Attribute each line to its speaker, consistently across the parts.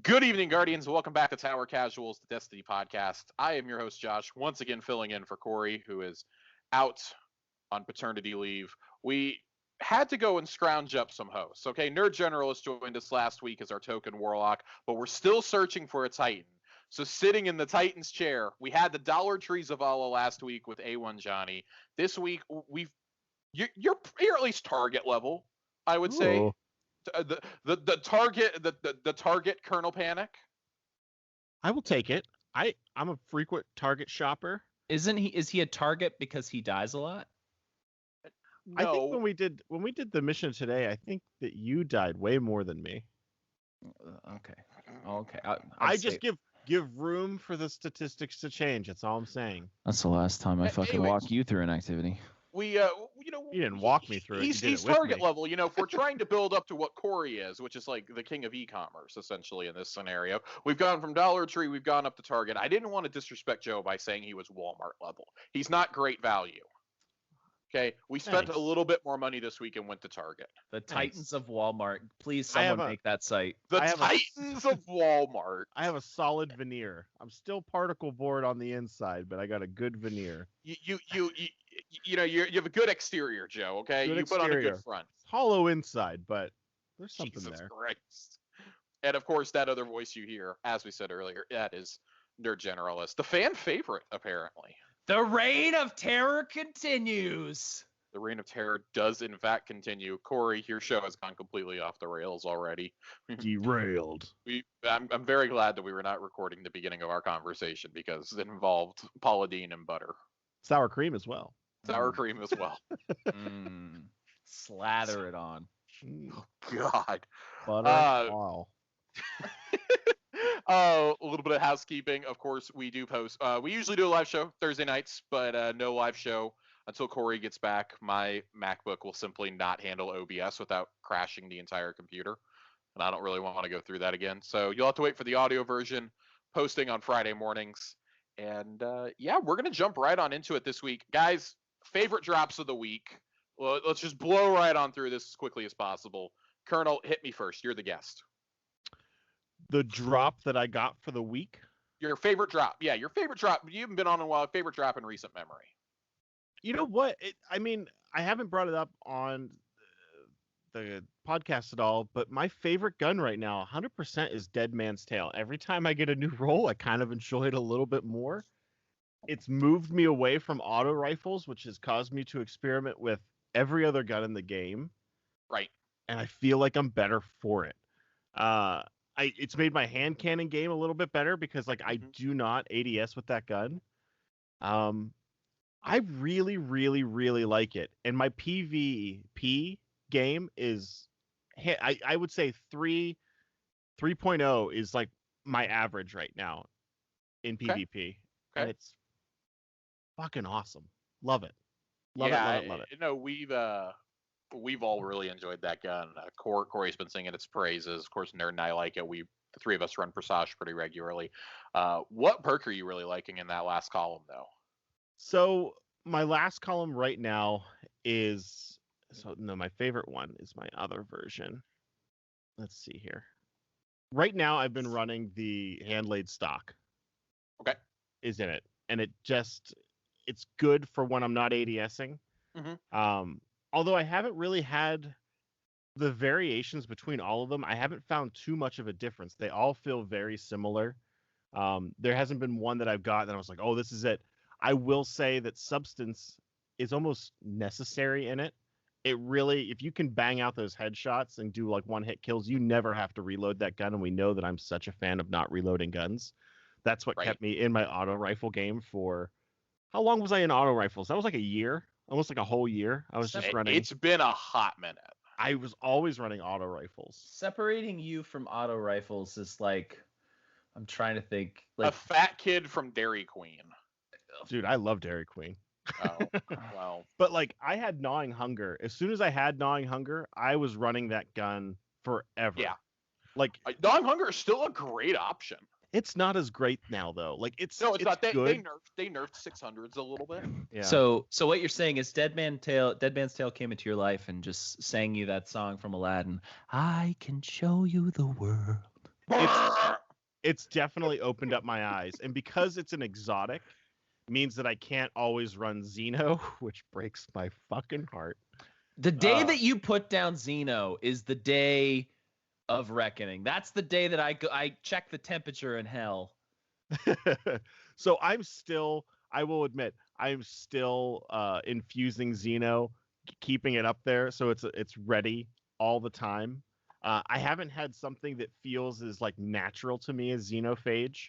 Speaker 1: Good evening, Guardians. Welcome back to Tower Casuals, the Destiny podcast. I am your host, Josh, once again filling in for Corey, who is out on paternity leave. We had to go and scrounge up some hosts. Okay, NerdGeneralist joined us last week as our token warlock, but we're still searching for a Titan. So sitting in the Titan's chair, we had the Dollar Tree Zavala last week with A1 Johnny. This week, you're at least target level, I would say. The target Kernal Panic.
Speaker 2: I will take it. I'm a frequent target shopper.
Speaker 3: Is he a target because he dies a lot?
Speaker 1: No.
Speaker 2: I think when we did the mission today, I think that you died way more than me.
Speaker 3: Okay.
Speaker 2: I just give room for the statistics to change. That's all I'm saying.
Speaker 3: That's the last time I fucking walk you through an activity.
Speaker 2: You didn't walk me through it.
Speaker 1: He's target level. If we're trying to build up to what Corey is, which is like the king of e-commerce, essentially, in this scenario, we've gone from Dollar Tree, we've gone up to Target. I didn't want to disrespect Joe by saying he was Walmart level. He's not great value. Okay, we spent a little bit more money this week and went to Target.
Speaker 3: The Titans of Walmart. Please, someone make that site.
Speaker 1: The Titans of Walmart.
Speaker 2: I have a solid veneer. I'm still particle board on the inside, but I got a good veneer.
Speaker 1: You have a good exterior, Joe. Okay, you put on a good front.
Speaker 2: Hollow inside, but there's something
Speaker 1: Jesus
Speaker 2: there.
Speaker 1: Christ. And of course, that other voice you hear, as we said earlier, that is NerdGeneralist, the fan favorite, apparently.
Speaker 3: The reign of terror continues.
Speaker 1: The reign of terror does, in fact, continue. Corey, your show has gone completely off the rails already.
Speaker 2: Derailed.
Speaker 1: I'm very glad that we were not recording the beginning of our conversation because it involved Paula Deen and butter.
Speaker 2: Sour cream as well.
Speaker 1: Sour cream as well.
Speaker 3: Slather it on.
Speaker 1: Oh, God.
Speaker 2: Butter. Wow.
Speaker 1: A little bit of housekeeping. Of course, we do post. We usually do a live show Thursday nights, but no live show until Corey gets back. My MacBook will simply not handle OBS without crashing the entire computer, and I don't really want to go through that again. So you'll have to wait for the audio version, posting on Friday mornings. And we're gonna jump right on into it this week, guys. Favorite drops of the week. Well, let's just blow right on through this as quickly as possible. Kernal, hit me first. You're the guest.
Speaker 2: The drop that I got for the week?
Speaker 1: Your favorite drop. Yeah, your favorite drop. You haven't been on in a while. Favorite drop in recent memory.
Speaker 2: You know what? I haven't brought it up on the podcast at all, but my favorite gun right now, 100%, is Dead Man's Tale. Every time I get a new roll, I kind of enjoy it a little bit more. It's moved me away from auto rifles, which has caused me to experiment with every other gun in the game.
Speaker 1: Right.
Speaker 2: And I feel like I'm better for it. It's made my hand cannon game a little bit better because I do not ADS with that gun. I really, really, really like it. And my PvP game is, I would say 3.0 is like my average right now in PvP. Okay. And it's fucking awesome. Love it. Love it.
Speaker 1: No, we've all really enjoyed that gun. Corey's been singing its praises. Of course, Nerd and I like it. The three of us run Presage pretty regularly. What perk are you really liking in that last column, though?
Speaker 2: So my last column right now my favorite one is my other version. Let's see here. Right now, I've been running the hand-laid stock.
Speaker 1: Okay.
Speaker 2: Is in it. And it's good for when I'm not ADSing.
Speaker 1: Mm-hmm.
Speaker 2: Although I haven't really had the variations between all of them, I haven't found too much of a difference. They all feel very similar. There hasn't been one that I've got that I was like, oh, this is it. I will say that substance is almost necessary in it. It really, if you can bang out those headshots and do like one-hit kills, you never have to reload that gun. And we know that I'm such a fan of not reloading guns. That's what kept me in my auto rifle game for... How long was I in auto rifles? That was like a year. Almost like a whole year. I was just running.
Speaker 1: It's been a hot minute.
Speaker 2: I was always running auto rifles.
Speaker 3: Separating you from auto rifles is like, I'm trying to think. Like
Speaker 1: a fat kid from Dairy Queen.
Speaker 2: Dude, I love Dairy Queen.
Speaker 1: Oh, well.
Speaker 2: But like, I had Gnawing Hunger. As soon as I had Gnawing Hunger, I was running that gun forever.
Speaker 1: Yeah.
Speaker 2: Like,
Speaker 1: Gnawing Hunger is still a great option.
Speaker 2: It's not as great now, though. Like, it's not.
Speaker 1: They nerfed 600s a little bit.
Speaker 3: Yeah. So what you're saying is Dead Man's Tale came into your life and just sang you that song from Aladdin. I can show you the world.
Speaker 2: It's definitely opened up my eyes. And because it's an exotic, means that I can't always run Xeno, which breaks my fucking heart.
Speaker 3: The day that you put down Xeno is the day of reckoning. That's the day that I check the temperature in hell.
Speaker 2: So I will admit, I'm still infusing Xeno, keeping it up there so it's ready all the time. I haven't had something that feels as like natural to me as Xenophage.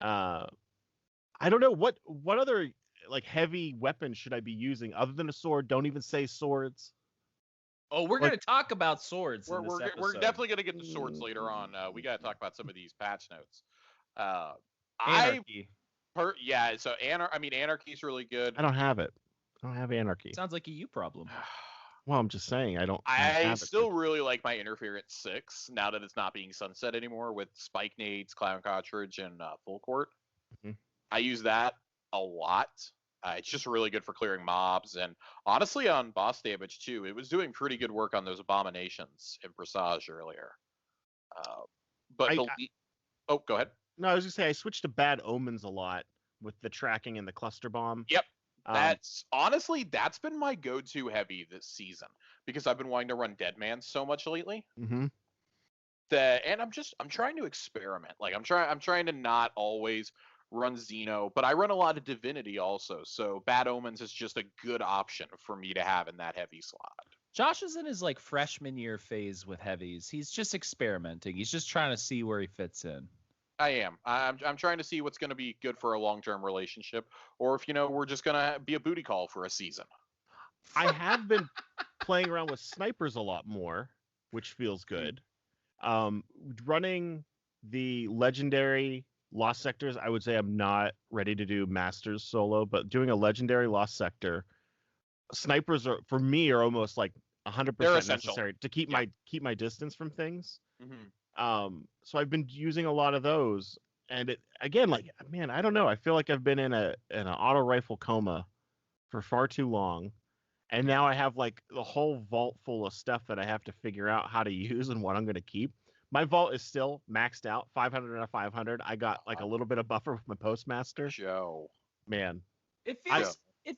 Speaker 2: I don't know what other like heavy weapons should I be using other than a sword. Don't even say swords.
Speaker 3: Oh, we're going to talk about swords in this episode.
Speaker 1: We're definitely going to get to swords later on. We got to talk about some of these patch notes.
Speaker 3: Anarchy.
Speaker 1: So Anarchy is really good.
Speaker 2: I don't have it. I don't have Anarchy.
Speaker 3: Sounds like a you problem.
Speaker 2: Well, I'm just saying
Speaker 1: I still really like my Interference 6 now that it's not being sunset anymore with Spike Nades, Clown Cartridge, and Full Court.
Speaker 2: Mm-hmm.
Speaker 1: I use that a lot. It's just really good for clearing mobs, and honestly on boss damage too. It was doing pretty good work on those abominations in Presage earlier. Go ahead.
Speaker 2: No, I was gonna say I switched to Bad Omens a lot with the tracking and the cluster bomb.
Speaker 1: Yep. That's been my go-to heavy this season because I've been wanting to run Deadman so much lately.
Speaker 2: Mm-hmm.
Speaker 1: And I'm trying to experiment. Like I'm trying to not always run Xeno, but I run a lot of Divinity also. So Bad Omens is just a good option for me to have in that heavy slot.
Speaker 3: Josh is in his like freshman year phase with heavies. He's just experimenting. He's just trying to see where he fits in.
Speaker 1: I am. I'm trying to see what's going to be good for a long-term relationship, or if we're just going to be a booty call for a season.
Speaker 2: I have been playing around with snipers a lot more, which feels good. Running the legendary Lost Sectors, I would say I'm not ready to do Masters solo, but doing a legendary Lost Sector, snipers are almost like 100% necessary to keep my distance from things.
Speaker 1: Mm-hmm.
Speaker 2: So I've been using a lot of those, and it again, like, man, I don't know. I feel like I've been in an auto rifle coma for far too long, and now I have like the whole vault full of stuff that I have to figure out how to use and what I'm going to keep. My vault is still maxed out, 500 out of 500. I got like a little bit of buffer with my postmaster.
Speaker 1: Joe,
Speaker 2: man,
Speaker 3: it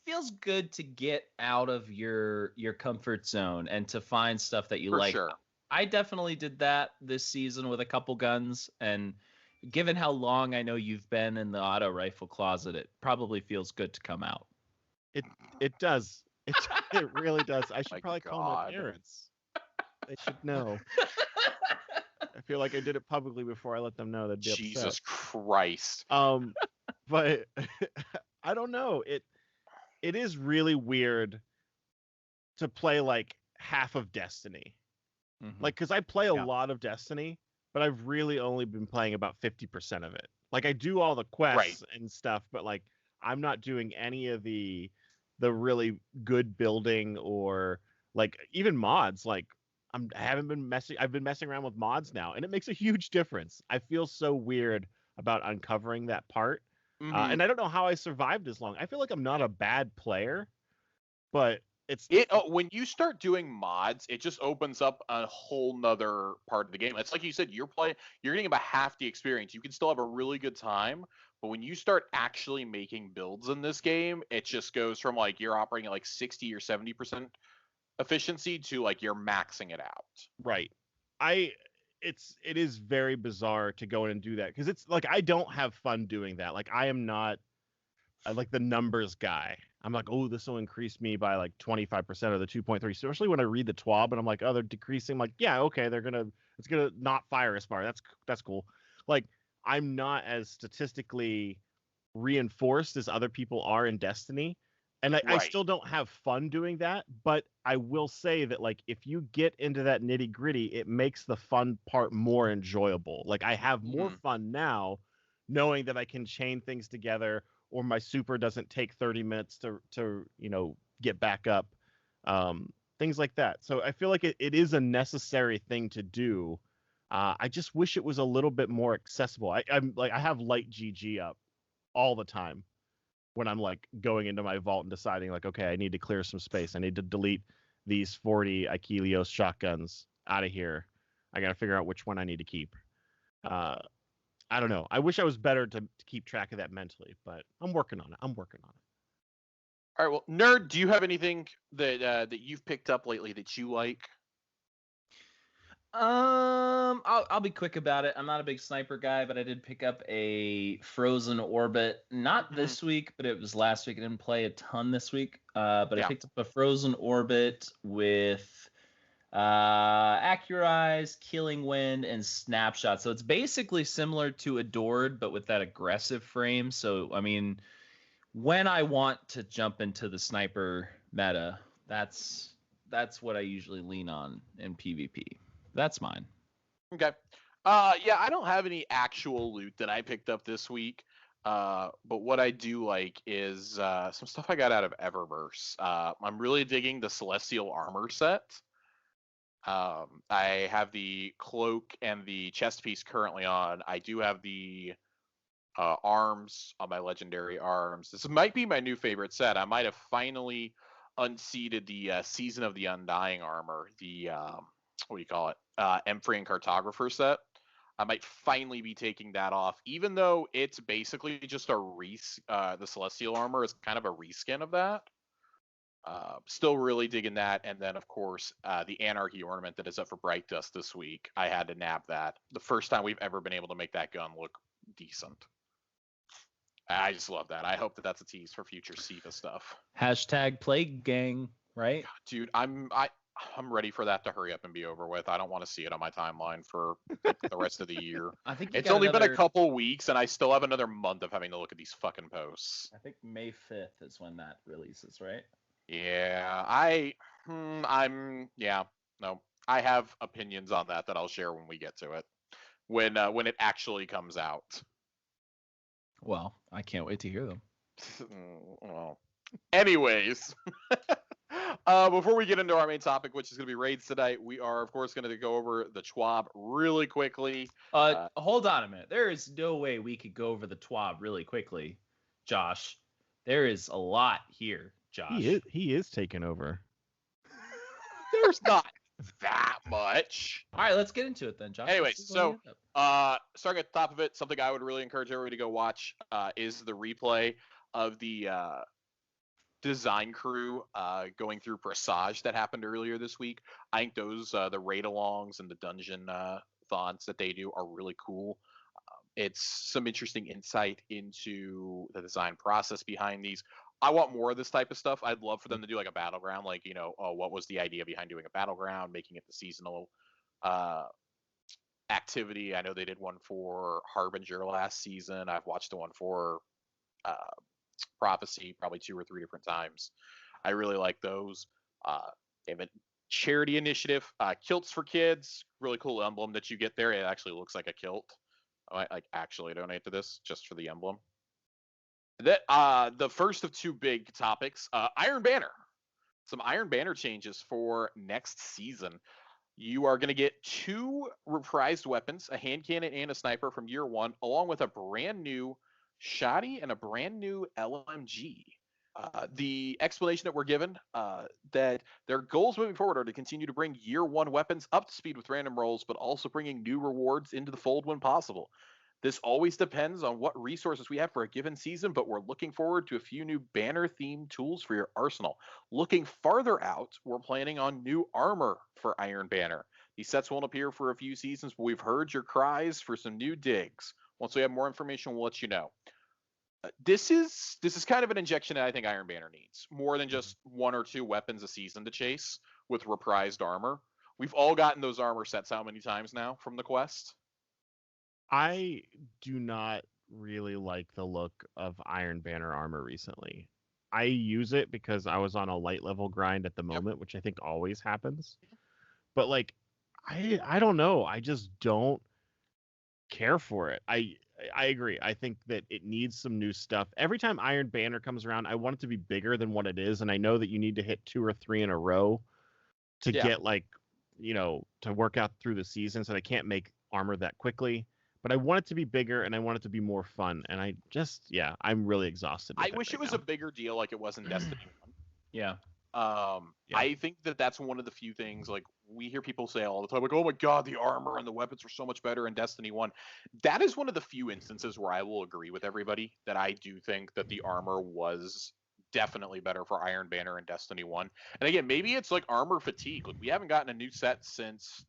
Speaker 3: feels good to get out of your comfort zone and to find stuff that you like.
Speaker 1: Sure.
Speaker 3: I definitely did that this season with a couple guns, and given how long I know you've been in the auto rifle closet, it probably feels good to come out.
Speaker 2: It does. It really does. I should probably call my parents. They should know. I feel like I did it publicly before I let them know that.
Speaker 1: Jesus Christ.
Speaker 2: But I don't know. It is really weird to play like half of Destiny.
Speaker 3: Mm-hmm.
Speaker 2: Like, because I play a lot of Destiny, but I've really only been playing about 50% of it. Like, I do all the quests and stuff, but like, I'm not doing any of the really good building or like even mods. Like, I've been messing around with mods now, and it makes a huge difference. I feel so weird about uncovering that part, and I don't know how I survived as long. I feel like I'm not a bad player, but
Speaker 1: when you start doing mods, it just opens up a whole nother part of the game. It's like you said, you're getting about half the experience. You can still have a really good time, but when you start actually making builds in this game, it just goes from like you're operating at like 60 or 70% efficiency to like you're maxing it out.
Speaker 2: Right. It is very bizarre to go in and do that because it's like I don't have fun doing that. Like I am not like the numbers guy. I'm like, oh, this will increase me by like 25% of the 2.3. Especially when I read the TWAB and I'm like, oh, they're decreasing. I'm like, yeah, okay, it's gonna not fire as far. That's cool. Like I'm not as statistically reinforced as other people are in Destiny. And I still don't have fun doing that, but I will say that like if you get into that nitty gritty, it makes the fun part more enjoyable. Like I have more fun now knowing that I can chain things together, or my super doesn't take 30 minutes to get back up, things like that. So I feel like it is a necessary thing to do. I just wish it was a little bit more accessible. I'm like I have light GG up all the time when I'm like going into my vault and deciding like, okay, I need to clear some space. I need to delete these 40 Achilleos shotguns out of here. I got to figure out which one I need to keep. I don't know. I wish I was better to keep track of that mentally, but I'm working on it.
Speaker 1: All right, well, Nerd, do you have anything that that you've picked up lately that you like?
Speaker 3: I'll be quick about it. I'm not a big sniper guy, but I did pick up a Frozen Orbit. Not this week, but it was last week. I didn't play a ton this week. But I picked up a Frozen Orbit with Accurize, Killing Wind, and Snapshot. So it's basically similar to Adored, but with that aggressive frame. So I mean, when I want to jump into the sniper meta, that's what I usually lean on in PvP. That's mine.
Speaker 1: Okay. Yeah, I don't have any actual loot that I picked up this week. But what I do like is some stuff I got out of Eververse. I'm really digging the Celestial Armor set. I have the cloak and the chest piece currently on. I do have the arms on my legendary arms. This might be my new favorite set. I might have finally unseated the Season of the Undying armor, the what do you call it? Emfrey and Cartographer set. I might finally be taking that off, even though it's basically just the Celestial armor is kind of a reskin of that. Still really digging that, and then of course the Anarchy ornament that is up for Bright Dust this week. I had to nab that. The first time we've ever been able to make that gun look decent. I just love that. I hope that that's a tease for future SIVA stuff.
Speaker 3: Hashtag Plague Gang, right?
Speaker 1: God, dude, I'm ready for that to hurry up and be over with. I don't want to see it on my timeline for the rest of the year.
Speaker 3: I think
Speaker 1: it's only been a couple weeks, and I still have another month of having to look at these fucking posts.
Speaker 3: I think May 5th is when that releases, right?
Speaker 1: Yeah, I have opinions on that I'll share when we get to it, when it actually comes out.
Speaker 3: Well, I can't wait to hear them.
Speaker 1: Well, anyways, before we get into our main topic, which is going to be raids tonight, we are of course going to go over the TWAB really quickly.
Speaker 3: Hold on a minute. There is no way we could go over the TWAB really quickly, Josh. There is a lot here, Josh.
Speaker 2: He is taking over.
Speaker 1: There's not that much.
Speaker 3: All right, let's get into it then, Josh.
Speaker 1: Anyways, so starting at the top of it, something I would really encourage everybody to go watch is the replay of the design crew going through Presage that happened earlier this week. I think those the raid alongs and the dungeon thons that they do are really cool. It's some interesting insight into the design process behind these. I want more of this type of stuff. I'd love for them to do like a battleground, like, what was the idea behind doing a battleground, making it the seasonal activity. I know they did one for Harbinger last season. I've watched the one for Prophecy probably 2 or 3 different times. I really like those. They have a charity initiative, Kilts for Kids, really cool emblem that you get there. It actually looks like a kilt. I might like actually donate to this just for the emblem. That the first of 2 big topics, Iron Banner. Some Iron Banner changes for next season. You are going to get 2 reprised weapons, a hand cannon and a sniper from year 1, along with a brand new Shoddy and a brand new LMG. The explanation that we're given that their goals moving forward are to continue to bring year 1 weapons up to speed with random rolls, but also bringing new rewards into the fold when possible. This always depends on what resources we have for a given season, but we're looking forward to a few new banner-themed tools for your arsenal. Looking farther out, we're planning on new armor for Iron Banner. These sets won't appear for a few seasons, but we've heard your cries for some new digs. Once we have more information, we'll let you know. This is kind of an injection that I think Iron Banner needs. More than just 1 or 2 weapons a season to chase with reprised armor. We've all gotten those armor sets how many times now from the quest?
Speaker 2: I do not really like the look of Iron Banner armor recently. I use it because I was on a light level grind at the moment, which I think always happens. But like, I don't know. I just don't care for it. I agree. I think that it needs some new stuff. Every time Iron Banner comes around, I want it to be bigger than what it is, and I know that you need to hit 2 or 3 in a row to get like, to work out through the season, so they can't make armor that quickly. But I want it to be bigger, and I want it to be more fun. And I just, I'm really exhausted.
Speaker 1: I wish it was a bigger deal like it was in Destiny 1.
Speaker 3: Yeah.
Speaker 1: I think that's one of the few things, like, we hear people say all the time, like, oh my god, the armor and the weapons are so much better in Destiny 1. That is one of the few instances where I will agree with everybody that I do think that the armor was definitely better for Iron Banner in Destiny 1. And again, maybe it's like armor fatigue. Like, we haven't gotten a new set since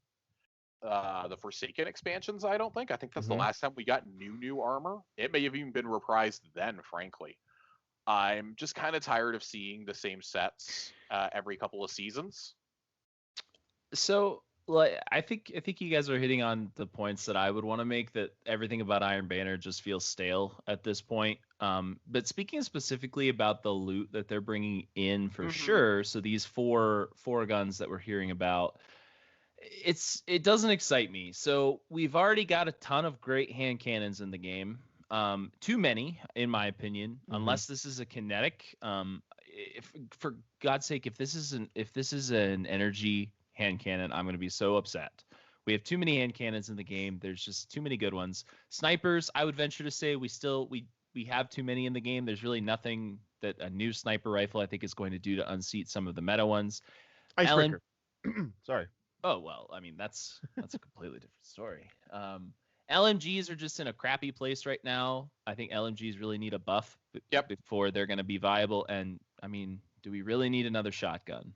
Speaker 1: the Forsaken expansions, I don't think. I think that's the last time we got new armor. It may have even been reprised then, frankly. I'm just kind of tired of seeing the same sets every couple of seasons.
Speaker 3: So, like, I think you guys are hitting on the points that I would want to make, that everything about Iron Banner just feels stale at this point. But speaking specifically about the loot that they're bringing in for sure, so these four guns that we're hearing about, it doesn't excite me. So we've already got a ton of great hand cannons in the game. Too many, in my opinion, unless this is a kinetic. If, for God's sake, if this is an energy hand cannon, I'm going to be so upset. We have too many hand cannons in the game. There's just too many good ones. Snipers, I would venture to say we have too many in the game. There's really nothing that a new sniper rifle, I think, is going to do to unseat some of the meta ones.
Speaker 2: Icebreaker. Sorry.
Speaker 3: Oh, well, I mean, that's a completely different story. LMGs are just in a crappy place right now. I think LMGs really need a buff before they're going to be viable. And, I mean, do we really need another shotgun?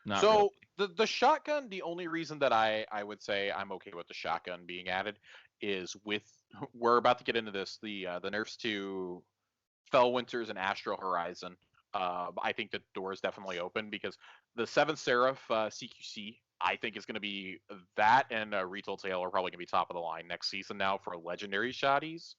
Speaker 3: Not really.
Speaker 1: The shotgun, the only reason that I would say I'm okay with the shotgun being added is we're about to get into this, the nerfs to Felwinters and Astral Horizon. I think the door is definitely open because the 7th Seraph CQC, I think, is going to be that, and Retail Tale are probably going to be top of the line next season now for legendary shotties.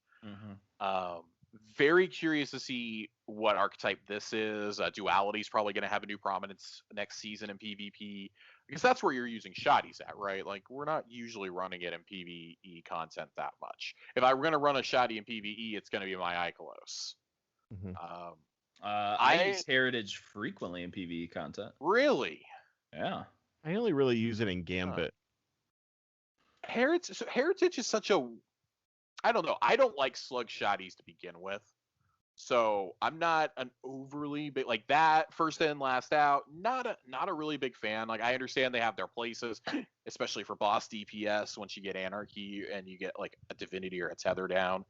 Speaker 1: Very curious to see what archetype this is. Duality is probably going to have a new prominence next season in PvP, because that's where you're using shotties at, right? Like, we're not usually running it in PvE content that much. If I were going to run a shoddy in PvE, it's going to be my Ikelos.
Speaker 3: I use Heritage frequently in PvE content.
Speaker 1: Really?
Speaker 3: Yeah.
Speaker 2: I only really use it in Gambit.
Speaker 1: Heritage is such a... I don't know. I don't like slug shotties to begin with. So I'm not an overly big... Like, that, first in, last out, not a really big fan. Like, I understand they have their places, especially for boss DPS once you get Anarchy and you get, like, a Divinity or a Tether down.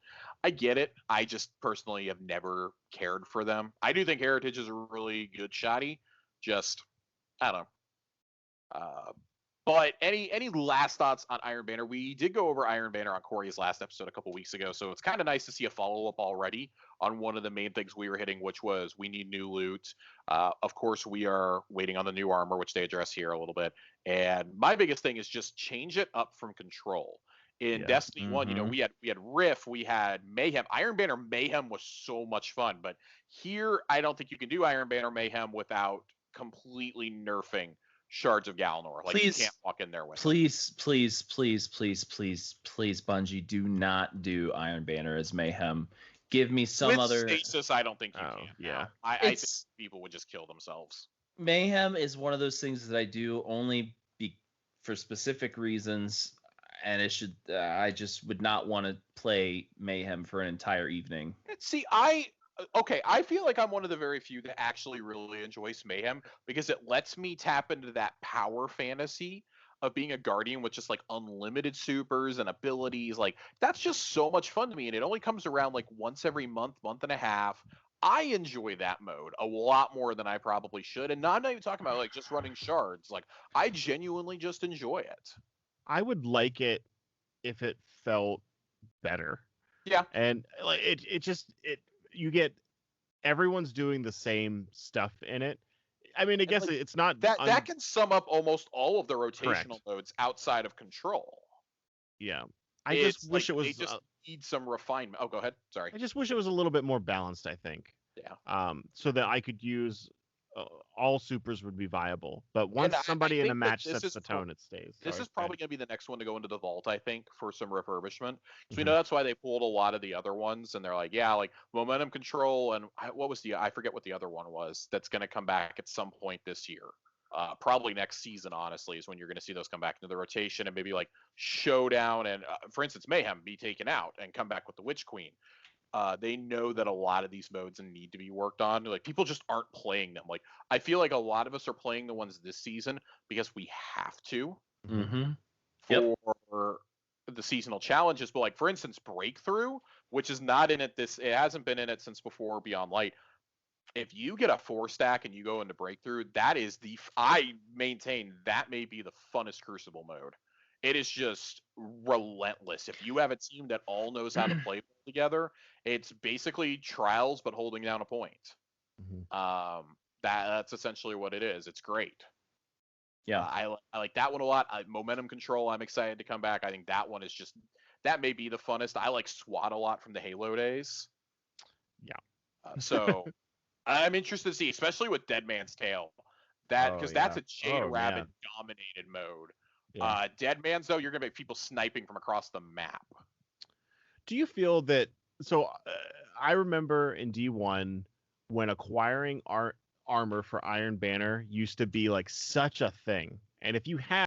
Speaker 1: I get it. I just personally have never cared for them. I do think Heritage is a really good shotty. Just, I don't know. But any last thoughts on Iron Banner? We did go over Iron Banner on Corey's last episode a couple weeks ago, so it's kind of nice to see a follow-up already on one of the main things we were hitting, which was we need new loot. Of course, we are waiting on the new armor, which they address here a little bit. And my biggest thing is just change it up from Control. In Destiny 1, you know, we had Rift, we had Mayhem. Iron Banner Mayhem was so much fun, but here I don't think you can do Iron Banner Mayhem without completely nerfing Shards of Galanor. Like, you can't walk in there with
Speaker 3: please, Bungie, do not do Iron Banner as Mayhem. Give me some
Speaker 1: with
Speaker 3: other
Speaker 1: stasis. I don't think you can.
Speaker 2: Yeah,
Speaker 1: I think people would just kill themselves.
Speaker 3: Mayhem is one of those things that I do only for specific reasons, and it should. I just would not want to play Mayhem for an entire evening.
Speaker 1: See, I feel like I'm one of the very few that actually really enjoys Mayhem, because it lets me tap into that power fantasy of being a Guardian with just, like, unlimited supers and abilities. Like, that's just so much fun to me, and it only comes around, like, once every month and a half. I enjoy that mode a lot more than I probably should, and I'm not even talking about, like, just running shards. Like, I genuinely just enjoy it.
Speaker 2: I would like it if it felt better.
Speaker 1: Yeah.
Speaker 2: And, like, you get everyone's doing the same stuff in it. I mean, I guess, like, it's not
Speaker 1: that can sum up almost all of the rotational
Speaker 2: Correct.
Speaker 1: modes outside of Control.
Speaker 2: Yeah, I just wish it was.
Speaker 1: They just need some refinement. Oh, go ahead. Sorry.
Speaker 2: I just wish it was a little bit more balanced, I think.
Speaker 1: Yeah.
Speaker 2: So that I could use all supers would be viable. But once somebody in a match sets the tone, it stays.
Speaker 1: This is probably going to be the next one to go into the vault, I think, for some refurbishment. So we know that's why they pulled a lot of the other ones, and they're like, yeah, like momentum control, and I forget what the other one was that's going to come back at some point this year. Probably next season, honestly, is when you're going to see those come back into the rotation, and maybe like Showdown and, for instance, Mayhem be taken out and come back with the Witch Queen. They know that a lot of these modes need to be worked on. Like people just aren't playing them. Like I feel like a lot of us are playing the ones this season because we have to
Speaker 3: Mm-hmm.
Speaker 1: for the seasonal challenges. But like for instance, Breakthrough, which is not in it it hasn't been in it since before Beyond Light. If you get a 4-stack and you go into Breakthrough, that is I maintain that may be the funnest Crucible mode. It is just relentless. If you have a team that all knows how to play together, it's basically Trials but holding down a point.
Speaker 2: Mhm.
Speaker 1: That's essentially what it is. It's great.
Speaker 3: Yeah.
Speaker 1: I like that one a lot. Momentum Control, I'm excited to come back. I think that one is just that may be the funnest. I like SWAT a lot from the Halo days.
Speaker 2: Yeah.
Speaker 1: So I'm interested to see, especially with Dead Man's Tale, because that's a Jade Rabbit dominated mode.
Speaker 2: Yeah.
Speaker 1: Dead Man's though, you're gonna make people sniping from across the map.
Speaker 2: Do you feel that? So I remember in D1 when acquiring armor for Iron Banner used to be like such a thing, and if you had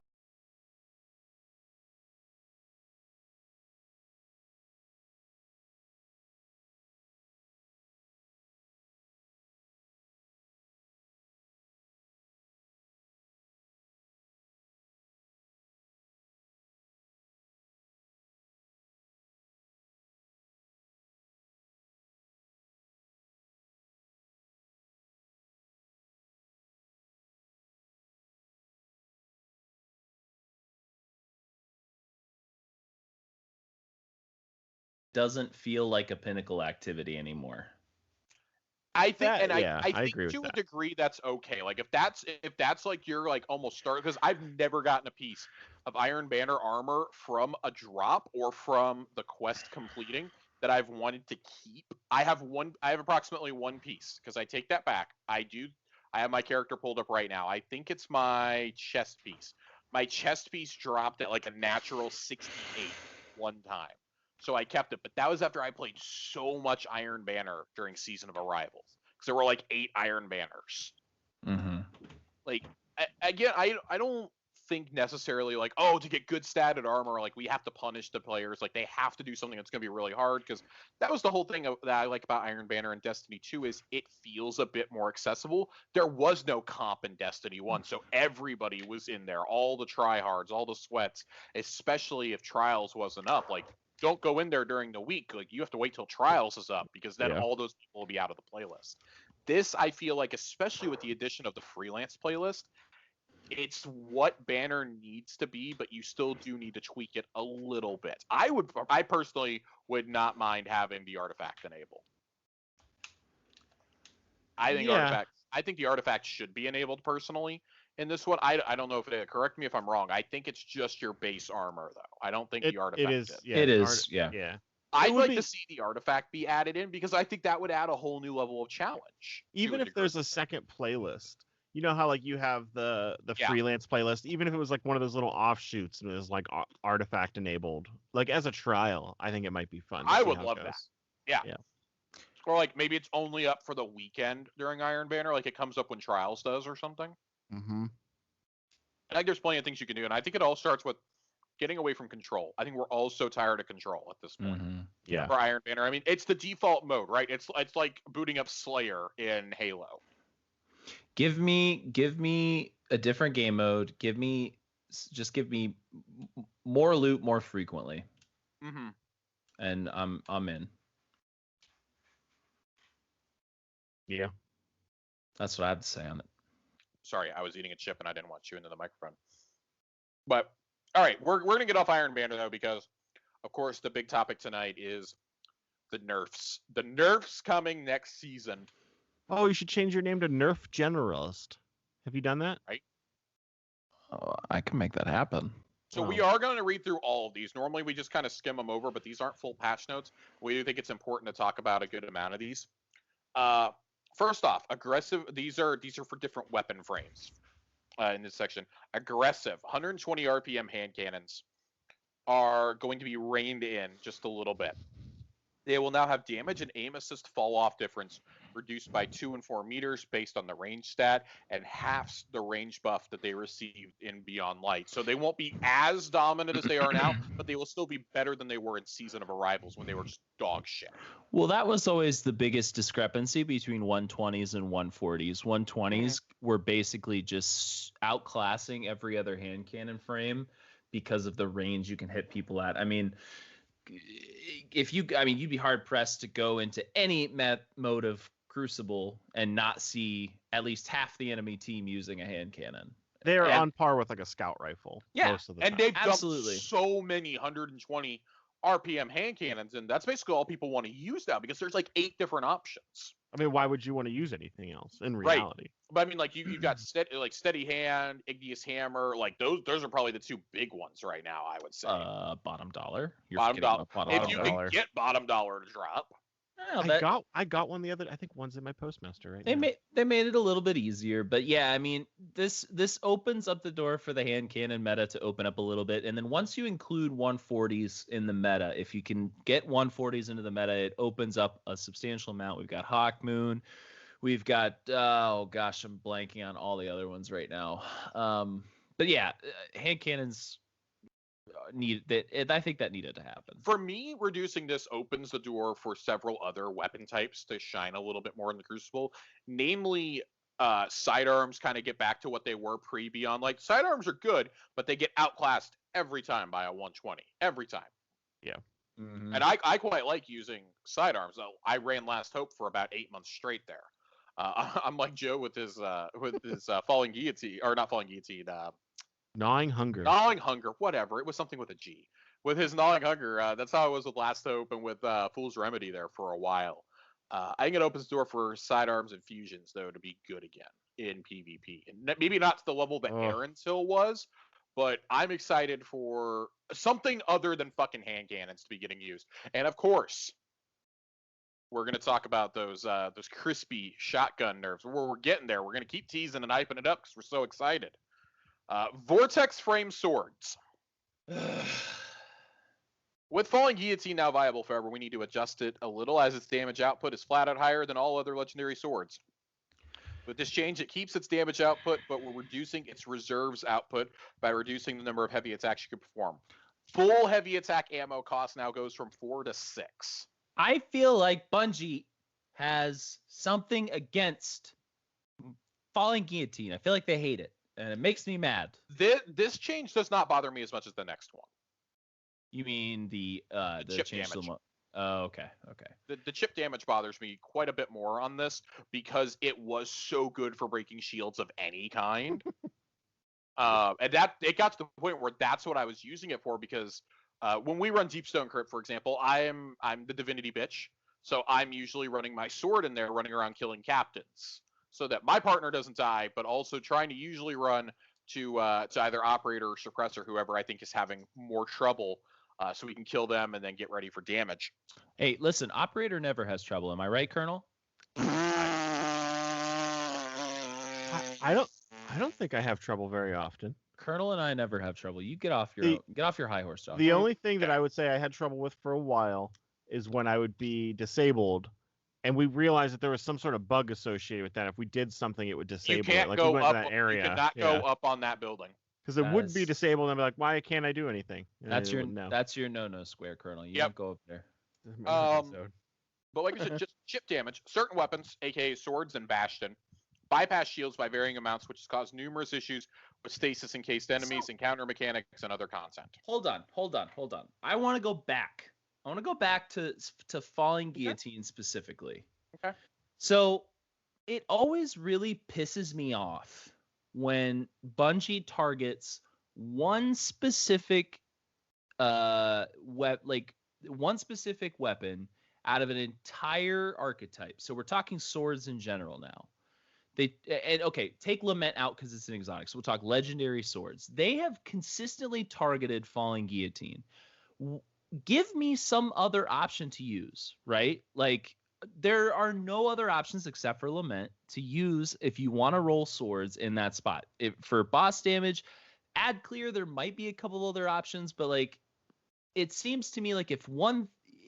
Speaker 3: Doesn't feel like a Pinnacle activity anymore.
Speaker 1: I think,
Speaker 2: that,
Speaker 1: and
Speaker 2: yeah,
Speaker 1: I
Speaker 2: I
Speaker 1: think
Speaker 2: agree with
Speaker 1: to a
Speaker 2: that.
Speaker 1: degree that's okay. Like if that's like you're like almost start because I've never gotten a piece of Iron Banner armor from a drop or from the quest completing that I've wanted to keep. I have approximately one piece because I take that back. I have my character pulled up right now. I think it's my chest piece. My chest piece dropped at like a natural 68 one time. So I kept it, but that was after I played so much Iron Banner during Season of Arrivals because there were like 8 Iron Banners.
Speaker 3: Mm-hmm.
Speaker 1: Like again, I don't think necessarily like to get good statted armor like we have to punish the players like they have to do something that's going to be really hard because that was the whole thing that I like about Iron Banner and Destiny 2 is it feels a bit more accessible. There was no comp in Destiny 1, so everybody was in there, all the tryhards, all the sweats, especially if Trials wasn't up. Like don't go in there during the week. Like you have to wait till Trials is up because then all those people will be out of the playlist. This I feel like, especially with the addition of the freelance playlist, it's what Banner needs to be, but you still do need to tweak it a little bit. I personally would not mind having the artifact enabled. I think the artifact should be enabled personally in this one. I don't know if correct me if I'm wrong. I think it's just your base armor though. I don't think the artifact
Speaker 2: is.
Speaker 1: is.
Speaker 2: Yeah,
Speaker 3: it is. Yeah.
Speaker 1: I'd like to see the artifact be added in because I think that would add a whole new level of challenge.
Speaker 2: Even if there's a second playlist, you know how like you have the freelance playlist, even if it was like one of those little offshoots and it was like artifact enabled, like as a trial, I think it might be fun.
Speaker 1: I would love that. Yeah. Or like maybe it's only up for the weekend during Iron Banner, like it comes up when Trials does or something.
Speaker 2: Mm-hmm.
Speaker 1: I think there's plenty of things you can do, and I think it all starts with getting away from control. I think we're all so tired of control at this point.
Speaker 3: Mm-hmm.
Speaker 2: Yeah.
Speaker 1: For Iron Banner, I mean, it's the default mode, right? It's like booting up Slayer in Halo.
Speaker 3: Give me a different game mode. Give me more loot more frequently.
Speaker 1: Mm-hmm.
Speaker 3: And I'm in.
Speaker 2: Yeah.
Speaker 3: That's what I have to say on it.
Speaker 1: Sorry, I was eating a chip and I didn't want to chew into the microphone. But all right, we're gonna get off Iron Banner though because, of course, the big topic tonight is the nerfs. The nerfs coming next season.
Speaker 2: Oh, you should change your name to NerdGeneralist. Have you done that?
Speaker 1: Right.
Speaker 3: Oh, I can make that happen.
Speaker 1: So we are going to read through all of these. Normally we just kind of skim them over, but these aren't full patch notes. We do think it's important to talk about a good amount of these. First off, aggressive. These are for different weapon frames. In this section, aggressive 120 RPM hand cannons are going to be reined in just a little bit. They will now have damage and aim assist fall off difference reduced by 2 and 4 meters based on the range stat, and halves the range buff that they received in Beyond Light. So they won't be as dominant as they are now, but they will still be better than they were in Season of Arrivals when they were just dog shit.
Speaker 3: Well, that was always the biggest discrepancy between 120s and 140s. 120s were basically just outclassing every other hand cannon frame because of the range you can hit people at. I mean, you'd be hard pressed to go into any mode of Crucible and not see at least half the enemy team using a hand cannon.
Speaker 2: They are on par with like a scout rifle.
Speaker 3: Yeah,
Speaker 2: most of the
Speaker 1: and
Speaker 2: time.
Speaker 1: they've
Speaker 3: Absolutely.
Speaker 1: dumped so many 120 RPM hand cannons, and that's basically all people want to use now because there's like 8 different options.
Speaker 2: I mean, why would you want to use anything else in reality?
Speaker 1: But I mean, like you've got steady hand, igneous hammer, like those are probably the 2 big ones right now. I would say.
Speaker 3: Bottom dollar.
Speaker 1: Bottom dollar. If you
Speaker 2: dollar.
Speaker 1: can get bottom dollar to drop.
Speaker 3: Well,
Speaker 2: I got one the other. I think one's in my postmaster right
Speaker 3: They
Speaker 2: now.
Speaker 3: made it a little bit easier, but yeah, I mean, this opens up the door for the hand cannon meta to open up a little bit, and then once you include 140s in the meta, if you can get 140s into the meta, it opens up a substantial amount. We've got Hawk Moon, we've got oh gosh, I'm blanking on all the other ones right now. But yeah, hand cannons need that. I think that needed to happen.
Speaker 1: For me, reducing this opens the door for several other weapon types to shine a little bit more in the Crucible. Namely, sidearms kind of get back to what they were pre-Beyond. Like, sidearms are good, but they get outclassed every time by a 120. Every time.
Speaker 2: Yeah.
Speaker 3: Mm-hmm.
Speaker 1: And I quite like using sidearms. I ran Last Hope for about 8 months straight there. I'm like Joe with his falling guillotine, or not falling guillotine,
Speaker 2: Gnawing Hunger.
Speaker 1: Gnawing Hunger, whatever. It was something with a G. With his Gnawing Hunger, that's how it was with Last Hope and with Fool's Remedy there for a while. I think it opens the door for sidearms and fusions, though, to be good again in PvP. And maybe not to the level that Aaron's Hill was, but I'm excited for something other than fucking hand cannons to be getting used. And of course, we're going to talk about those crispy shotgun nerfs. We're getting there. We're going to keep teasing and hyping it up because we're so excited. Vortex frame swords. With Falling Guillotine now viable, however, we need to adjust it a little as its damage output is flat out higher than all other legendary swords. With this change, it keeps its damage output, but we're reducing its reserves output by reducing the number of heavy attacks you can perform. Full heavy attack ammo cost now goes from 4 to 6.
Speaker 3: I feel like Bungie has something against Falling Guillotine. I feel like they hate it. And it makes me mad.
Speaker 1: This change does not bother me as much as the next one.
Speaker 3: You mean the
Speaker 1: chip
Speaker 3: change
Speaker 1: damage?
Speaker 3: Oh, okay.
Speaker 1: The chip damage bothers me quite a bit more on this because it was so good for breaking shields of any kind. And that it got to the point where that's what I was using it for because when we run Deepstone Crypt, for example, I'm the divinity bitch, so I'm usually running my sword in there, running around killing captains. So that my partner doesn't die, but also trying to usually run to either operator or suppressor, whoever I think is having more trouble, so we can kill them and then get ready for damage.
Speaker 3: Hey, listen, operator never has trouble. Am I right, Colonel?
Speaker 2: I don't think I have trouble very often.
Speaker 3: Colonel and I never have trouble. You get off your high horse, Josh.
Speaker 2: The only thing that I would say I had trouble with for a while is when I would be disabled. And we realized that there was some sort of bug associated with that. If we did something, it would disable
Speaker 1: You can't
Speaker 2: it. Like
Speaker 1: go
Speaker 2: we went
Speaker 1: up.
Speaker 2: to that area.
Speaker 1: You cannot go up on that building.
Speaker 2: Because it would be disabled, and I'd be like, "Why can't I do anything?" And
Speaker 3: that's your no square, Colonel. You don't go up there.
Speaker 1: But like I said, just chip damage. Certain weapons, aka swords and bastion, bypass shields by varying amounts, which has caused numerous issues with stasis encased enemies, encounter mechanics, and other content.
Speaker 3: Hold on. I want to go back. I want to go back to Falling Guillotine specifically.
Speaker 1: Okay.
Speaker 3: So it always really pisses me off when Bungie targets one specific one specific weapon out of an entire archetype. So we're talking swords in general now. Take Lament out because it's an exotic. So we'll talk legendary swords. They have consistently targeted Falling Guillotine. Give me some other option to use, right? Like, there are no other options except for Lament to use if you want to roll swords in that spot. For boss damage, add clear, there might be a couple other options, but like, it seems to me like if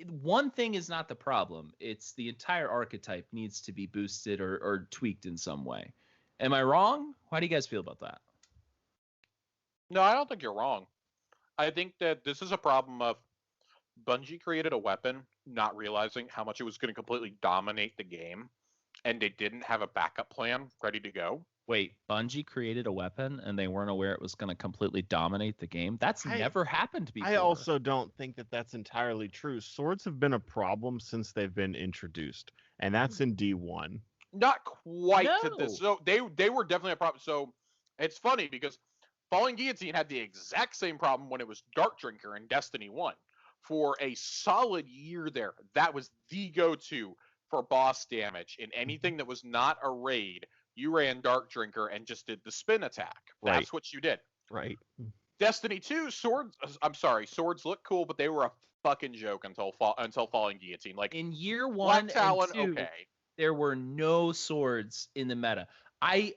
Speaker 3: one thing is not the problem. It's the entire archetype needs to be boosted or tweaked in some way. Am I wrong? How do you guys feel about that?
Speaker 1: No, I don't think you're wrong. I think that this is a problem of Bungie created a weapon, not realizing how much it was going to completely dominate the game, and they didn't have a backup plan ready to go.
Speaker 3: Wait, Bungie created a weapon and they weren't aware it was going to completely dominate the game? That's never happened before.
Speaker 2: I also don't think that that's entirely true. Swords have been a problem since they've been introduced, and that's in D1.
Speaker 1: Not quite
Speaker 3: No.
Speaker 1: to this. So they were definitely a problem. So it's funny because Falling Guillotine had the exact same problem when it was Dark Drinker in Destiny 1. For a solid year there, that was the go-to for boss damage. In anything that was not a raid, you ran Dark Drinker and just did the spin attack. That's
Speaker 2: Right.
Speaker 1: what you did.
Speaker 2: Right.
Speaker 1: Destiny 2, swords look cool, but they were a fucking joke until Falling Guillotine. Like,
Speaker 3: in year
Speaker 1: Black
Speaker 3: 1
Speaker 1: Talon,
Speaker 3: and 2,
Speaker 1: okay.
Speaker 3: there were no swords in the meta. I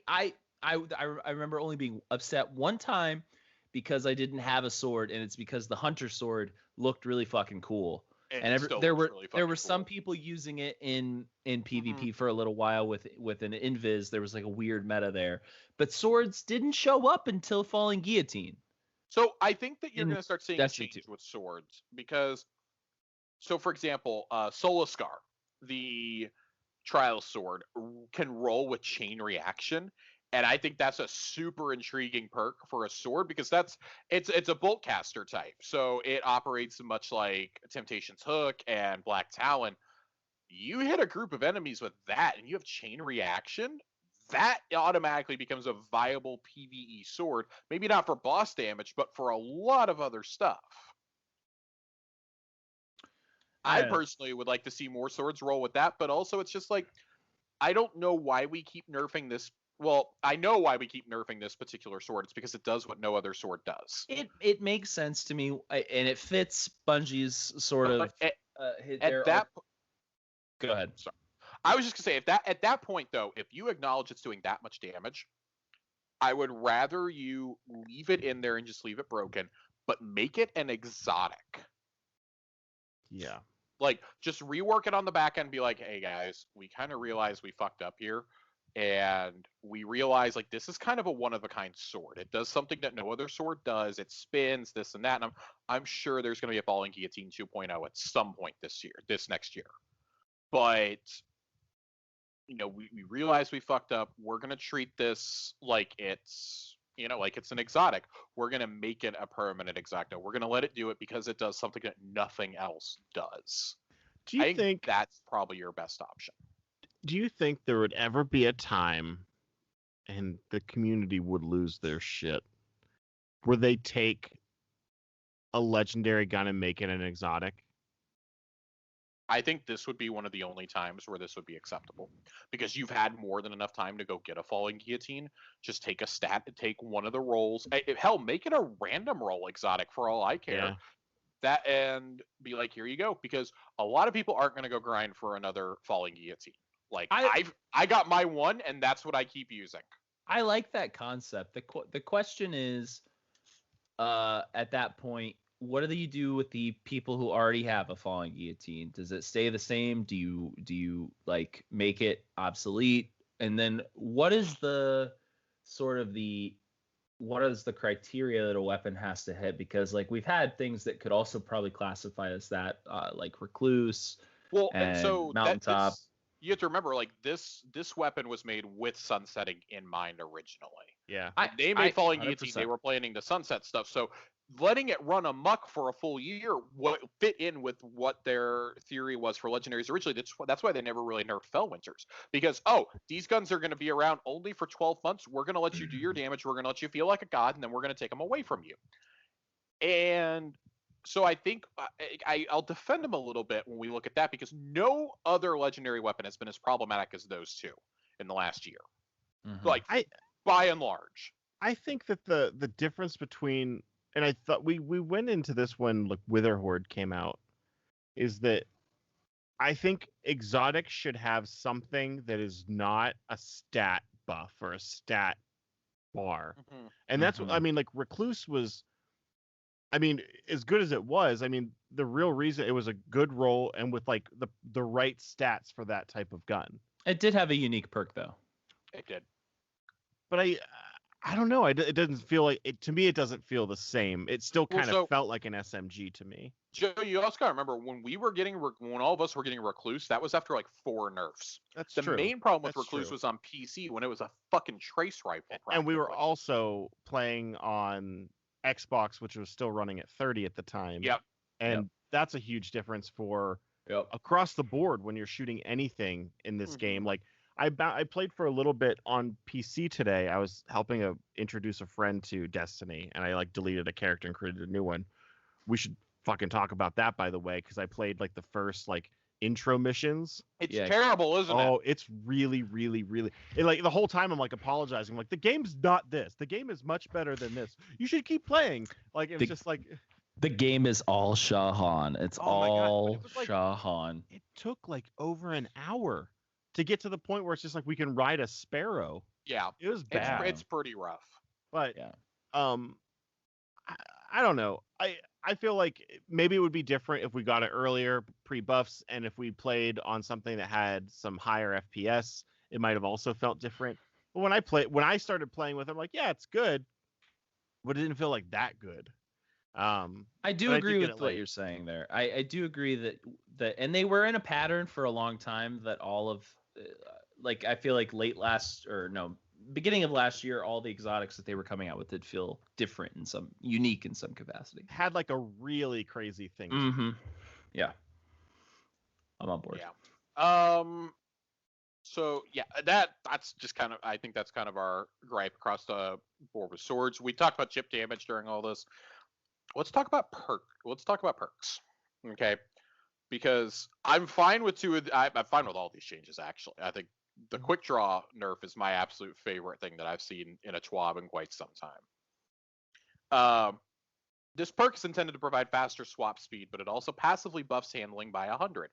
Speaker 3: remember only being upset one time because I didn't have a sword, and it's because the hunter sword looked really fucking cool. And there were some people using it in PvP for a little while with an invis. There was like a weird meta there, but swords didn't show up until Falling Guillotine.
Speaker 1: So I think that you're
Speaker 3: In
Speaker 1: going to start seeing
Speaker 3: Destiny
Speaker 1: change
Speaker 3: 2.
Speaker 1: with swords because, so for example, Solascar, the trial sword, can roll with chain reaction. And I think that's a super intriguing perk for a sword because it's a bolt caster type. So it operates much like Temptation's Hook and Black Talon. You hit a group of enemies with that and you have chain reaction, that automatically becomes a viable PvE sword. Maybe not for boss damage, but for a lot of other stuff. I personally would like to see more swords roll with that, but also it's just like, I don't know why we keep nerfing this. Well, I know why we keep nerfing this particular sword. It's because it does what no other sword does.
Speaker 3: It makes sense to me, and it fits Bungie's sort of. Go ahead.
Speaker 1: Sorry. I was just gonna say, at that point though, if you acknowledge it's doing that much damage, I would rather you leave it in there and just leave it broken, but make it an exotic.
Speaker 2: Yeah.
Speaker 1: Like, just rework it on the back end and be like, hey guys, we kind of realize we fucked up here. And we realize, like, this is kind of a one-of-a-kind sword. It does something that no other sword does. It spins, this and that. And I'm sure there's going to be a Falling Guillotine 2.0 at some point this next year. But, you know, we realize we fucked up. We're going to treat this like it's, you know, like it's an exotic. We're going to make it a permanent exotic. We're going to let it do it because it does something that nothing else does.
Speaker 2: Do you think
Speaker 1: that's probably your best option?
Speaker 2: Do you think there would ever be a time, and the community would lose their shit, where they take a legendary gun and make it an exotic?
Speaker 1: I think this would be one of the only times where this would be acceptable, because you've had more than enough time to go get a Falling Guillotine. Just take a stat, take one of the rolls. Hell, make it a random roll exotic for all I care.
Speaker 2: Yeah.
Speaker 1: That, and be like, here you go, because a lot of people aren't going to go grind for another Falling Guillotine. Like, I got my one, and that's what I keep using.
Speaker 3: I like that concept. The question is, at that point, what do you do with the people who already have a Falling Guillotine? Does it stay the same? Do you like make it obsolete? And then what is the criteria that a weapon has to hit? Because like we've had things that could also probably classify as that, like Recluse, and so Mountaintop.
Speaker 1: You have to remember, like, this weapon was made with sunsetting in mind originally.
Speaker 2: Yeah.
Speaker 1: They made Falling Guillotine. They were planning the sunset stuff. So letting it run amok for a full year fit in with what their theory was for legendaries originally. That's why they never really nerfed Felwinters. Because, these guns are going to be around only for 12 months. We're going to let you do your damage. We're going to let you feel like a god, and then we're going to take them away from you. And so I think I'll defend them a little bit when we look at that, because no other legendary weapon has been as problematic as those two in the last year. Mm-hmm. Like, by and large.
Speaker 2: I think that the difference between, and I thought we went into this when like Witherhoard came out, is that I think exotic should have something that is not a stat buff or a stat bar. Mm-hmm. And that's what I mean, like Recluse was I mean, as good as it was, I mean, the real reason it was a good roll and with like the right stats for that type of gun.
Speaker 3: It did have a unique perk though.
Speaker 1: It did.
Speaker 2: But I don't know. It doesn't feel like it to me. It doesn't feel the same. It still kind of felt like an SMG to me.
Speaker 1: Joe, you also gotta remember when all of us were getting Recluse, that was after like 4 nerfs.
Speaker 2: That's
Speaker 1: the
Speaker 2: true.
Speaker 1: main problem with
Speaker 2: That's
Speaker 1: Recluse
Speaker 2: true.
Speaker 1: was on PC when it was a fucking trace rifle.
Speaker 2: And we were also playing on Xbox, which was still running at 30 at the time.
Speaker 1: Yep.
Speaker 2: And that's a huge difference for across the board when you're shooting anything in this game. Like I played for a little bit on PC today. I was helping introduce a friend to Destiny, and I like deleted a character and created a new one. We should fucking talk about that, by the way, because I played like the first like intro missions.
Speaker 1: It's terrible, isn't it?
Speaker 2: Oh, it's really, really, really. Like the whole time I'm like apologizing. I'm like, the game's not this. The game is much better than this. You should keep playing. Like it was just like.
Speaker 3: The game is all Shahan. It's all Shahan.
Speaker 2: It took like over an hour to get to the point where it's just like we can ride a sparrow.
Speaker 1: Yeah,
Speaker 2: it was bad.
Speaker 1: It's pretty rough.
Speaker 2: But I don't know. I feel like maybe it would be different if we got it earlier, pre-buffs, and if we played on something that had some higher FPS, it might have also felt different. But when I started playing with it, I'm like, yeah, it's good, but it didn't feel like that good.
Speaker 3: I do agree with what you're saying there. I do agree that and they were in a pattern for a long time that all of like I feel like beginning of last year, all the exotics that they were coming out with did feel different and unique in some capacity.
Speaker 2: Had like a really crazy thing.
Speaker 3: Mm-hmm. Yeah, I'm on board.
Speaker 1: Yeah. So yeah, that's just kind of I think that's kind of our gripe across the board with swords. We talked about chip damage during all this. Let's talk about perks, okay? Because I'm fine with I'm fine with all these changes. Actually, I think the quick draw nerf is my absolute favorite thing that I've seen in a TWAB in quite some time. This perk is intended to provide faster swap speed, but it also passively buffs handling by 100.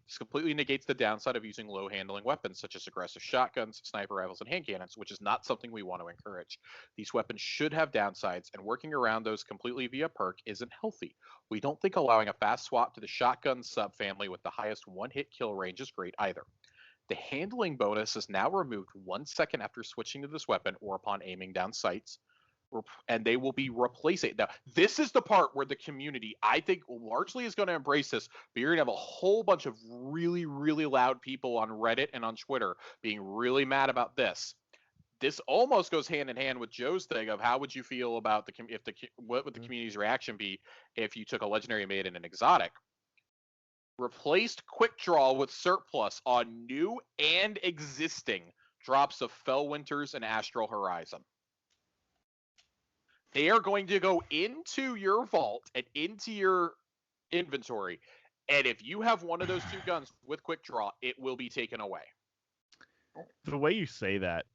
Speaker 1: This completely negates the downside of using low handling weapons such as aggressive shotguns, sniper rifles, and hand cannons, which is not something we want to encourage. These weapons should have downsides, and working around those completely via perk isn't healthy. We don't think allowing a fast swap to the shotgun subfamily with the highest one-hit kill range is great either. The handling bonus is now removed 1 second after switching to this weapon or upon aiming down sights, and they will be replacing. Now, this is the part where the community, I think, largely is going to embrace this, but you're going to have a whole bunch of really, really loud people on Reddit and on Twitter being really mad about this. This almost goes hand in hand with Joe's thing of how would you feel about what would the community's reaction be if you took a legendary made in an exotic, replaced quick draw with surplus on new and existing drops of Felwinters and Astral Horizon. They are going to go into your vault and into your inventory, and if you have one of those two guns with quick draw, it will be taken away.
Speaker 2: The way you say that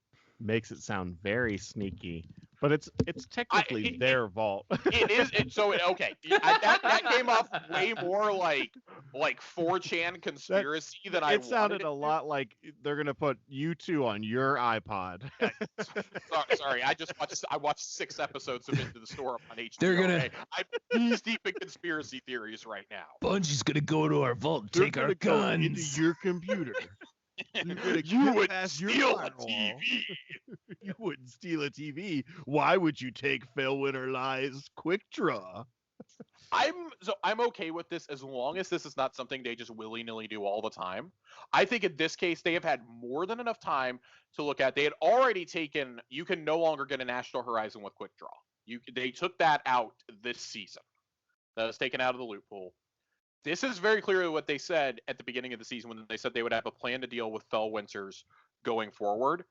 Speaker 2: makes it sound very sneaky, but it's technically their vault.
Speaker 1: It is. Okay. That came off way more like 4chan conspiracy than I.
Speaker 2: It sounded a lot like they're gonna put you two on your iPod.
Speaker 1: Sorry, I watched 6 episodes of Into the Store on HBO. I'm knee deep in conspiracy theories right now.
Speaker 3: Bungie's gonna go to our vault and take our guns
Speaker 2: into your computer.
Speaker 1: You would steal a TV.
Speaker 2: You wouldn't steal a TV. Why would you take Felwinter Lie's quick draw?
Speaker 1: I'm okay with this as long as this is not something they just willy-nilly do all the time. I think in this case they have had more than enough time to look at. They had already taken. You can no longer get a National Horizon with quick draw. They took that out this season. That was taken out of the loot pool. This is very clearly what they said at the beginning of the season when they said they would have a plan to deal with Felwinters going forward.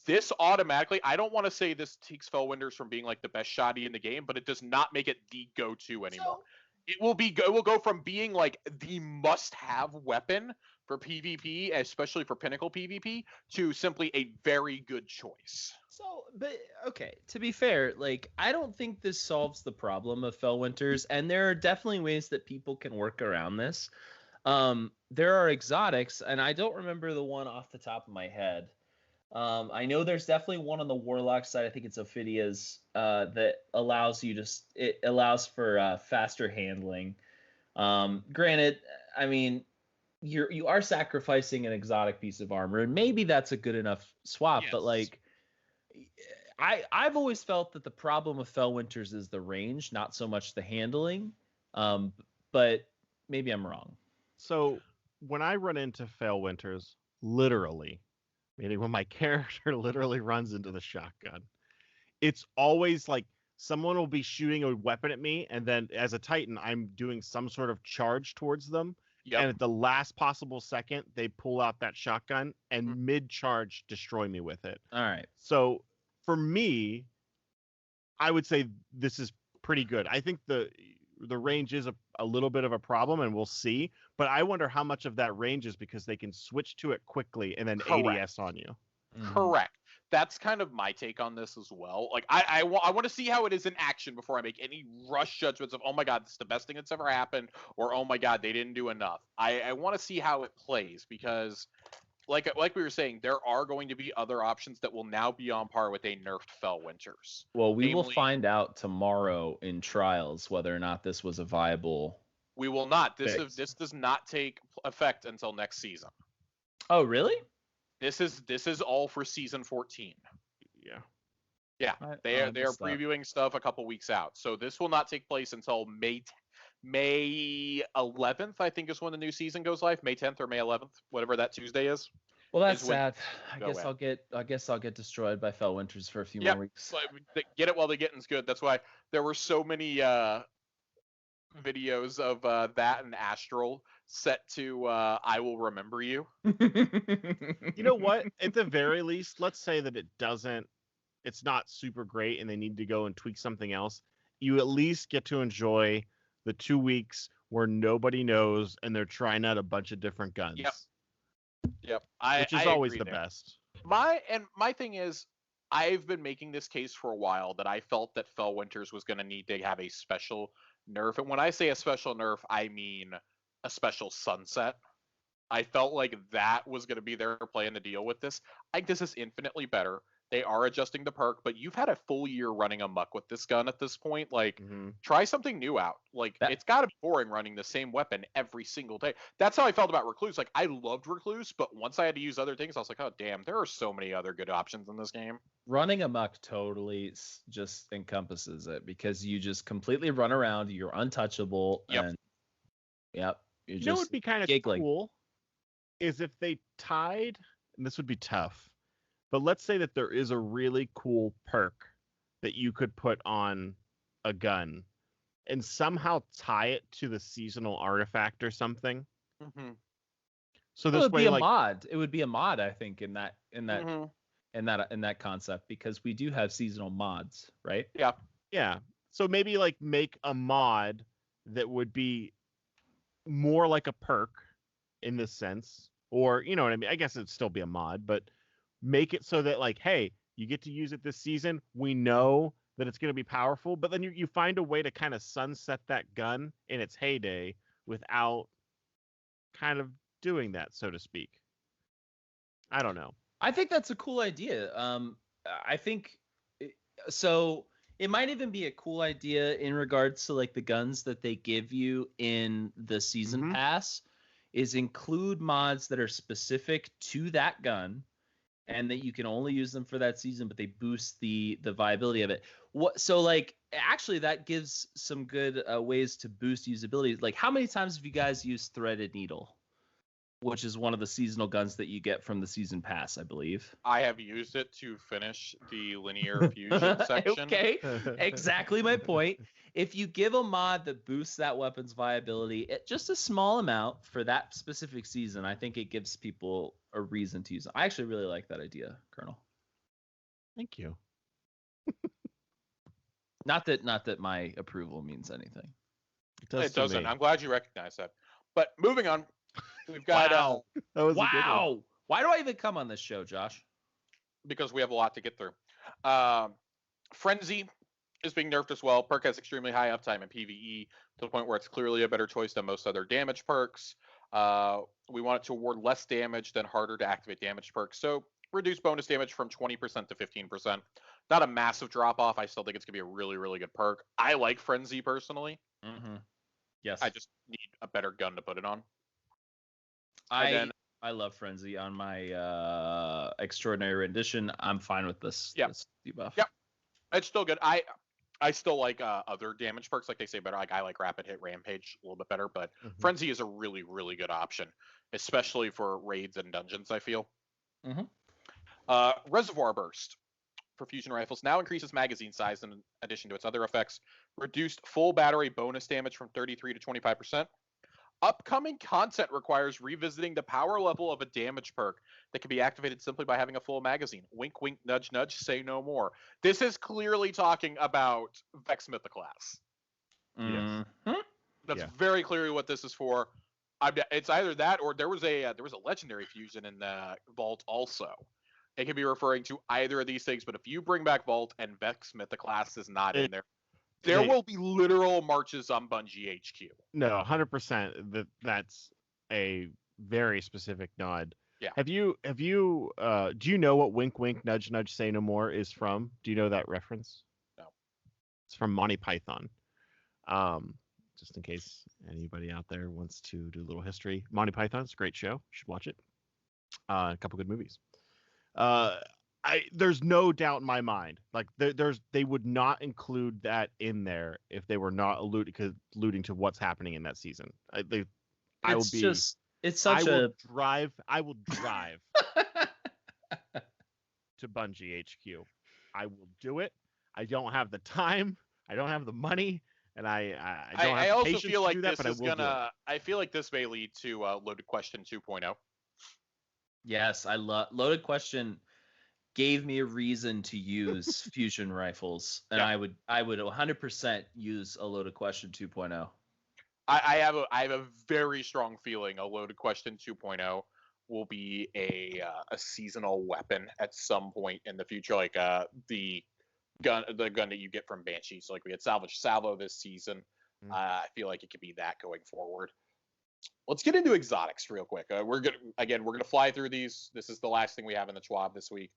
Speaker 1: This automatically, I don't want to say this takes Felwinters from being like the best shotty in the game, but it does not make it the go-to anymore. It will go from being like the must-have weapon for PvP, especially for Pinnacle PvP, to simply a very good choice.
Speaker 3: So, but okay, to be fair, like I don't think this solves the problem of Felwinters, and there are definitely ways that people can work around this. There are exotics, and I don't remember the one off the top of my head. I know there's definitely one on the Warlock side. I think it's Ophidia's that allows you it allows for faster handling. Granted, I mean, you are sacrificing an exotic piece of armor, and maybe that's a good enough swap. But
Speaker 1: Yes.
Speaker 3: like, I've always felt that the problem with Felwinters is the range, not so much the handling. But maybe I'm wrong.
Speaker 2: So when I run into Felwinters, literally, meaning when my character literally runs into the shotgun, it's always like someone will be shooting a weapon at me, and then as a Titan, I'm doing some sort of charge towards them.
Speaker 1: Yep.
Speaker 2: And at the last possible second, they pull out that shotgun and mid-charge destroy me with it.
Speaker 3: All right.
Speaker 2: So for me, I would say this is pretty good. I think the range is a little bit of a problem, and we'll see. But I wonder how much of that range is because they can switch to it quickly and then
Speaker 1: Correct.
Speaker 2: ADS on you.
Speaker 1: Correct. That's kind of my take on this as well. Like, I want to see how it is in action before I make any rush judgments of, oh my god, this is the best thing that's ever happened, or oh my god, they didn't do enough. I want to see how it plays because, like we were saying, there are going to be other options that will now be on par with a nerfed Felwinters.
Speaker 3: Well, we will find out tomorrow in trials whether or not this was a viable.
Speaker 1: We will not. This does not take effect until next season.
Speaker 3: Oh, really?
Speaker 1: This is all for season 14.
Speaker 2: Yeah.
Speaker 1: Yeah. They are previewing stuff a couple weeks out. So this will not take place until May 11th, I think is when the new season goes live. May 10th or May 11th, whatever that Tuesday is.
Speaker 3: Well, that's sad. I guess I'll get destroyed by Felwinters for a few more weeks.
Speaker 1: Get it while the getting's good. That's why there were so many videos of that and Astral set to I Will Remember You.
Speaker 2: You know what? At the very least, let's say that it's not super great and they need to go and tweak something else. You at least get to enjoy the 2 weeks where nobody knows and they're trying out a bunch of different guns.
Speaker 1: Yep.
Speaker 2: Which is always the best.
Speaker 1: My thing is, I've been making this case for a while that I felt that Felwinters was going to need to have a special nerf. And when I say a special nerf, I mean a special sunset. I felt like that was going to be their plan to deal with this. I think this is infinitely better. They are adjusting the perk, but you've had a full year running amok with this gun at this point. Like, try something new out. Like, it's got to be boring running the same weapon every single day. That's how I felt about Recluse. Like, I loved Recluse, but once I had to use other things, I was like, oh, damn, there are so many other good options in this game.
Speaker 3: Running amok totally just encompasses it because you just completely run around. You're untouchable. And, you
Speaker 2: know what would be kind of cool is if they tied, and this would be tough, but let's say that there is a really cool perk that you could put on a gun and somehow tie it to the seasonal artifact or something. So this
Speaker 3: way, mod. It would be a mod, I think, in that concept, because we do have seasonal mods, right?
Speaker 2: Yeah. So maybe like make a mod that would be more like a perk in this sense, or you know what I mean? I guess it'd still be a mod, but make it so that like, hey, you get to use it this season. We know that it's going to be powerful, but then you find a way to kind of sunset that gun in its heyday without kind of doing that, so to speak. I don't know.
Speaker 3: I think that's a cool idea. I think so. It might even be a cool idea in regards to like the guns that they give you in the season pass is include mods that are specific to that gun and that you can only use them for that season, but they boost the viability of it. So like actually that gives some good ways to boost usability. Like how many times have you guys used Threaded Needle, which is one of the seasonal guns that you get from the season pass, I believe?
Speaker 1: I have used it to finish the linear fusion section.
Speaker 3: Okay, exactly my point. If you give a mod that boosts that weapon's viability, just a small amount for that specific season, I think it gives people a reason to use it. I actually really like that idea, Kernal.
Speaker 2: Thank you.
Speaker 3: Not that my approval means anything.
Speaker 1: It doesn't. I'm glad you recognize that. But moving on. We've got
Speaker 3: wow. Why do I even come on this show, Josh?
Speaker 1: Because we have a lot to get through. Frenzy is being nerfed as well. Perk has extremely high uptime in PvE to the point where it's clearly a better choice than most other damage perks. We want it to award less damage than harder to activate damage perks. So reduce bonus damage from 20% to 15%. Not a massive drop off. I still think it's gonna be a really, really good perk. I like Frenzy personally.
Speaker 3: Mm-hmm. Yes.
Speaker 1: I just need a better gun to put it on.
Speaker 3: I love Frenzy on my Extraordinary Rendition. I'm fine with this, this debuff.
Speaker 1: Yep. It's still good. I still like other damage perks, like they say better. Like I like Rapid Hit Rampage a little bit better, but Frenzy is a really, really good option, especially for raids and dungeons, I feel. Reservoir Burst for fusion rifles now increases magazine size in addition to its other effects. Reduced full battery bonus damage from 33 to 25%. Upcoming content requires revisiting the power level of a damage perk that can be activated simply by having a full magazine. Wink, wink, nudge, nudge, say no more. This is clearly talking about Vex Mythoclast.
Speaker 2: Yes.
Speaker 1: That's very clearly what this is for. It's either that or there was a legendary fusion in the Vault also. It can be referring to either of these things, but if you bring back Vault and Vex Mythoclast is not in there, there will be literal marches on Bungie HQ.
Speaker 2: No, 100%. That's a very specific nod.
Speaker 1: Yeah.
Speaker 2: Do you know what wink wink nudge nudge say no more is from? Do you know that reference?
Speaker 1: No.
Speaker 2: It's from Monty Python. Just in case anybody out there wants to do a little history. Monty Python's a great show. You should watch it. A couple good movies. There's no doubt in my mind. Like they would not include that in there if they were not alluding to what's happening in that season. I will drive to Bungie HQ. I will do it. I don't have the time. I don't have the money, and I don't have
Speaker 1: also
Speaker 2: patience
Speaker 1: feel like
Speaker 2: to do that.
Speaker 1: This
Speaker 2: but
Speaker 1: is
Speaker 2: I will do it.
Speaker 1: I feel like this may lead to Loaded Question 2.0.
Speaker 3: Yes, I love Loaded Question. Gave me a reason to use fusion rifles, and I would 100% use a Loaded Question 2.0.
Speaker 1: I have a very strong feeling a Loaded Question 2.0 will be a seasonal weapon at some point in the future, like the gun that you get from Banshee. So like we had Salvage Salvo this season. I feel like it could be that going forward. Let's get into exotics real quick. We're gonna fly through these. This is the last thing we have in the Schwab this week.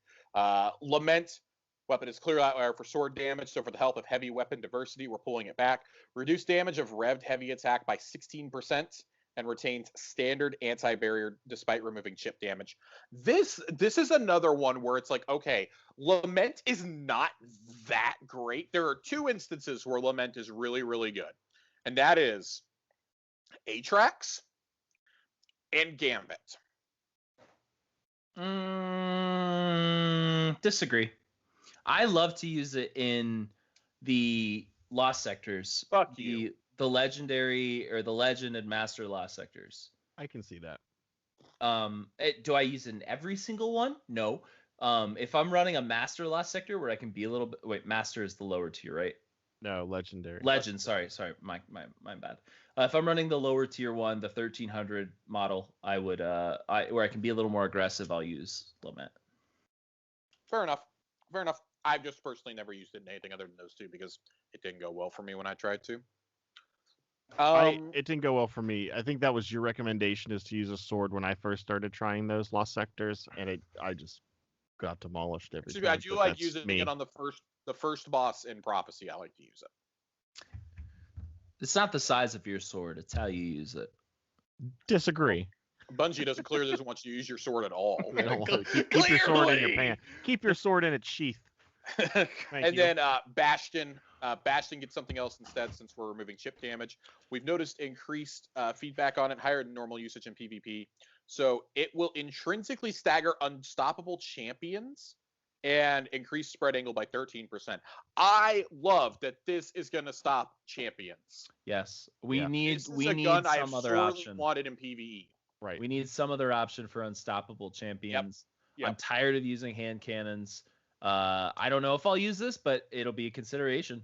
Speaker 1: Lament weapon is clear outlier for sword damage. So for the help of heavy weapon diversity, we're pulling it back. Reduce damage of revved heavy attack by 16% and retains standard anti-barrier despite removing chip damage. This is another one where it's like, okay, Lament is not that great. There are two instances where Lament is really, really good, and that is Atrax and Gambit.
Speaker 3: Disagree. I love to use it in the Lost Sectors.
Speaker 1: Fuck you.
Speaker 3: The Legendary or the Legend and Master Lost Sectors.
Speaker 2: I can see that.
Speaker 3: Do I use it in every single one? No. If I'm running a Master Lost Sector where I can be a little bit... Wait, Master is the lower tier, right?
Speaker 2: No, Legendary.
Speaker 3: Legend, sorry. My bad. If I'm running the lower tier one, the 1300 model, I would where I can be a little more aggressive, I'll use Lament.
Speaker 1: Fair enough. I've just personally never used it in anything other than those two because it didn't go well for me when I tried to.
Speaker 2: It didn't go well for me. I think that was your recommendation, is to use a sword when I first started trying those Lost Sectors, and I just got demolished every time.
Speaker 1: I do like using it on the first boss in Prophecy. I like to use it.
Speaker 3: It's not the size of your sword; it's how you use it.
Speaker 2: Disagree.
Speaker 1: Bungie clearly doesn't want you to use your sword at all.
Speaker 2: They don't want you. Keep your sword in your pants. Keep your sword in its sheath.
Speaker 1: Then Bastion. Bastion gets something else instead since we're removing chip damage. We've noticed increased feedback on it, higher than normal usage in PvP. So it will intrinsically stagger unstoppable champions and increase spread angle by 13%. I love that this is going to stop champions.
Speaker 3: Yes, we need some other option.
Speaker 1: Wanted in PvE.
Speaker 2: Right.
Speaker 3: We need some other option for unstoppable champions. Yep. I'm tired of using hand cannons. I don't know if I'll use this, but it'll be a consideration.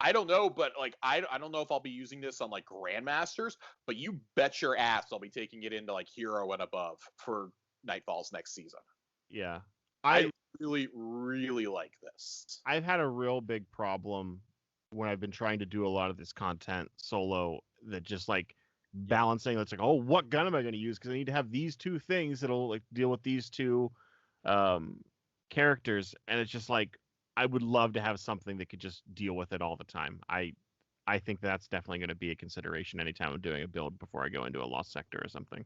Speaker 1: I don't know, but like I don't know if I'll be using this on like Grandmasters, but you bet your ass I'll be taking it into like Hero and above for Nightfalls next season.
Speaker 2: Yeah.
Speaker 1: I really, really like this.
Speaker 2: I've had a real big problem when I've been trying to do a lot of this content solo, that just like balancing. It's like, oh, what gun am I going to use? Because I need to have these two things that'll like deal with these two characters, and it's just like I would love to have something that could just deal with it all the time. I think that's definitely going to be a consideration anytime I'm doing a build before I go into a lost sector or something.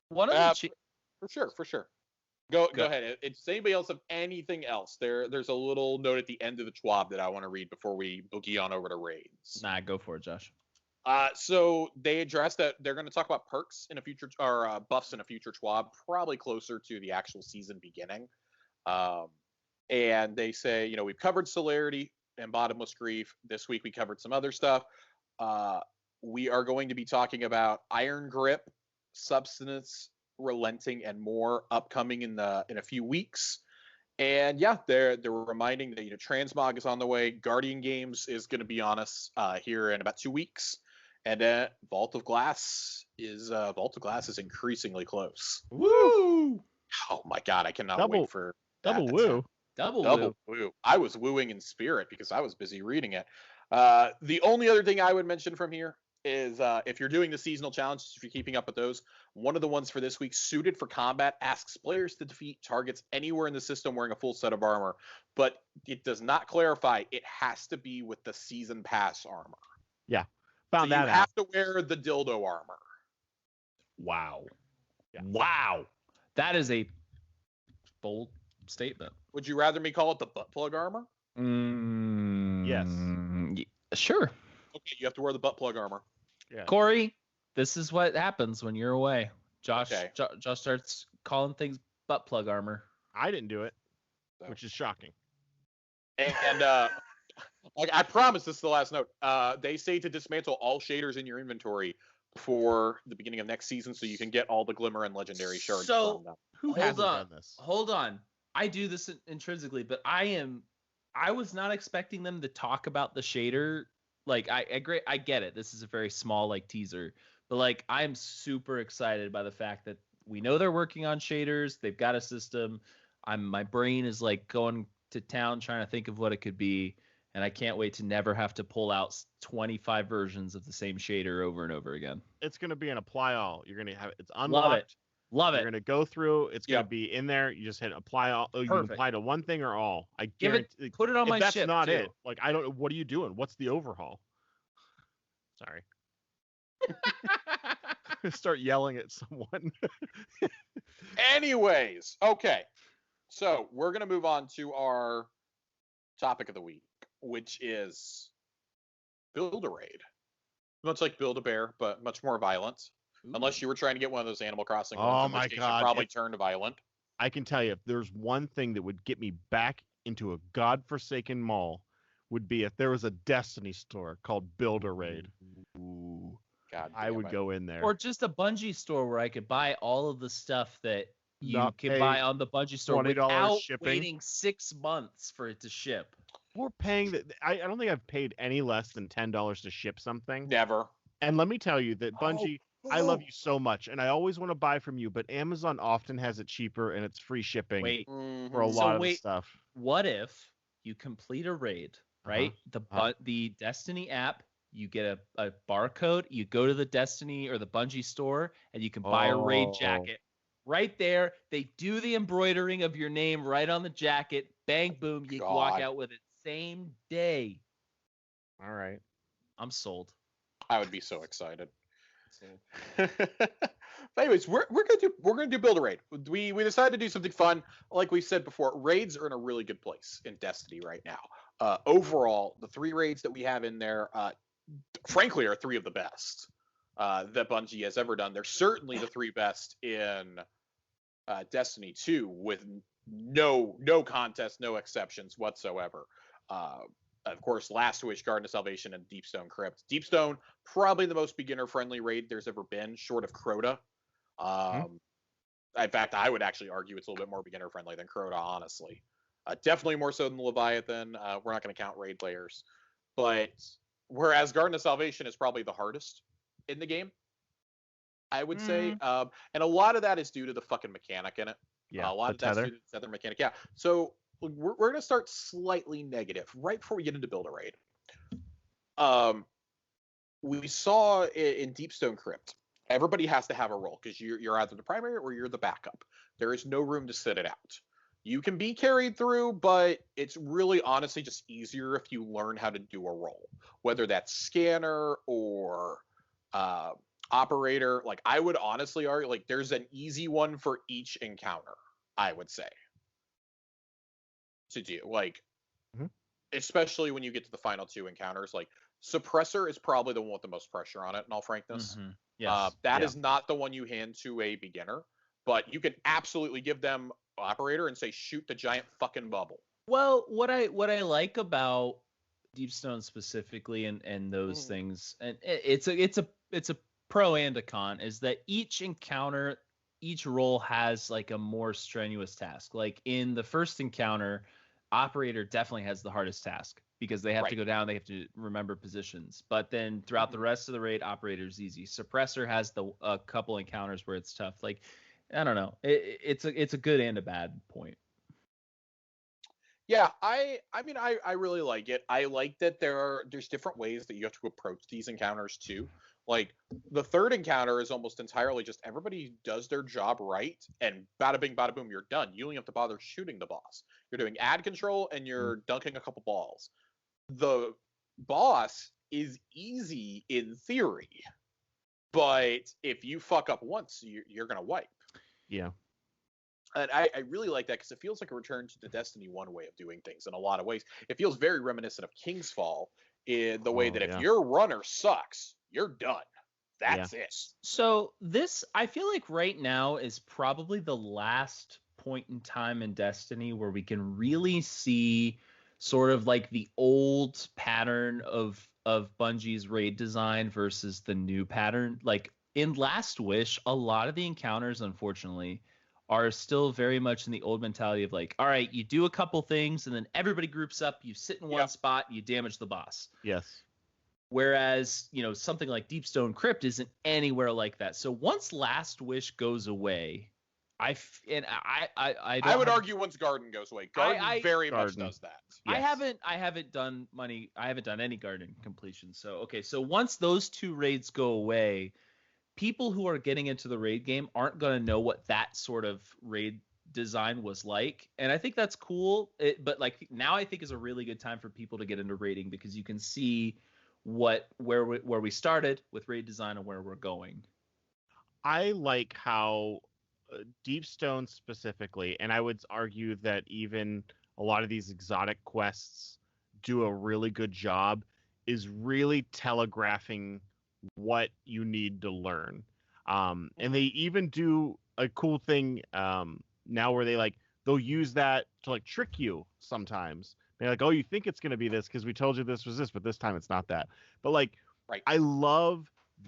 Speaker 3: One of the
Speaker 1: for sure. Go ahead. Does anybody else have anything else? There's a little note at the end of the TWAB that I want to read before we boogie on over to raids.
Speaker 3: Nah, go for it, Josh.
Speaker 1: So they addressed that they're going to talk about perks in a future, or buffs in a future TWAB, probably closer to the actual season beginning. And they say, we've covered Celerity and Bottomless Grief. This week we covered some other stuff. We are going to be talking about Iron Grip, Substance, Relenting, and more upcoming in a few weeks. And yeah, they're reminding that Transmog is on the way. Guardian Games is going to be on us here in about 2 weeks, and Vault of Glass is increasingly close.
Speaker 3: Woo!
Speaker 1: Oh my god, I cannot wait for
Speaker 2: double woo.
Speaker 3: Double
Speaker 1: woo. I was wooing in spirit because I was busy reading it. The only other thing I would mention from here is if you're doing the seasonal challenges, if you're keeping up with those, one of the ones for this week, Suited for Combat, asks players to defeat targets anywhere in the system wearing a full set of armor, but it does not clarify it has to be with the season pass armor.
Speaker 2: Yeah, found that out.
Speaker 1: You have to wear the dildo armor.
Speaker 3: Wow.
Speaker 2: Yeah.
Speaker 3: Wow. That is a bold statement.
Speaker 1: Would you rather me call it the butt plug armor?
Speaker 2: Yes.
Speaker 3: Sure.
Speaker 1: Okay, you have to wear the butt plug armor.
Speaker 2: Yeah.
Speaker 3: Corey, this is what happens when you're away. Josh starts calling things butt plug armor.
Speaker 2: I didn't do it, which is shocking.
Speaker 1: And like I promise, this is the last note. They say to dismantle all shaders in your inventory before the beginning of next season, so you can get all the glimmer and legendary shards from them.
Speaker 2: Who hasn't done this?
Speaker 3: Hold on. I do this intrinsically, but I was not expecting them to talk about the shader. Like I get it. This is a very small teaser, but I am super excited by the fact that we know they're working on shaders. They've got a system. My brain is going to town trying to think of what it could be, and I can't wait to never have to pull out 25 versions of the same shader over and over again.
Speaker 2: It's going to be an apply all. You're going to have it's unlocked.
Speaker 3: Love it.
Speaker 2: You're going to go through. It's going to be in there. You just hit apply all. You can apply to one thing or all. I guarantee.
Speaker 3: Put it on my ship.
Speaker 2: That's not
Speaker 3: too.
Speaker 2: it. I don't know. What are you doing? What's the overhaul? Sorry. Start yelling at someone.
Speaker 1: Anyways, okay. So we're going to move on to our topic of the week, which is Build-A-Raid. Much like Build-A-Bear, but much more violent. Ooh. Unless you were trying to get one of those Animal Crossing ones, in which case you probably turned violent.
Speaker 2: I can tell you, if there's one thing that would get me back into a godforsaken mall, would be if there was a Destiny store called Build-A-Raid. Ooh.
Speaker 1: God,
Speaker 2: I would go in there.
Speaker 3: Or just a Bungie store where I could buy all of the stuff that you can buy on the Bungie store without waiting 6 months for it to ship.
Speaker 2: We're paying that. I don't think I've paid any less than $10 to ship something.
Speaker 1: Never.
Speaker 2: And let me tell you that Bungie, I love you so much, and I always want to buy from you, but Amazon often has it cheaper and it's free shipping for a lot of stuff.
Speaker 3: What if you complete a raid, right? The Destiny app, you get a barcode, you go to the Destiny or the Bungie store, and you can buy a raid jacket. Right there, they do the embroidering of your name right on the jacket. Bang, boom, you can walk out with it same day.
Speaker 2: All right.
Speaker 3: I'm sold.
Speaker 1: I would be so excited. But anyways, we're gonna do Build-A-Raid. We decided to do something fun. Like we said before, raids are in a really good place in Destiny right now. Overall, the 3 raids that we have in there, frankly, are 3 of the best that Bungie has ever done. They're certainly the 3 best in Destiny 2, with no contest, no exceptions whatsoever. Of course, Last Wish, Garden of Salvation, and Deepstone Crypt. Deepstone, probably the most beginner-friendly raid there's ever been, short of Crota. In fact, I would actually argue it's a little bit more beginner-friendly than Crota, honestly. Definitely more so than Leviathan. We're not going to count raid layers. But whereas Garden of Salvation is probably the hardest in the game, I would say. And a lot of that is due to the fucking mechanic in it.
Speaker 2: Yeah,
Speaker 1: a lot of that's due to the tether mechanic. Yeah. So we're going to start slightly negative right before we get into Build-A-Raid. We saw in Deepstone Crypt Everybody has to have a role because you're either the primary or you're the backup. There is no room to sit it out. You can be carried through, but it's really honestly just easier if you learn how to do a role, whether that's scanner or uh, operator. Like I would honestly argue, like there's an easy one for each encounter. I would say to do like,
Speaker 2: Mhm.
Speaker 1: especially when you get to the final two encounters. Like suppressor is probably the one with the most pressure on it. In all frankness.
Speaker 3: Mm-hmm. Yes.
Speaker 1: That is not the one you hand to a beginner, but you can absolutely give them operator and say shoot the giant fucking bubble.
Speaker 3: Well, what I like about Deepstone specifically and those
Speaker 1: Mhm.
Speaker 3: things, and it's a pro and a con, is that each encounter, each role has like a more strenuous task. Like in the first encounter, operator definitely has the hardest task because they have to
Speaker 1: Right.
Speaker 3: go down, they have to remember positions. But then throughout the rest of the raid, operator's easy. Suppressor has the a couple encounters where it's tough. Like I don't know, it's a good and a bad point.
Speaker 1: Yeah, I mean I really like it. I like that there's different ways that you have to approach these encounters too. Like the third encounter is almost entirely just everybody does their job right and bada bing bada boom, you're done. You don't have to bother shooting the boss. You're doing ad control and you're dunking a couple balls. The boss is easy in theory, but if you fuck up once, you're gonna wipe.
Speaker 2: Yeah.
Speaker 1: And I really like that because it feels like a return to the Destiny 1 way of doing things in a lot of ways. It feels very reminiscent of King's Fall in the way
Speaker 2: Oh,
Speaker 1: that if
Speaker 2: yeah.
Speaker 1: your runner sucks, you're done.
Speaker 2: Yeah.
Speaker 1: That's it.
Speaker 3: So this, I feel like right now is probably the last point in time in Destiny where we can really see sort of like the old pattern of Bungie's raid design versus the new pattern. Like in Last Wish, a lot of the encounters, unfortunately, are still very much in the old mentality of like, all right, you do a couple things and then everybody groups up, you sit in one
Speaker 1: Yep.
Speaker 3: spot, you damage the boss.
Speaker 2: Yes.
Speaker 3: Whereas, something like Deepstone Crypt isn't anywhere like that. So once Last Wish goes away, I
Speaker 1: I
Speaker 3: don't
Speaker 1: would
Speaker 3: have,
Speaker 1: argue once Garden goes away. Garden
Speaker 3: I
Speaker 1: very much
Speaker 2: Garden.
Speaker 1: does that.
Speaker 3: I
Speaker 2: Yes.
Speaker 3: haven't done money. I haven't done any garden completion. So okay, so once those two raids go away, people who are getting into the raid game aren't going to know what that sort of raid design was like, and I think that's cool. But like now, I think is a really good time for people to get into raiding because you can see where we started with raid design and where we're going.
Speaker 2: I like how Deepstone specifically, and I would argue that even a lot of these exotic quests do a really good job, is really telegraphing what you need to learn. And they even do a cool thing now where they'll use that to like trick you sometimes. They're like, oh, you think it's going to be this because we told you this was this, but this time it's not that. But like,
Speaker 1: Right.
Speaker 2: I love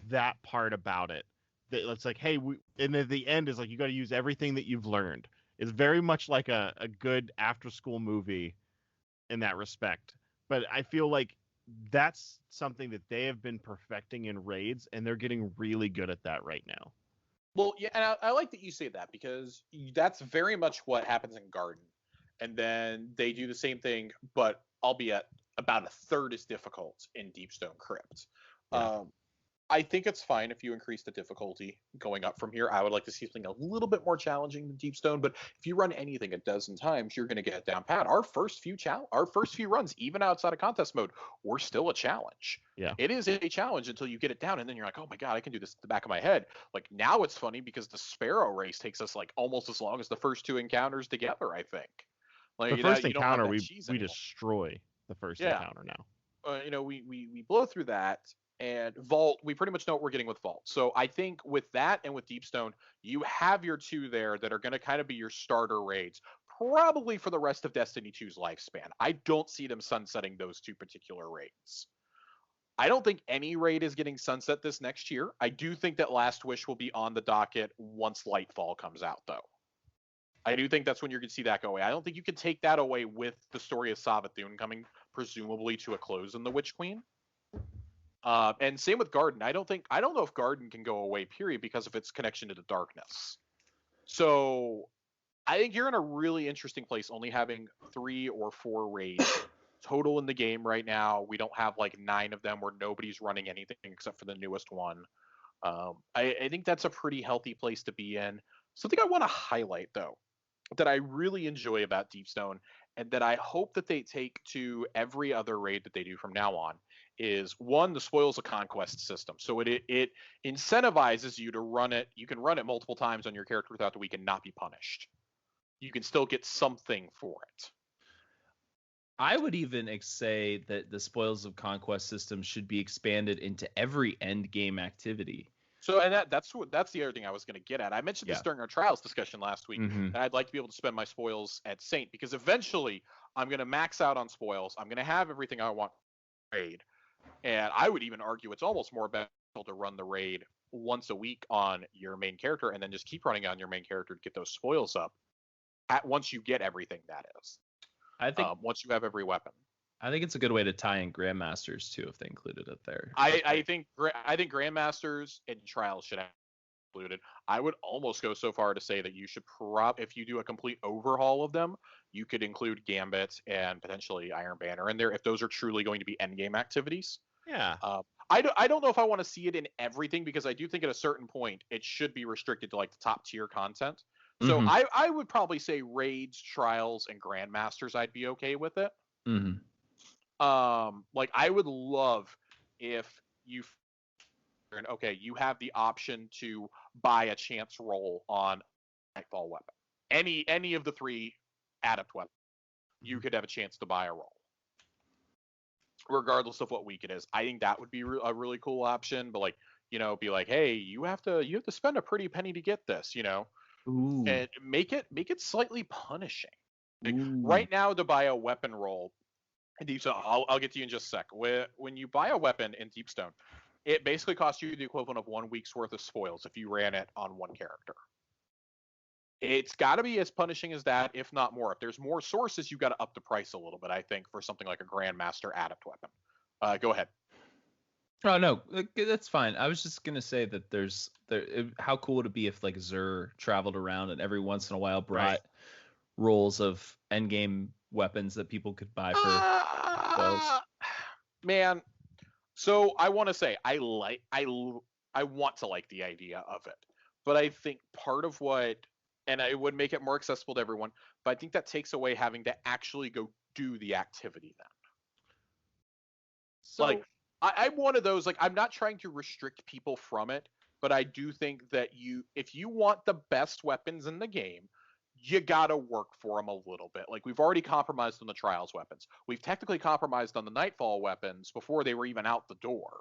Speaker 2: that part about it. That it's like, hey, and at the end is like, you got to use everything that you've learned. It's very much like a good after school movie in that respect. But I feel like that's something that they have been perfecting in raids, and they're getting really good at that right now.
Speaker 1: Well, yeah, and I like that you say that because that's very much what happens in Garden. And then they do the same thing, but albeit about a third as difficult in Deepstone Crypt.
Speaker 2: Yeah.
Speaker 1: I think it's fine if you increase the difficulty going up from here. I would like to see something a little bit more challenging than Deepstone, but if you run anything a dozen times, you're going to get it down pat. Our first few runs, even outside of contest mode, were still a challenge.
Speaker 2: Yeah.
Speaker 1: It is a challenge until you get it down, and then you're like, oh my god, I can do this at the back of my head. Like now it's funny because the Sparrow race takes us like almost as long as the first two encounters together. I think. Like
Speaker 2: The first
Speaker 1: you don't have
Speaker 2: encounter,
Speaker 1: that
Speaker 2: we
Speaker 1: cheese
Speaker 2: we
Speaker 1: anymore.
Speaker 2: destroy the first
Speaker 1: Yeah.
Speaker 2: encounter now.
Speaker 1: We blow through that, and Vault, we pretty much know what we're getting with Vault. So I think with that and with Deepstone, you have your two there that are going to kind of be your starter raids, probably for the rest of Destiny 2's lifespan. I don't see them sunsetting those two particular raids. I don't think any raid is getting sunset this next year. I do think that Last Wish will be on the docket once Lightfall comes out, though. I do think that's when you're going to see that go away. I don't think you can take that away with the story of Savathun coming presumably to a close in the Witch Queen. And same with Garden. I don't know if Garden can go away, period, because of its connection to the darkness. So I think you're in a really interesting place, only having 3 or 4 raids total in the game right now. We don't have like 9 of them where nobody's running anything except for the newest one. I think that's a pretty healthy place to be in. Something I want to highlight, though, that I really enjoy about Deepstone, and that I hope that they take to every other raid that they do from now on, is one, the Spoils of Conquest system. So it incentivizes you to run it. You can run it multiple times on your character throughout the week and not be punished. You can still get something for it.
Speaker 3: I would even say that the Spoils of Conquest system should be expanded into every end game activity.
Speaker 1: So, and that's the other thing I was going to get at. I mentioned this during our trials discussion last week,
Speaker 3: Mhm.
Speaker 1: that I'd like to be able to spend my spoils at Saint, because eventually I'm going to max out on spoils. I'm going to have everything I want raid, and I would even argue it's almost more beneficial to run the raid once a week on your main character, and then just keep running on your main character to get those spoils up. Once you get everything, that is.
Speaker 3: I think
Speaker 1: once you have every weapon.
Speaker 3: I think it's a good way to tie in Grandmasters too if they included it there.
Speaker 1: I think Grandmasters and Trials should have included. I would almost go so far to say that you should if you do a complete overhaul of them, you could include Gambit and potentially Iron Banner in there if those are truly going to be endgame activities.
Speaker 2: Yeah.
Speaker 1: I don't know if I want to see it in everything, because I do think at a certain point it should be restricted to like the top tier content. So
Speaker 3: Mhm.
Speaker 1: I would probably say raids, trials, and Grandmasters I'd be okay with it.
Speaker 3: Mhm.
Speaker 1: Like I would love if you you have the option to buy a chance roll on Nightfall weapon. Any of the 3 adept weapons, you could have a chance to buy a roll, regardless of what week it is. I think that would be a really cool option. But like, be like, hey, you have to spend a pretty penny to get this,
Speaker 3: Ooh.
Speaker 1: and make it slightly punishing. Like,
Speaker 3: Ooh.
Speaker 1: right now, to buy a weapon roll in Deepstone, I'll get to you in just a sec. When you buy a weapon in Deepstone, it basically costs you the equivalent of 1 week's worth of spoils if you ran it on one character. It's got to be as punishing as that, if not more. If there's more sources, you've got to up the price a little bit, I think, for something like a Grandmaster Adept weapon. Go ahead.
Speaker 3: Oh no, that's fine. I was just gonna say that how cool would it be if like Xur traveled around and every once in a while brought rolls of endgame weapons that people could buy for spoils.
Speaker 1: Man, so I want to say I want to like the idea of it, but I think part of and it would make it more accessible to everyone, but I think that takes away having to actually go do the activity then.
Speaker 2: So,
Speaker 1: like, I'm one of those, like, I'm not trying to restrict people from it, but I do think that if you want the best weapons in the game, you gotta work for them a little bit. Like, we've already compromised on the Trials weapons. We've technically compromised on the Nightfall weapons before they were even out the door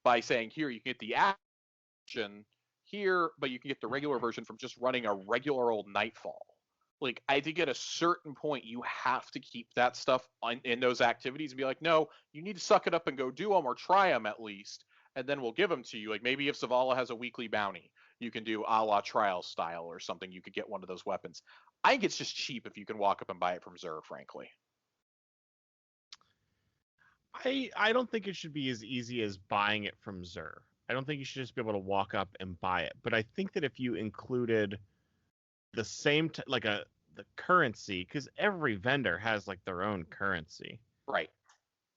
Speaker 1: by saying, here, you can get the action here, but you can get the regular version from just running a regular old Nightfall. Like, I think at a certain point, you have to keep that stuff in those activities and be like, no, you need to suck it up and go do them, or try them at least, and then we'll give them to you. Like, maybe if Zavala has a weekly bounty, you can do a la Trial style or something. You could get one of those weapons. I think it's just cheap if you can walk up and buy it from Xur, frankly.
Speaker 2: I don't think it should be as easy as buying it from Xur. I don't think you should just be able to walk up and buy it. But I think that if you included the same the currency, because every vendor has like their own currency,
Speaker 1: right?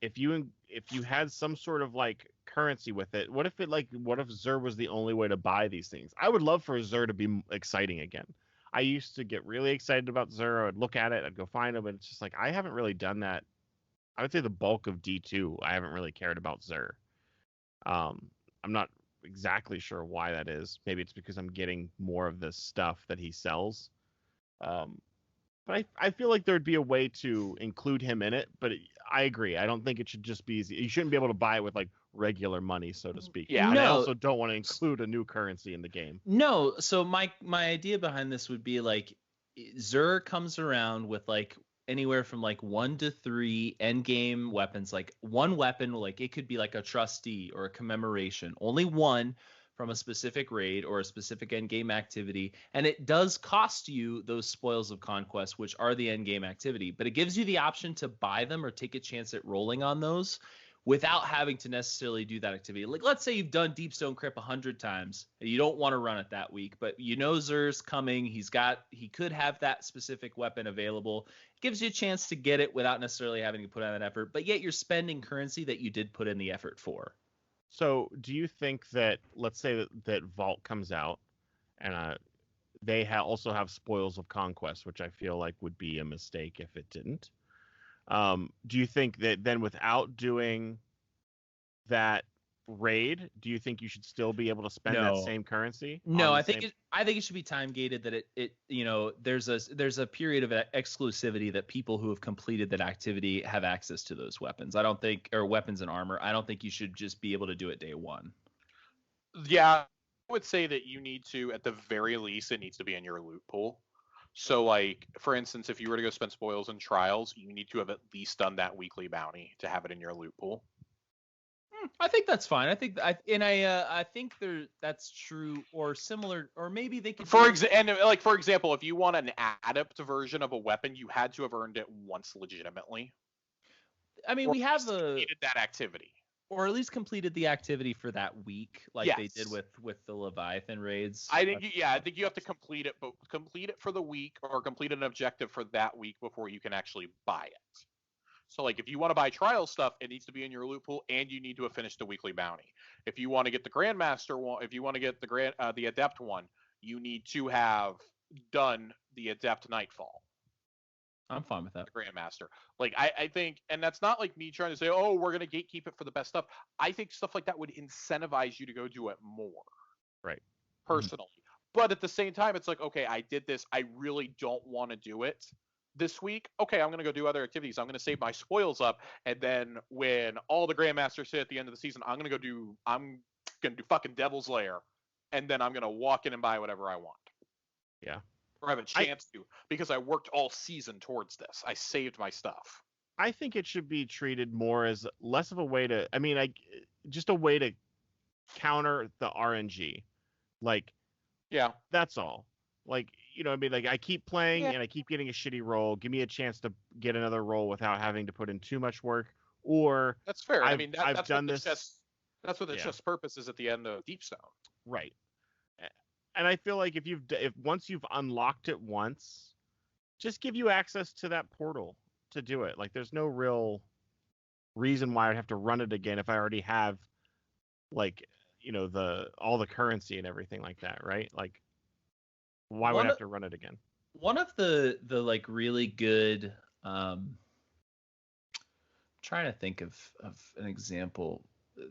Speaker 2: If you had some sort of like currency with it, what if Xur was the only way to buy these things? I would love for Xur to be exciting again. I used to get really excited about Xur. I'd look at it, I'd go find them, but it's just like I haven't really done that. I would say the bulk of D2, I haven't really cared about Xur. I'm not exactly sure why that is. Maybe it's because I'm getting more of the stuff that he sells. But I feel like there'd be a way to include him in it. But I agree. I don't think it should just be easy. You shouldn't be able to buy it with like regular money, so to speak.
Speaker 1: Yeah.
Speaker 2: And I
Speaker 3: No.
Speaker 2: also don't want to include a new currency in the game.
Speaker 3: No, so my idea behind this would be like Xur comes around with like anywhere from like 1 to 3 end game weapons. Like one weapon, like it could be like a trustee or a commemoration, only one from a specific raid or a specific end game activity, and it does cost you those spoils of conquest, which are the end game activity, but it gives you the option to buy them or take a chance at rolling on those without having to necessarily do that activity. Like, let's say you've done Deepstone Crypt 100 times and you don't want to run it that week, but you know Xur's coming. He could have that specific weapon available. It gives you a chance to get it without necessarily having to put out an effort, but yet you're spending currency that you did put in the effort for.
Speaker 2: So, do you think that, let's say that Vault comes out, and they also have Spoils of Conquest, which I feel like would be a mistake if it didn't. Do you think that then without doing that raid, do you think you should still be able to spend that
Speaker 3: No.
Speaker 2: same currency?
Speaker 3: No, I think it should be time gated, that it there's a period of exclusivity that people who have completed that activity have access to those weapons. I don't think, or weapons and armor. I don't think you should just be able to do it day one.
Speaker 1: Yeah, I would say that you need to, at the very least, it needs to be in your loot pool. So, like, for instance, if you were to go spend spoils and trials, you need to have at least done that weekly bounty to have it in your loot pool.
Speaker 3: I think that's fine. I think that's true or similar, or maybe they could.
Speaker 1: For example, if you want an adept version of a weapon, you had to have earned it once legitimately.
Speaker 3: I mean, we have
Speaker 1: completed that activity,
Speaker 3: or at least completed the activity for that week, like they did with the Leviathan raids.
Speaker 1: I think you have to complete it, but complete it for the week, or complete an objective for that week before you can actually buy it. So, like, if you want to buy trial stuff, it needs to be in your loot pool, and you need to have finished the weekly bounty. If you want to get the Grandmaster one, if you want to get the Adept one, you need to have done the Adept Nightfall.
Speaker 3: I'm fine with that.
Speaker 1: The Grandmaster. Like, I think, and that's not like me trying to say, oh, we're going to gatekeep it for the best stuff. I think stuff like that would incentivize you to go do it more.
Speaker 2: Right.
Speaker 1: Personally. Mm-hmm. But at the same time, it's like, okay, I did this. I really don't want to do it this week. Okay, I'm going to go do other activities. I'm going to save my spoils up. And then when all the Grandmasters hit at the end of the season, I'm going to do fucking Devil's Lair. And then I'm going to walk in and buy whatever I want.
Speaker 2: Yeah.
Speaker 1: Or have a chance to, because I worked all season towards this. I saved my stuff.
Speaker 2: I think it should be treated more as less of a way to, just a way to counter the RNG. Like,
Speaker 1: yeah,
Speaker 2: that's all. Like, like, I keep playing and I keep getting a shitty roll. Give me a chance to get another roll without having to put in too much work. Or
Speaker 1: that's fair.
Speaker 2: I've done this.
Speaker 1: That's what the chess purpose is at the end of Deepstone.
Speaker 2: Right. And I feel like if once you've unlocked it once, just give you access to that portal to do it. Like, there's no real reason why I'd have to run it again if I already have, like, all the currency and everything like that, right? Like, why would I have to run it again?
Speaker 3: One of the like really good, trying to think of an example.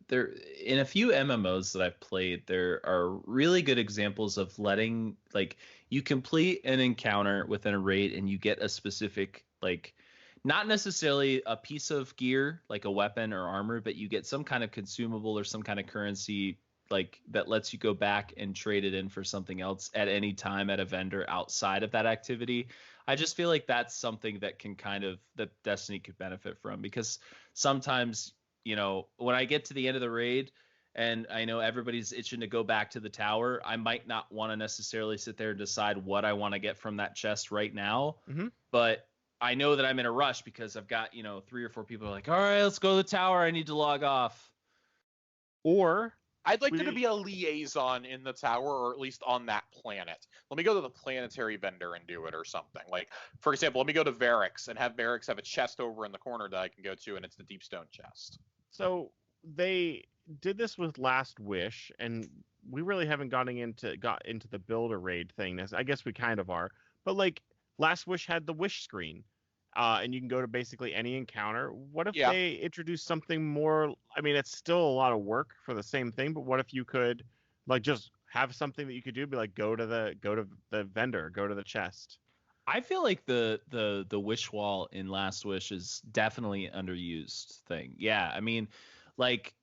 Speaker 3: There, in a few MMOs that I've played, there are really good examples of letting, like, you complete an encounter within a raid and you get a specific, like, not necessarily a piece of gear like a weapon or armor, but you get some kind of consumable or some kind of currency, like, that lets you go back and trade it in for something else at any time at a vendor outside of that activity. I just feel like that's something that that Destiny could benefit from, because sometimes, when I get to the end of the raid and I know everybody's itching to go back to the tower, I might not want to necessarily sit there and decide what I want to get from that chest right now.
Speaker 2: Mm-hmm.
Speaker 3: But I know that I'm in a rush because I've got, 3 or 4 people are like, all right, let's go to the tower. I need to log off.
Speaker 2: Or
Speaker 1: I'd like there to be a liaison in the tower, or at least on that planet. Let me go to the planetary vendor and do it, or something. Like, for example, let me go to Varix and have Varix have a chest over in the corner that I can go to, and it's the Deepstone chest.
Speaker 2: So they did this with Last Wish, and we really haven't got into the builder raid thing. I guess we kind of are, but, like, Last Wish had the wish screen, and you can go to basically any encounter. What if they introduce something more? I mean, it's still a lot of work for the same thing, but what if you could, like, just have something that you could do, be like, go to the vendor, go to the chest.
Speaker 3: I feel like the wish wall in Last Wish is definitely an underused thing. Yeah, I mean, like,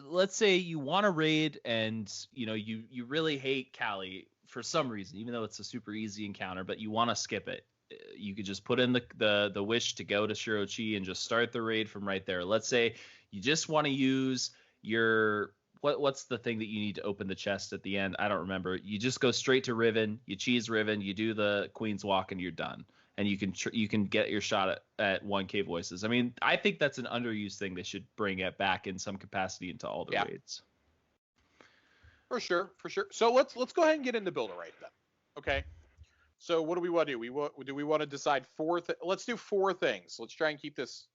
Speaker 3: let's say you want to raid and you really hate Callie for some reason, even though it's a super easy encounter, but you want to skip it. You could just put in the wish to go to Shirochi and just start the raid from right there. Let's say you just want to use your what's the thing that you need to open the chest at the end? I don't remember. You just go straight to Riven, you cheese Riven, you do the Queen's Walk, and you're done. And you can get your shot at 1K voices. I mean, I think that's an underused thing. They should bring it back in some capacity into all the raids.
Speaker 1: For sure. So let's go ahead and get into builder raid then. Okay. So what do we want to do? Do we want to decide let's do 4 things. Let's try and keep this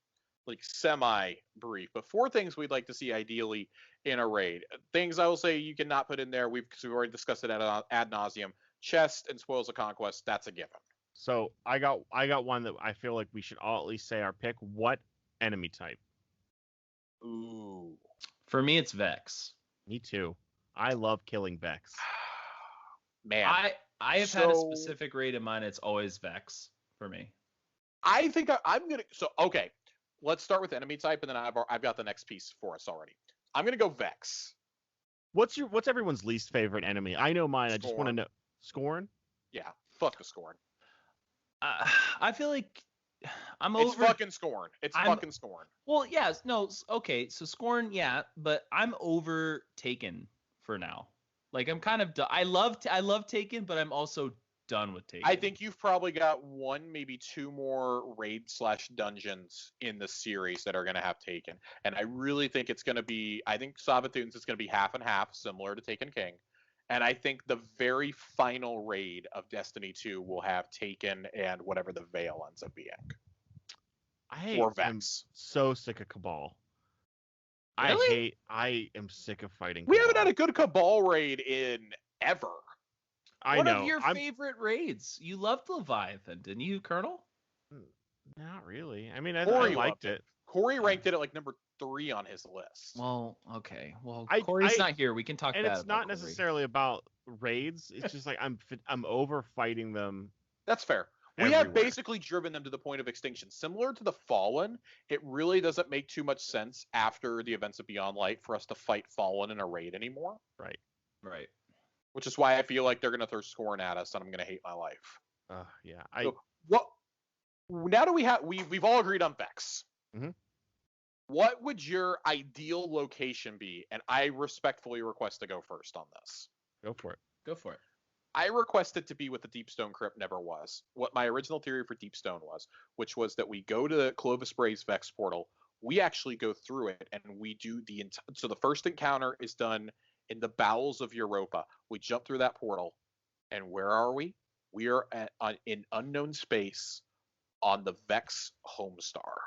Speaker 1: like semi-brief, but 4 things we'd like to see ideally in a raid. Things I will say you cannot put in there. We've already discussed it ad nauseum. Chest and Spoils of Conquest, that's a given.
Speaker 2: So I got one that I feel like we should all at least say our pick. What enemy type?
Speaker 1: Ooh.
Speaker 3: For me, it's Vex.
Speaker 2: Me too. I love killing Vex.
Speaker 1: Man.
Speaker 3: I have had a specific raid in mind. It's always Vex for me.
Speaker 1: I think I'm going to... So, okay. Let's start with enemy type, and then I've got the next piece for us already. I'm going to go Vex.
Speaker 2: What's everyone's least favorite enemy? I know mine.
Speaker 1: Scorn.
Speaker 2: I just want to know. Scorn?
Speaker 1: Yeah. Fuck the Scorn.
Speaker 3: I feel like
Speaker 1: It's fucking Scorn. Fucking Scorn.
Speaker 3: Well, yes, no, okay, so Scorn, yeah, but I'm over Taken for now. Like I'm kind of done. I love Taken, but I'm also done with Taken.
Speaker 1: I think you've probably got 1, maybe 2 more raid/dungeons in the series that are going to have Taken, and I really think it's going to be. I think Savathun's is going to be half and half, similar to Taken King. And I think the very final raid of Destiny 2 will have Taken and whatever the Veil ends up being. Or Vex.
Speaker 2: I'm so sick of Cabal.
Speaker 1: Really?
Speaker 2: I am sick of fighting
Speaker 1: We
Speaker 2: Cabal.
Speaker 1: haven't had a good Cabal raid in ever.
Speaker 3: One of your favorite raids. You loved Leviathan, didn't you, Kernal?
Speaker 2: Not really. I mean, I liked it.
Speaker 1: Corey ranked it at like number 3 on his list.
Speaker 3: Well, okay. Well, Corey's not here. We can talk
Speaker 2: and
Speaker 3: about it.
Speaker 2: It's not necessarily about raids. It's just like I'm over fighting them.
Speaker 1: That's fair. We have basically driven them to the point of extinction. Similar to the Fallen, it really doesn't make too much sense after the events of Beyond Light for us to fight Fallen in a raid anymore.
Speaker 2: Right.
Speaker 1: Which is why I feel like they're going to throw Scorn at us, and I'm going to hate my life.
Speaker 2: Yeah.
Speaker 1: Now do we've all agreed on Vex.
Speaker 2: Mm-hmm.
Speaker 1: What would your ideal location be? And I respectfully request to go first on this.
Speaker 2: Go for it.
Speaker 1: I requested to be what the Deepstone Crypt never was. What my original theory for Deepstone was, which was that we go to the Clovis Bray's Vex portal, we actually go through it, and we do so the first encounter is done in the bowels of Europa. We jump through that portal, and where are we? We are in unknown space on the Vex Homestar.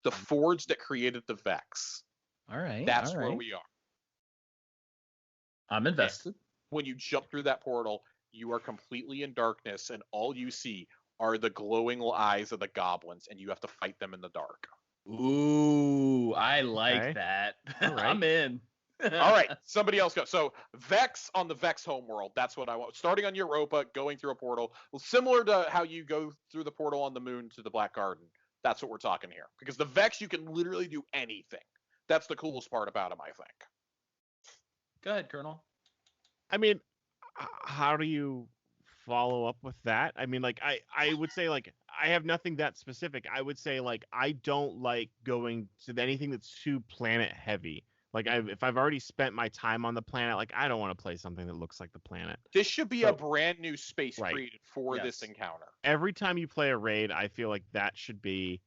Speaker 1: The forge that created the Vex.
Speaker 3: All right.
Speaker 1: That's where we are.
Speaker 3: I'm invested.
Speaker 1: When you jump through that portal, you are completely in darkness, and all you see are the glowing eyes of the goblins, and you have to fight them in the dark.
Speaker 3: Ooh, I like that. Right. I'm in.
Speaker 1: All right, somebody else go. So Vex on the Vex homeworld, that's what I want. Starting on Europa, going through a portal, similar to how you go through the portal on the moon to the Black Garden. That's what we're talking here. Because the Vex, you can literally do anything. That's the coolest part about him, I think.
Speaker 3: Go ahead, Colonel.
Speaker 2: I mean, how do you follow up with that? I mean, like, I would say, like, I have nothing that specific. I would say, like, I don't like going to anything that's too planet heavy. Like, if I've already spent my time on the planet, like, I don't want to play something that looks like the planet.
Speaker 1: This should be a brand new space created for this encounter.
Speaker 2: Every time you play a raid, I feel like that should be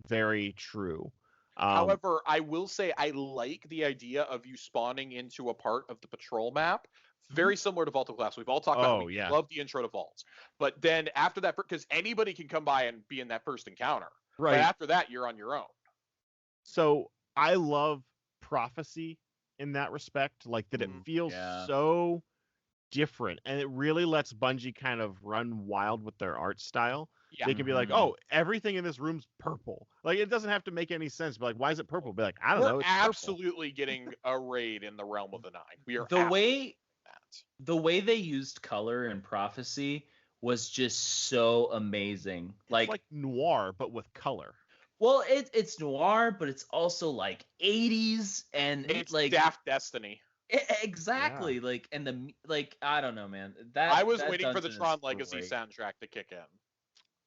Speaker 2: very true.
Speaker 1: However, I will say I like the idea of you spawning into a part of the patrol map. Very similar to Vault of Glass. We've all talked about it. Love the intro to Vaults. But then after that, because anybody can come by and be in that first encounter. Right. But after that, you're on your own.
Speaker 2: So I love Prophecy in that respect. Like that it feels so different. And it really lets Bungie kind of run wild with their art style. Yeah. They can be like, oh, everything in this room's purple. Like, it doesn't have to make any sense. But like, why is it purple? Be like, I don't know. It's
Speaker 1: absolutely getting a raid in the realm of the Nine. We are
Speaker 3: the way they used color in Prophecy was just so amazing.
Speaker 2: It's like noir, but with color.
Speaker 3: Well, it's noir, but it's also like 80s and
Speaker 1: it's
Speaker 3: like
Speaker 1: Daft Destiny.
Speaker 3: Exactly. Yeah. Like, and the I don't know, man.
Speaker 1: I was waiting for the Tron Legacy soundtrack to kick in.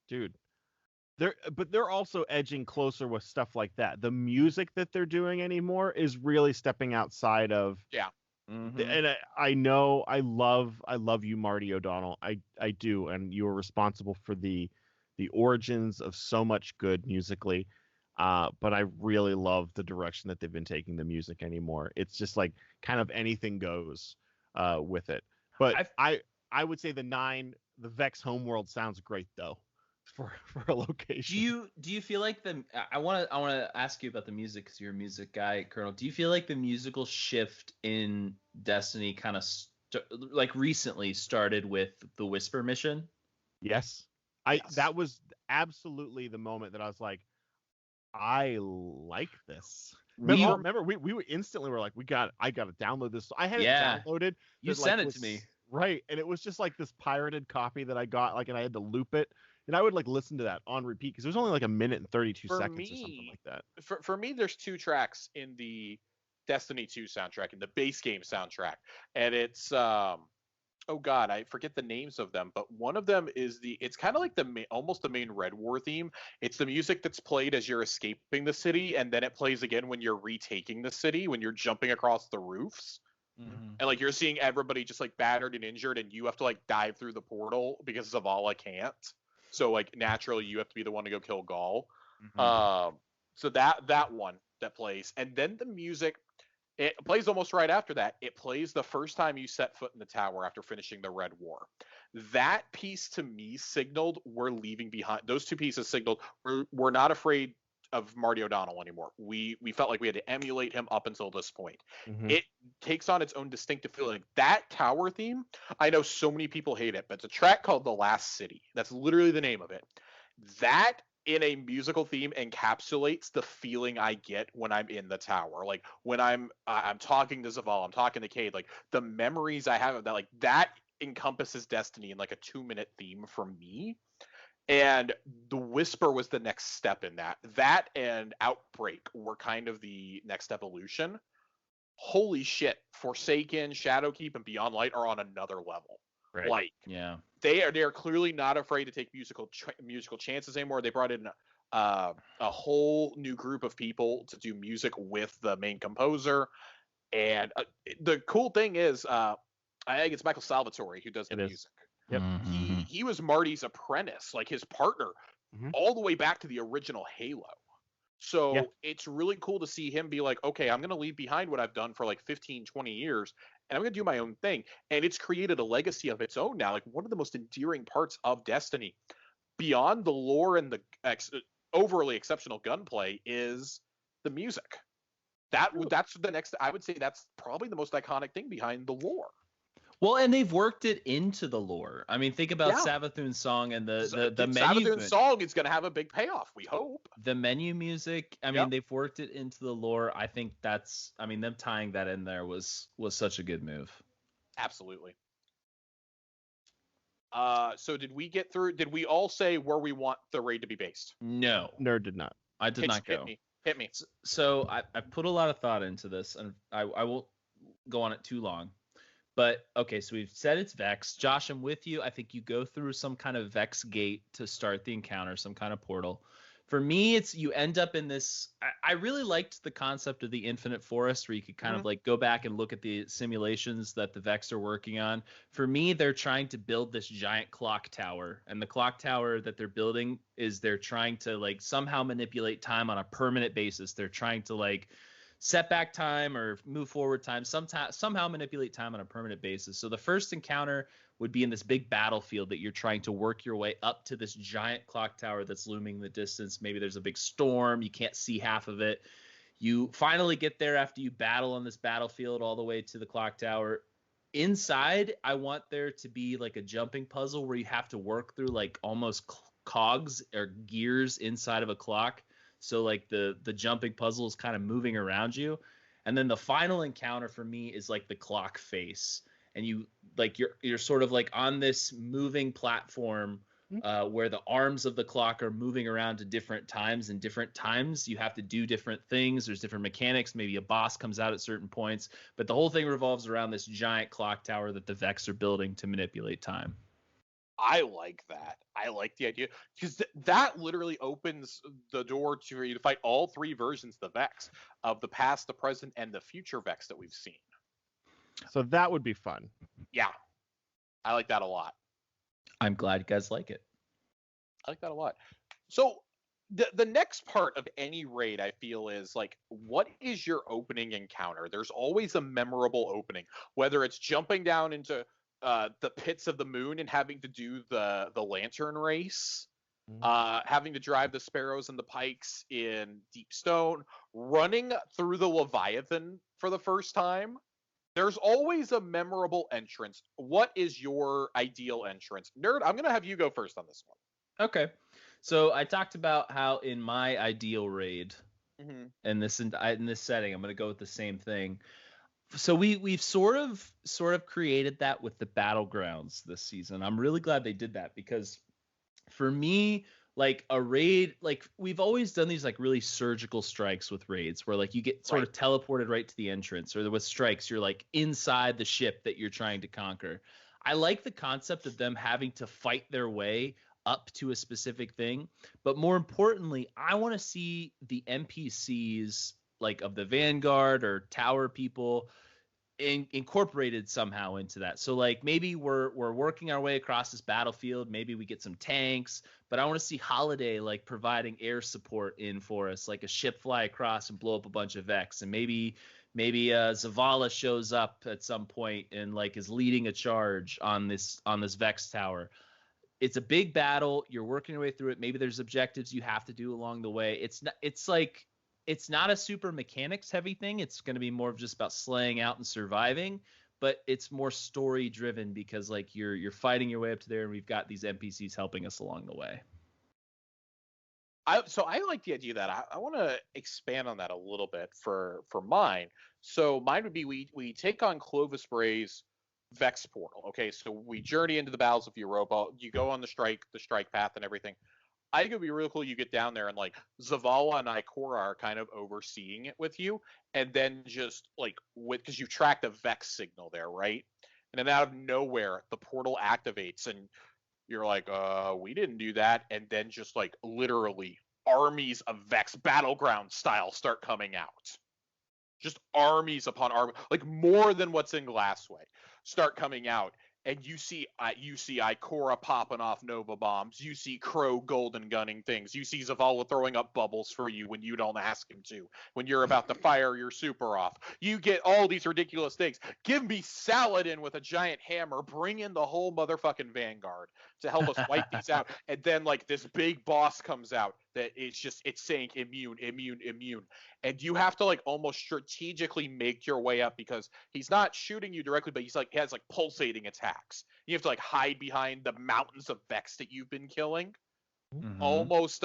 Speaker 2: Dude. They're also edging closer with stuff like that. The music that they're doing anymore is really stepping outside of.
Speaker 1: Yeah.
Speaker 2: Mm-hmm. And I know I love you, Marty O'Donnell. I do, and you are responsible for the origins of so much good musically. But I really love the direction that they've been taking the music anymore. It's just like kind of anything goes with it. But I would say the Vex Homeworld sounds great though. for a location.
Speaker 3: Do you feel like I want to ask you about the music because you're a music guy, Colonel. Do you feel like the musical shift in Destiny kind of like recently started with the Whisper mission?
Speaker 2: Yes. That was absolutely the moment that I was like, I like this. Remember we were instantly were like, I gotta download this. I had it downloaded.
Speaker 3: You sent it to me.
Speaker 2: Right. And it was just like this pirated copy that I got, like, and I had to loop it. And I would like listen to that on repeat because it was only like 1 minute and 32 seconds or something like that.
Speaker 1: For me, there's 2 tracks in the Destiny 2 soundtrack, in the base game soundtrack. And it's oh god, I forget the names of them, but one of them is it's kind of like almost the main Red War theme. It's the music that's played as you're escaping the city, and then it plays again when you're retaking the city, when you're jumping across the roofs. Mm-hmm. And like you're seeing everybody just like battered and injured, and you have to like dive through the portal because Zavala can't. So like naturally you have to be the one to go kill Gaul. Mm-hmm. So that one that plays, and then the music, it plays almost right after that. It plays the first time you set foot in the tower after finishing the Red War. That piece to me signaled we're leaving behind. Those 2 pieces signaled we're not afraid of Marty O'Donnell anymore. We felt like we had to emulate him up until this point. Mm-hmm. It takes on its own distinctive feeling. That tower theme, I know so many people hate it, but it's a track called The Last City. That's literally the name of it. That in a musical theme encapsulates the feeling I get when I'm in the tower. Like when I'm talking to Zavala, I'm talking to Cade, like the memories I have of that, like that encompasses Destiny in like a 2-minute theme for me. And the Whisper was the next step in that. That and Outbreak were kind of the next evolution. Holy shit, Forsaken, Shadowkeep, and Beyond Light are on another level. Right. Like, yeah, they are clearly not afraid to take musical chances anymore. They brought in a whole new group of people to do music with the main composer, and the cool thing is, I think it's Michael Salvatore who does the music. Yep. Mm-hmm. He was Marty's apprentice, like his partner, all the way back to the original Halo. So it's really cool to see him be like, okay, I'm going to leave behind what I've done for like 15, 20 years, and I'm going to do my own thing. And it's created a legacy of its own now. Like one of the most endearing parts of Destiny, beyond the lore and the overly exceptional gunplay, is the music. That's the next, I would say that's probably the most iconic thing behind the lore.
Speaker 3: Well, and they've worked it into the lore. I mean, think about Savathun's song and the menu.
Speaker 1: Savathun's song is going to have a big payoff, we hope.
Speaker 3: The menu music, I mean, they've worked it into the lore. I think them tying that in there was such a good move.
Speaker 1: Absolutely. So did we all say where we want the raid to be based?
Speaker 3: No.
Speaker 2: Nerd did not.
Speaker 3: I did not go.
Speaker 1: Hit me.
Speaker 3: So I put a lot of thought into this, and I won't go on it too long. But, okay, so we've said it's Vex. Josh, I'm with you. I think you go through some kind of Vex gate to start the encounter, some kind of portal. For me, it's you end up in this – I really liked the concept of the infinite forest where you could kind of like go back and look at the simulations that the Vex are working on. For me, they're trying to build this giant clock tower. And the clock tower that they're building is they're trying to like somehow manipulate time on a permanent basis. They're trying to like – set back time or move forward time, somehow manipulate time on a permanent basis. So the first encounter would be in this big battlefield that you're trying to work your way up to this giant clock tower that's looming in the distance. Maybe there's a big storm. You can't see half of it. You finally get there after you battle on this battlefield all the way to the clock tower. Inside, I want there to be like a jumping puzzle where you have to work through like almost cogs or gears inside of a clock. So like the jumping puzzle is kind of moving around you. And then the final encounter for me is like the clock face. And you like you're sort of like on this moving platform where the arms of the clock are moving around to different times, and different times you have to do different things. There's different mechanics. Maybe a boss comes out at certain points, but the whole thing revolves around this giant clock tower that the Vex are building to manipulate time.
Speaker 1: I like that. I like the idea because that literally opens the door to you to fight all 3 versions of the Vex, of the past, the present, and the future Vex that we've seen.
Speaker 2: So that would be fun.
Speaker 1: Yeah. I like that a lot.
Speaker 3: I'm glad you guys like it.
Speaker 1: I like that a lot. So the next part of any raid, I feel, is like, what is your opening encounter? There's always a memorable opening, whether it's jumping down into the pits of the moon and having to do the lantern race, having to drive the sparrows and the pikes in deep stone, running through the Leviathan for the first time. There's always a memorable entrance. What is your ideal entrance? Nerd, I'm going to have you go first on this one.
Speaker 3: Okay. So I talked about how in my ideal raid, in this setting, I'm going to go with the same thing. So we've sort of created that with the battlegrounds this season. I'm really glad they did that, because for me, like a raid, like we've always done these like really surgical strikes with raids where like you get sort of teleported right to the entrance, or with strikes you're like inside the ship that you're trying to conquer. I like the concept of them having to fight their way up to a specific thing, but more importantly, I want to see the NPCs like of the Vanguard or tower people incorporated somehow into that. So like maybe we're working our way across this battlefield, maybe we get some tanks, but I want to see Holiday like providing air support in for us, like a ship fly across and blow up a bunch of Vex, and maybe Zavala shows up at some point and like is leading a charge on this Vex tower. It's a big battle, you're working your way through it, maybe there's objectives you have to do along the way. It's not a super mechanics heavy thing. It's going to be more of just about slaying out and surviving, but it's more story driven because like you're fighting your way up to there, and we've got these NPCs helping us along the way.
Speaker 1: So I like the idea that I want to expand on that a little bit for mine. So mine would be we take on Clovis Bray's Vex portal. Okay, so we journey into the bowels of Europa. You go on the strike path and everything. I think it would be really cool. You get down there and like Zavala and Ikora are kind of overseeing it with you, and then just like because you track the Vex signal there, right? And then out of nowhere, the portal activates, and you're like, we didn't do that, and then just like literally armies of Vex battleground style start coming out. Just armies upon armies, like more than what's in Glassway, start coming out. And you see Ikora popping off Nova bombs. You see Crow golden gunning things. You see Zavala throwing up bubbles for you when you don't ask him to. When you're about to fire your super off. You get all these ridiculous things. Give me Saladin with a giant hammer. Bring in the whole motherfucking Vanguard to help us wipe these out. And then like this big boss comes out that it's saying immune. And you have to like almost strategically make your way up, because he's not shooting you directly, but he has like pulsating attacks. You have to like hide behind the mountains of Vex that you've been killing. Mm-hmm. Almost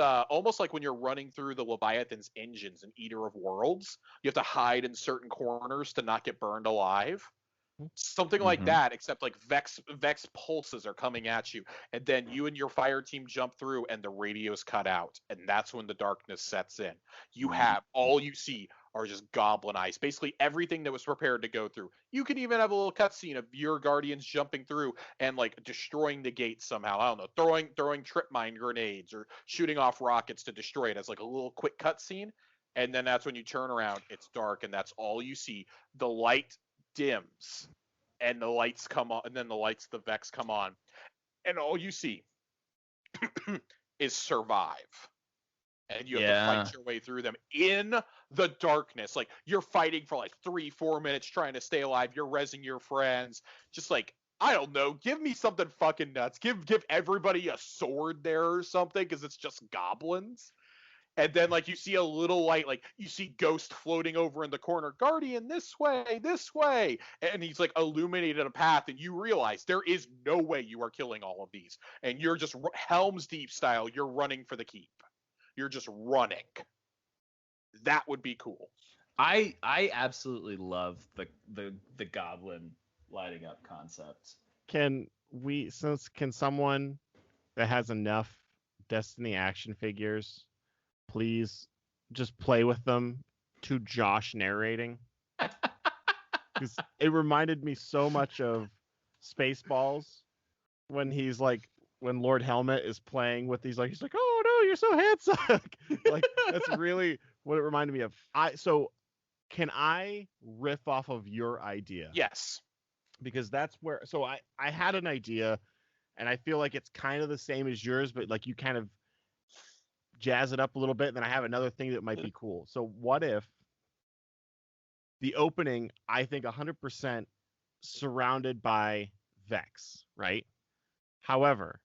Speaker 1: like when you're running through the Leviathan's engines in Eater of Worlds. You have to hide in certain corners to not get burned alive. Something like that, except like Vex pulses are coming at you, and then you and your fire team jump through, and the radio's cut out, and that's when the darkness sets in. You have all you see are just goblin eyes, basically everything that was prepared to go through. You can even have a little cutscene of your guardians jumping through and like destroying the gate somehow. I don't know, throwing trip mine grenades or shooting off rockets to destroy it as like a little quick cutscene, and then that's when you turn around. It's dark, and that's all you see. The light dims and the lights come on, and then the Vex come on, and all you see is survive, and you have to fight your way through them in the darkness. Like you're fighting for like 3-4 minutes trying to stay alive. You're rezzing your friends, just like, I don't know, give me something fucking nuts. Give everybody a sword there or something, because it's just goblins. And then, like, you see a little light, like, you see Ghost floating over in the corner, Guardian, this way. And he's, like, illuminated a path, and you realize there is no way you are killing all of these. And you're just Helm's Deep style, you're running for the keep. You're just running. That would be cool.
Speaker 3: I absolutely love the goblin lighting up concept.
Speaker 2: Can someone that has enough Destiny action figures please just play with them to Josh narrating? Because it reminded me so much of Spaceballs when Lord Helmet is playing with these, like, he's like, oh no, you're so handsome. Like, that's really what it reminded me of. So can I riff off of your idea?
Speaker 1: Yes.
Speaker 2: Because that's where, so I had an idea, and I feel like it's kind of the same as yours, but like you kind of jazz it up a little bit, and then I have another thing that might be cool. So what if the opening, I think 100% surrounded by Vex, right? However,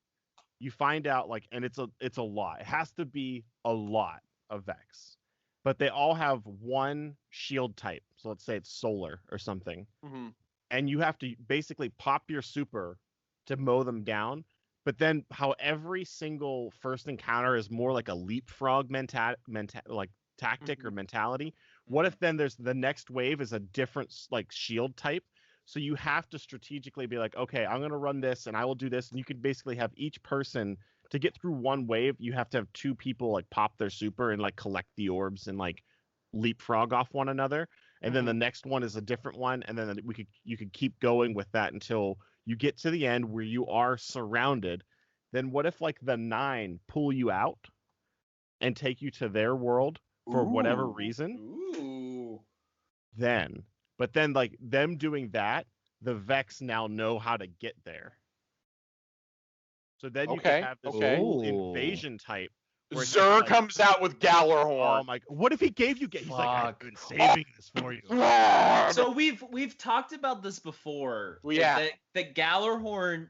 Speaker 2: you find out like, and it's a lot. It has to be a lot of Vex, but they all have one shield type. So let's say it's solar or something, and you have to basically pop your super to mow them down. But then how every single first encounter is more like a leapfrog tactic or mentality. What if then there's the next wave is a different like shield type? So you have to strategically be like, okay, I'm going to run this and I will do this. And you could basically have each person to get through one wave. You have to have two people like pop their super and like collect the orbs and like leapfrog off one another. And then the next one is a different one. And then you could keep going with that until you get to the end where you are surrounded. Then what if like the 9 pull you out and take you to their world for whatever reason? But then like them doing that, the Vex now know how to get there. So then you can have this whole invasion type.
Speaker 1: Xur comes out with Gallarhorn.
Speaker 2: Oh my! What if he gave you? He's like, I've been saving this for you.
Speaker 3: So we've talked about this before.
Speaker 1: Yeah.
Speaker 3: That Gallarhorn.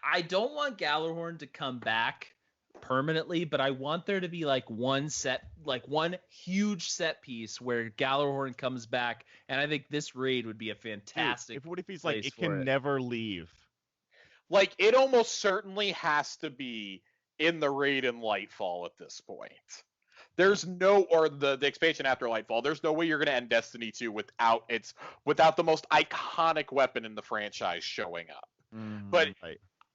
Speaker 3: I don't want Gallarhorn to come back permanently, but I want there to be like one huge set piece where Gallarhorn comes back, and I think this raid would be a fantastic.
Speaker 2: Dude, what if he's like, it can never leave?
Speaker 1: Like, it almost certainly has to be in the raid in Lightfall at this point. There's no, or the expansion after Lightfall, there's no way you're going to end Destiny 2 without the most iconic weapon in the franchise showing up. But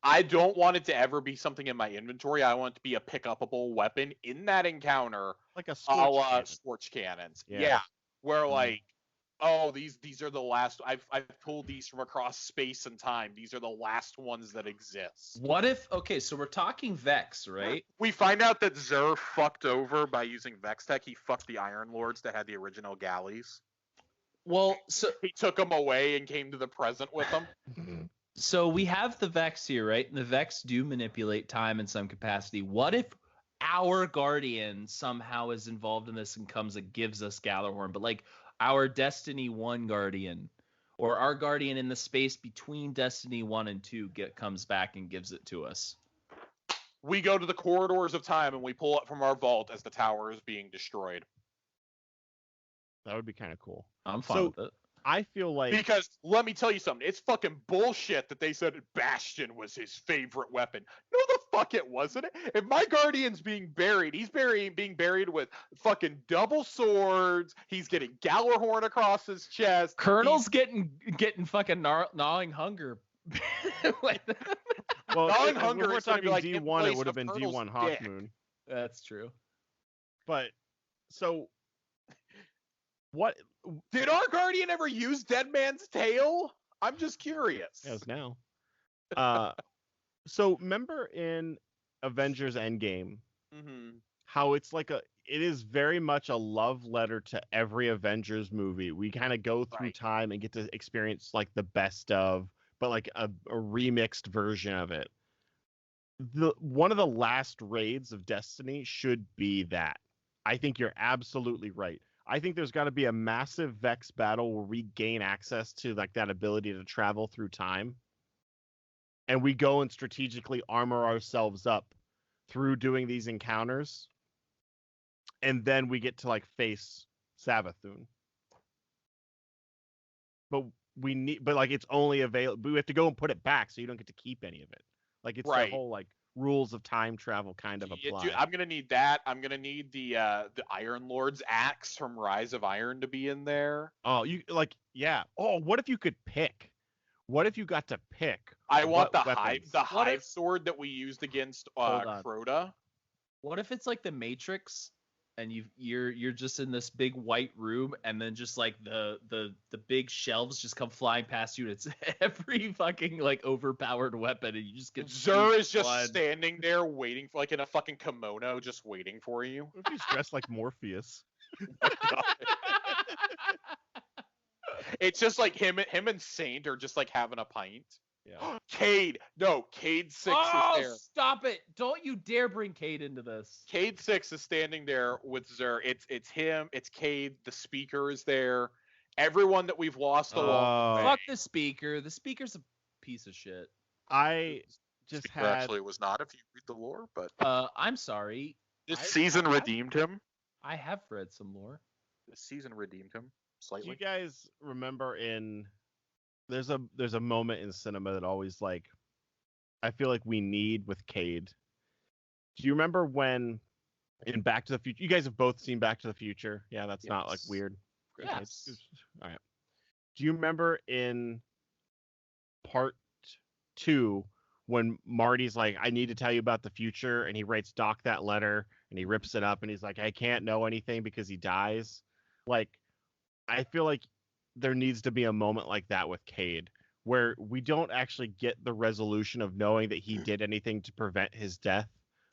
Speaker 1: I don't want it to ever be something in my inventory. I want it to be a pick-upable weapon in that encounter,
Speaker 2: like a
Speaker 1: Scorch Cannons. Yeah. Where like, oh, these are the last. I've pulled these from across space and time. These are the last ones that exist.
Speaker 3: What if? Okay, so we're talking Vex, right?
Speaker 1: We find out that Xur fucked over by using Vex Tech. He fucked the Iron Lords that had the original galleys.
Speaker 3: Well, so
Speaker 1: he took them away and came to the present with them.
Speaker 3: So we have the Vex here, right? And the Vex do manipulate time in some capacity. What if our Guardian somehow is involved in this and comes and gives us Gallarhorn, but like our Destiny 1 Guardian or our Guardian in the space between Destiny 1 and 2 comes back and gives it to us?
Speaker 1: We go to the corridors of time and we pull it from our vault as the tower is being destroyed.
Speaker 2: That would be kind of cool.
Speaker 3: I'm fine with it.
Speaker 2: I feel like...
Speaker 1: Because, let me tell you something, it's fucking bullshit that they said Bastion was his favorite weapon. No, the fuck it wasn't. If my Guardian's being buried, he's being buried with fucking double swords, he's getting Gallarhorn across his chest.
Speaker 3: Colonel's getting fucking gnawing hunger.
Speaker 2: Well,
Speaker 1: gnawing
Speaker 2: if
Speaker 1: hunger
Speaker 2: we're talking
Speaker 1: like
Speaker 2: D1, it would have been D1 Hawkmoon.
Speaker 3: That's true.
Speaker 2: But, so... What
Speaker 1: did our Guardian ever use Dead Man's Tail? I'm just curious.
Speaker 2: Yes, now. So remember in Avengers Endgame, how it's like it is very much a love letter to every Avengers movie. We kind of go through time and get to experience like the best of, but like a remixed version of it. One of the last raids of Destiny should be that. I think you're absolutely right. I think there's got to be a massive Vex battle where we gain access to like that ability to travel through time. And we go and strategically armor ourselves up through doing these encounters. And then we get to like face Savathun. But like it's only available. We have to go and put it back so you don't get to keep any of it. Like it's the whole like rules of time travel kind of apply.
Speaker 1: Dude, I'm gonna need that. I'm gonna need the Iron Lord's axe from Rise of Iron to be in there.
Speaker 2: Oh, you like Oh, what if you could pick? What if you got to pick?
Speaker 1: I want the hive sword that we used against Crota.
Speaker 3: What if it's like the Matrix and you're just in this big white room and then just like the big shelves just come flying past you and it's every fucking like overpowered weapon and you just get
Speaker 1: Xur is just standing there waiting for like in a fucking kimono just waiting for you.
Speaker 2: What if he's dressed like Morpheus?
Speaker 1: It's just like him and Saint are just like having a pint.
Speaker 2: Yeah.
Speaker 1: Cade 6 is there.
Speaker 3: Oh, stop it. Don't you dare bring Cade into this.
Speaker 1: Cade 6 is standing there with Xur. It's him, it's Cade, the speaker is there. Everyone that we've lost along the way.
Speaker 3: Fuck the speaker. The speaker's a piece of shit.
Speaker 2: just
Speaker 1: Speaker
Speaker 2: had.
Speaker 1: actually was not, if you read the lore, but
Speaker 3: I'm sorry.
Speaker 1: this
Speaker 3: I-
Speaker 1: season
Speaker 3: I have-
Speaker 1: redeemed him.
Speaker 3: I have read some lore.
Speaker 1: This season redeemed him
Speaker 2: Do
Speaker 1: slightly.
Speaker 2: you guys remember there's a moment in cinema that always like I feel like we need with Cade. Do you remember when in Back to the Future? You guys have both seen Back to the Future. Yeah, that's not like
Speaker 1: Yes.
Speaker 2: weird.
Speaker 3: Yes.
Speaker 2: All right. Do you remember in part 2 when Marty's like, I need to tell you about the future, and he writes Doc that letter and he rips it up and he's like, I can't know anything because he dies? Like, I feel like there needs to be a moment like that with Cade where we don't actually get the resolution of knowing that he did anything to prevent his death,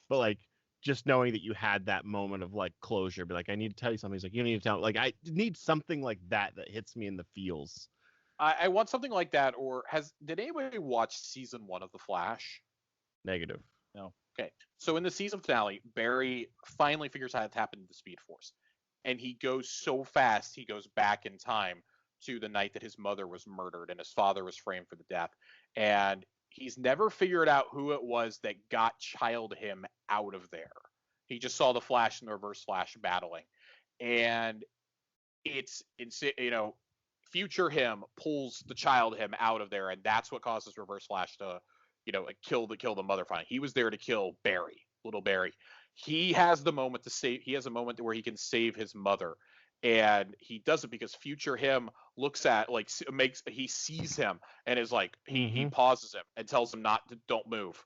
Speaker 2: but like just knowing that you had that moment of like closure, be like, I need to tell you something. He's like, you need to tell me. Like, I need something like that hits me in the feels.
Speaker 1: I want something like that. Or did anybody watch season 1 of The Flash?
Speaker 2: Negative.
Speaker 3: No.
Speaker 1: Okay, so in the season finale, Barry finally figures out how to tap into the Speed Force, and he goes so fast he goes back in time to the night that his mother was murdered and his father was framed for the death, and he's never figured out who it was that got child him out of there. He just saw the Flash and the Reverse Flash battling, and it's future him pulls the child him out of there, and that's what causes Reverse Flash to kill the mother finally. He was there to kill little Barry. He has the moment to save. He has a moment where he can save his mother, and he does it because future him looks at he sees him and is like he pauses him and tells him don't move,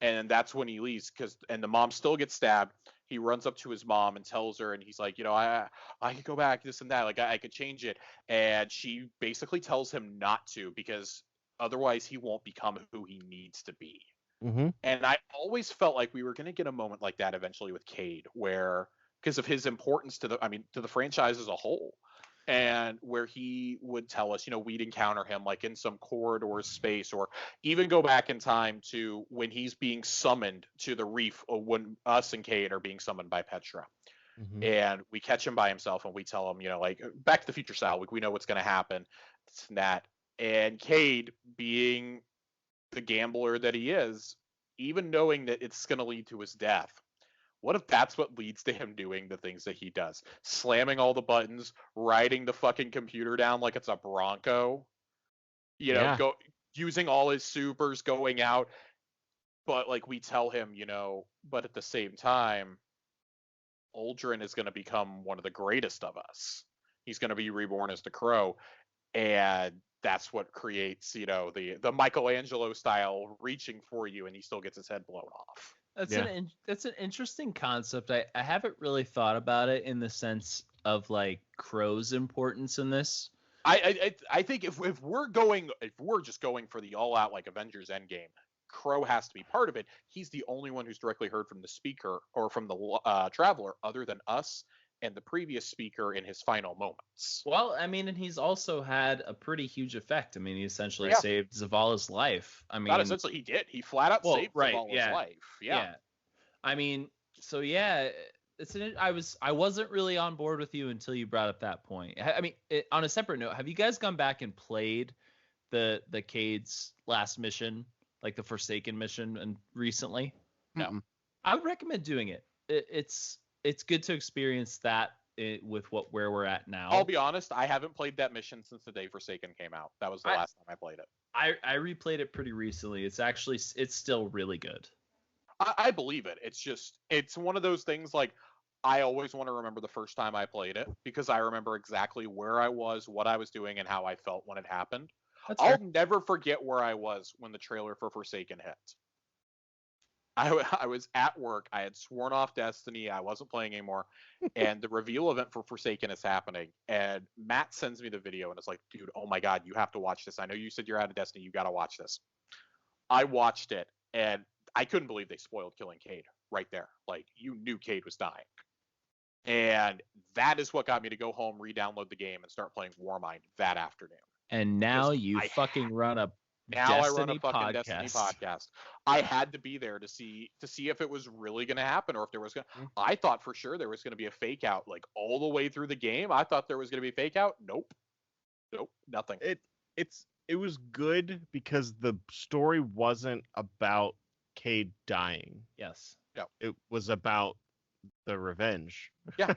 Speaker 1: and that's when he leaves and the mom still gets stabbed. He runs up to his mom and tells her, and he's like, I could go back, this and that, like I could change it, and she basically tells him not to because otherwise he won't become who he needs to be.
Speaker 2: Mm-hmm.
Speaker 1: And I always felt like we were going to get a moment like that eventually with Cade, where because of his importance to the franchise as a whole, and where he would tell us, we'd encounter him like in some corridor space, or even go back in time to when he's being summoned to the reef, or when us and Cade are being summoned by Petra.
Speaker 2: Mm-hmm.
Speaker 1: And we catch him by himself and we tell him, like Back to the Future style, like we know what's going to happen. It's that. And Cade, being the gambler that he is, even knowing that it's going to lead to his death, what if that's what leads to him doing the things that he does? Slamming all the buttons, riding the fucking computer down like it's a Bronco, go using all his supers, going out. But like we tell him, but at the same time, Aldrin is going to become one of the greatest of us. He's going to be reborn as the Crow. And that's what creates, the Michelangelo style reaching for you, and he still gets his head blown off.
Speaker 3: That's an interesting concept. I haven't really thought about it in the sense of like Crow's importance in this.
Speaker 1: I think if we're just going for the all out like Avengers Endgame, Crow has to be part of it. He's the only one who's directly heard from the speaker or from the Traveler, other than us and the previous speaker in his final moments.
Speaker 3: Well, I mean, and he's also had a pretty huge effect. I mean, he essentially saved Zavala's life. I mean,
Speaker 1: not essentially, he did. He flat out saved Zavala's life. Yeah.
Speaker 3: I mean, so yeah, I wasn't really on board with you until you brought up that point. I mean, on a separate note, have you guys gone back and played the Cade's last mission, like the Forsaken mission, and recently?
Speaker 1: No.
Speaker 3: I would recommend doing it. It's good to experience that with where we're at now.
Speaker 1: I'll be honest, I haven't played that mission since the day Forsaken came out. That was the last time I played it.
Speaker 3: I replayed it pretty recently. It's still really good.
Speaker 1: I believe it. It's one of those things like I always want to remember the first time I played it because I remember exactly where I was, what I was doing, and how I felt when it happened. I'll never forget where I was when the trailer for Forsaken hit. I was at work. I had sworn off Destiny. I wasn't playing anymore. And the reveal event for Forsaken is happening. And Matt sends me the video and it's like, dude, oh my God, you have to watch this. I know you said you're out of Destiny. You got to watch this. I watched it and I couldn't believe they spoiled killing Cade right there. Like, you knew Cade was dying. And that is what got me to go home, re-download the game, and start playing Warmind that afternoon.
Speaker 3: And now you fucking run a Destiny podcast.
Speaker 1: I had to be there to see if it was really going to happen, or if there was going to... I thought for sure there was going to be a fake out, like all the way through the game. I thought there was going to be a fake out. Nope, nothing.
Speaker 2: It was good because the story wasn't about Cade dying.
Speaker 3: Yes.
Speaker 2: It was about the revenge.
Speaker 1: Yeah.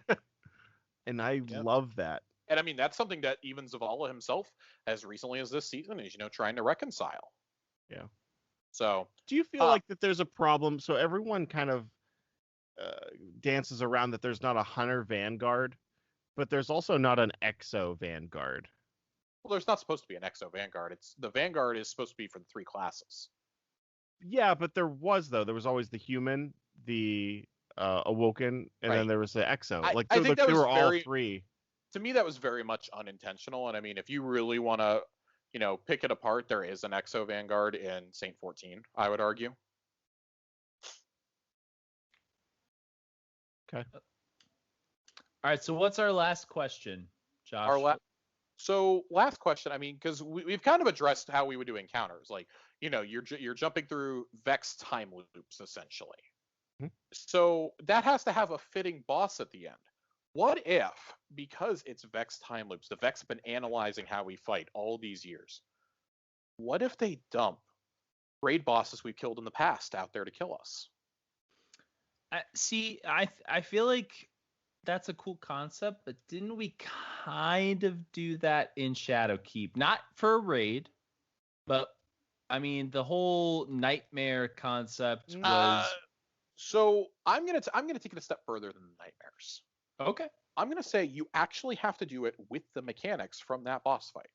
Speaker 2: And I love that.
Speaker 1: And I mean, that's something that even Zavala himself, as recently as this season, is, trying to reconcile.
Speaker 2: Yeah.
Speaker 1: So,
Speaker 2: do you feel like that there's a problem? So everyone kind of dances around that there's not a Hunter Vanguard, but there's also not an Exo Vanguard.
Speaker 1: Well, there's not supposed to be an Exo Vanguard. The Vanguard is supposed to be for the 3 classes.
Speaker 2: Yeah, but there was always the human, the Awoken, and then there was the Exo.
Speaker 1: I think that
Speaker 2: they
Speaker 1: was
Speaker 2: were all 3.
Speaker 1: To me, that was very much unintentional. And I mean, if you really want to, pick it apart, there is an Exo Vanguard in Saint 14, I would argue.
Speaker 2: Okay.
Speaker 3: All right. So what's our last question, Josh?
Speaker 1: So last question, I mean, because we've kind of addressed how we would do encounters. Like, you're jumping through Vex time loops, essentially.
Speaker 2: Mm-hmm.
Speaker 1: So that has to have a fitting boss at the end. What if, because it's Vex time loops, the Vex have been analyzing how we fight all these years, what if they dump raid bosses we've killed in the past out there to kill us?
Speaker 3: I feel like that's a cool concept, but didn't we kind of do that in Shadowkeep? Not for a raid, but I mean the whole nightmare concept was.
Speaker 1: So I'm gonna take it a step further than the nightmares.
Speaker 3: Okay.
Speaker 1: I'm gonna say you actually have to do it with the mechanics from that boss fight.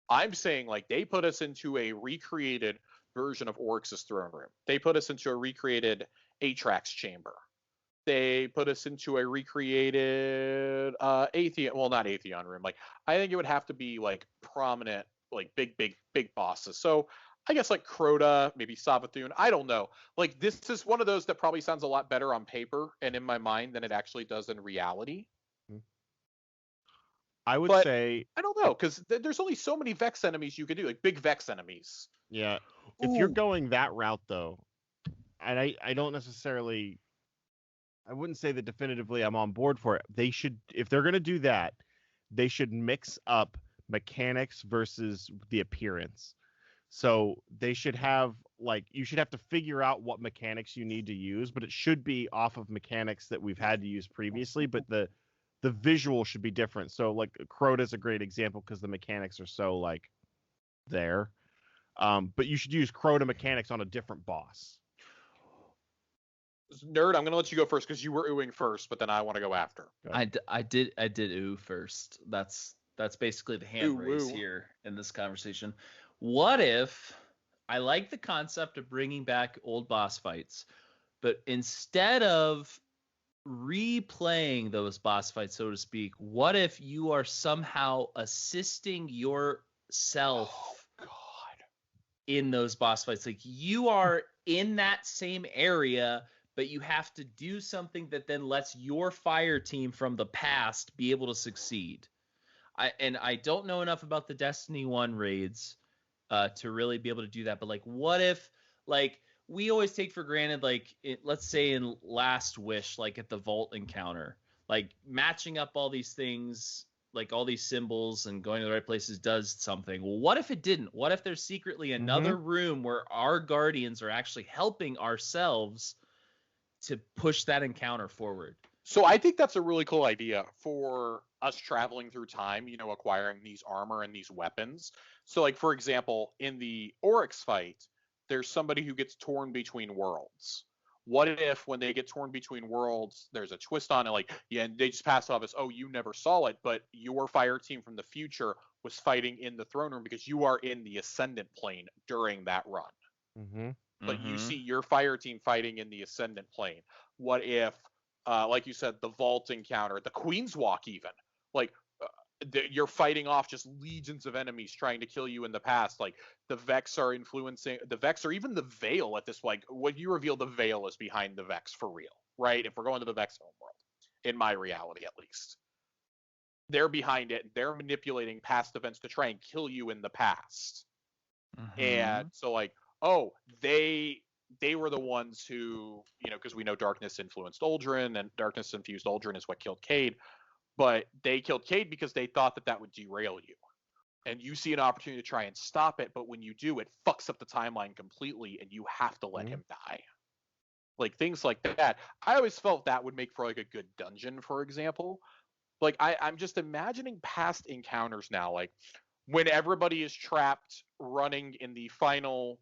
Speaker 1: I'm saying like they put us into a recreated version of Oryx's throne room. They put us into a recreated Atrax chamber. They put us into a recreated Atheon, well, not Atheon room. Like, I think it would have to be like prominent, like big bosses. So I guess like Crota, maybe Savathun. I don't know. Like, this is one of those that probably sounds a lot better on paper and in my mind than it actually does in reality.
Speaker 2: I would say,
Speaker 1: I don't know, because there's only so many Vex enemies you could do, like big Vex enemies.
Speaker 2: Yeah. If you're going that route, though, and I don't necessarily, I wouldn't say that definitively I'm on board for it. They should, if they're going to do that, they should mix up mechanics versus the appearance. So they should have, like, you should have to figure out what mechanics you need to use, but it should be off of mechanics that we've had to use previously, but the visual should be different. So, like, Crota is a great example because the mechanics are so, like, there. But you should use Crota mechanics on a different boss.
Speaker 1: Nerd, I'm going to let you go first because you were oohing first, but then I want to go after.
Speaker 3: I did ooh first. That's basically the hand raise here in this conversation. What if, I like the concept of bringing back old boss fights, but instead of replaying those boss fights, so to speak, what if you are somehow assisting yourself in those boss fights? Like, you are in that same area, but you have to do something that then lets your fire team from the past be able to succeed. I don't know enough about the Destiny 1 raids to really be able to do that, but like, what if, like, we always take for granted, like, let's say in Last Wish, like at the vault encounter, like matching up all these things, like all these symbols and going to the right places does something. Well, what if it didn't? What if there's secretly another room where our guardians are actually helping ourselves to push that encounter forward?
Speaker 1: So I think that's a really cool idea for us traveling through time, acquiring these armor and these weapons. So, like, for example, in the Oryx fight, there's somebody who gets torn between worlds. What if when they get torn between worlds, there's a twist on it, like, yeah, and they just pass off as, oh, you never saw it, but your fire team from the future was fighting in the throne room because you are in the Ascendant plane during that run.
Speaker 2: Mm-hmm.
Speaker 1: But you see your fire team fighting in the Ascendant plane. What if, like you said, the Vault encounter, the Queen's Walk even, like, you're fighting off just legions of enemies trying to kill you in the past. Like, the Vex are influencing the Vex, or even the Veil at this, like, what you reveal the Veil is behind the Vex for real, right? If we're going to the Vex homeworld, in my reality at least, they're behind it. They're manipulating past events to try and kill you in the past. And so, like, oh, they were the ones who, because we know darkness influenced Uldren, and darkness infused Uldren is what killed Cade. But they killed Cade because they thought that would derail you. and you see an opportunity to try and stop it, but when you do, it fucks up the timeline completely, and you have to let him die. Like things like that. I always felt that would make for like a good dungeon, for example. Like I'm just imagining past encounters now, like when everybody is trapped running in the final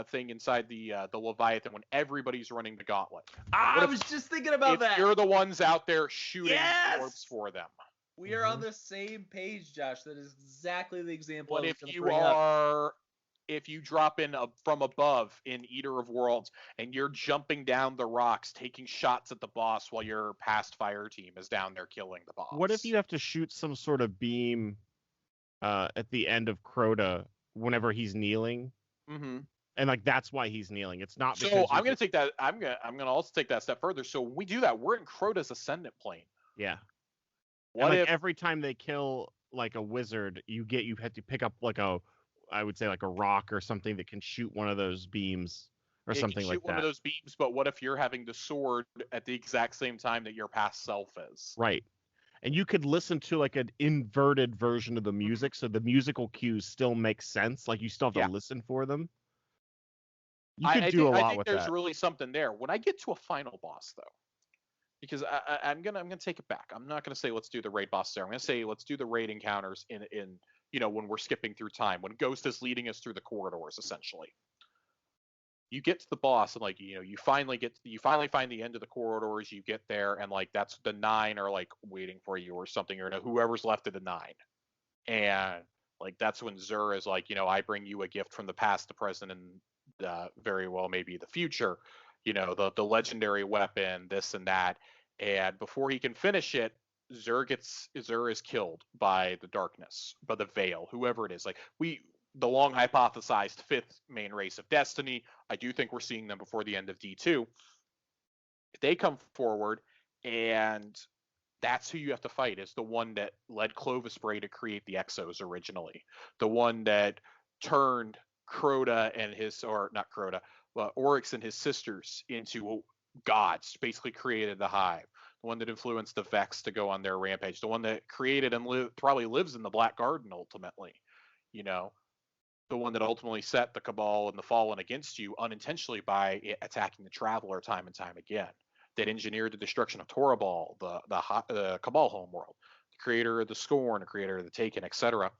Speaker 1: thing inside the Leviathan, when everybody's running the gauntlet.
Speaker 3: I was just thinking about that.
Speaker 1: You're the ones out there shooting orbs for them.
Speaker 3: We are on the same page, Josh. That is exactly the example.
Speaker 1: But if you drop in from above in Eater of Worlds and you're jumping down the rocks, taking shots at the boss while your past fire team is down there killing the boss.
Speaker 2: What if you have to shoot some sort of beam at the end of Crota whenever he's kneeling?
Speaker 1: Mm-hmm.
Speaker 2: And like that's why he's kneeling. It's not because.
Speaker 1: So I'm gonna take that. I'm gonna also take that a step further. So when we do that, we're in Crota's ascendant plane.
Speaker 2: Yeah.
Speaker 1: What if
Speaker 2: every time they kill like a wizard, you have to pick up like I would say like a rock or something that can shoot one of those beams or something like that.
Speaker 1: Shoot one of those beams, but what if you're having the sword at the exact same time that your past self is?
Speaker 2: Right. And you could listen to like an inverted version of the music, so the musical cues still make sense. Like you still have to listen for them. You could do a lot with that. I think
Speaker 1: there's really something there. When I get to a final boss, though, because I'm gonna take it back. I'm not gonna say let's do the raid boss there. I'm gonna say let's do the raid encounters in when we're skipping through time, when Ghost is leading us through the corridors, essentially. You get to the boss and like you finally find the end of the corridors. You get there and like that's the 9 are like waiting for you or something, or whoever's left of the 9, and like that's when Zur is like, I bring you a gift from the past, the present, and very well maybe the future. The legendary weapon, this and that, and before he can finish it, Zur is killed by the darkness, by the Veil, whoever it is. Like the long hypothesized 5th main race of Destiny. I do think we're seeing them before the end of D2. They come forward, and that's who you have to fight. Is the one that led Clovis Bray to create the Exos originally, the one that turned Crota and Oryx and his sisters into gods, basically created the Hive, the one that influenced the Vex to go on their rampage, the one that created and probably lives in the Black Garden ultimately, the one that ultimately set the Cabal and the Fallen against you unintentionally by attacking the Traveler time and time again, that engineered the destruction of Torabal, the Cabal homeworld, the creator of the Scorn, the creator of the Taken, etc.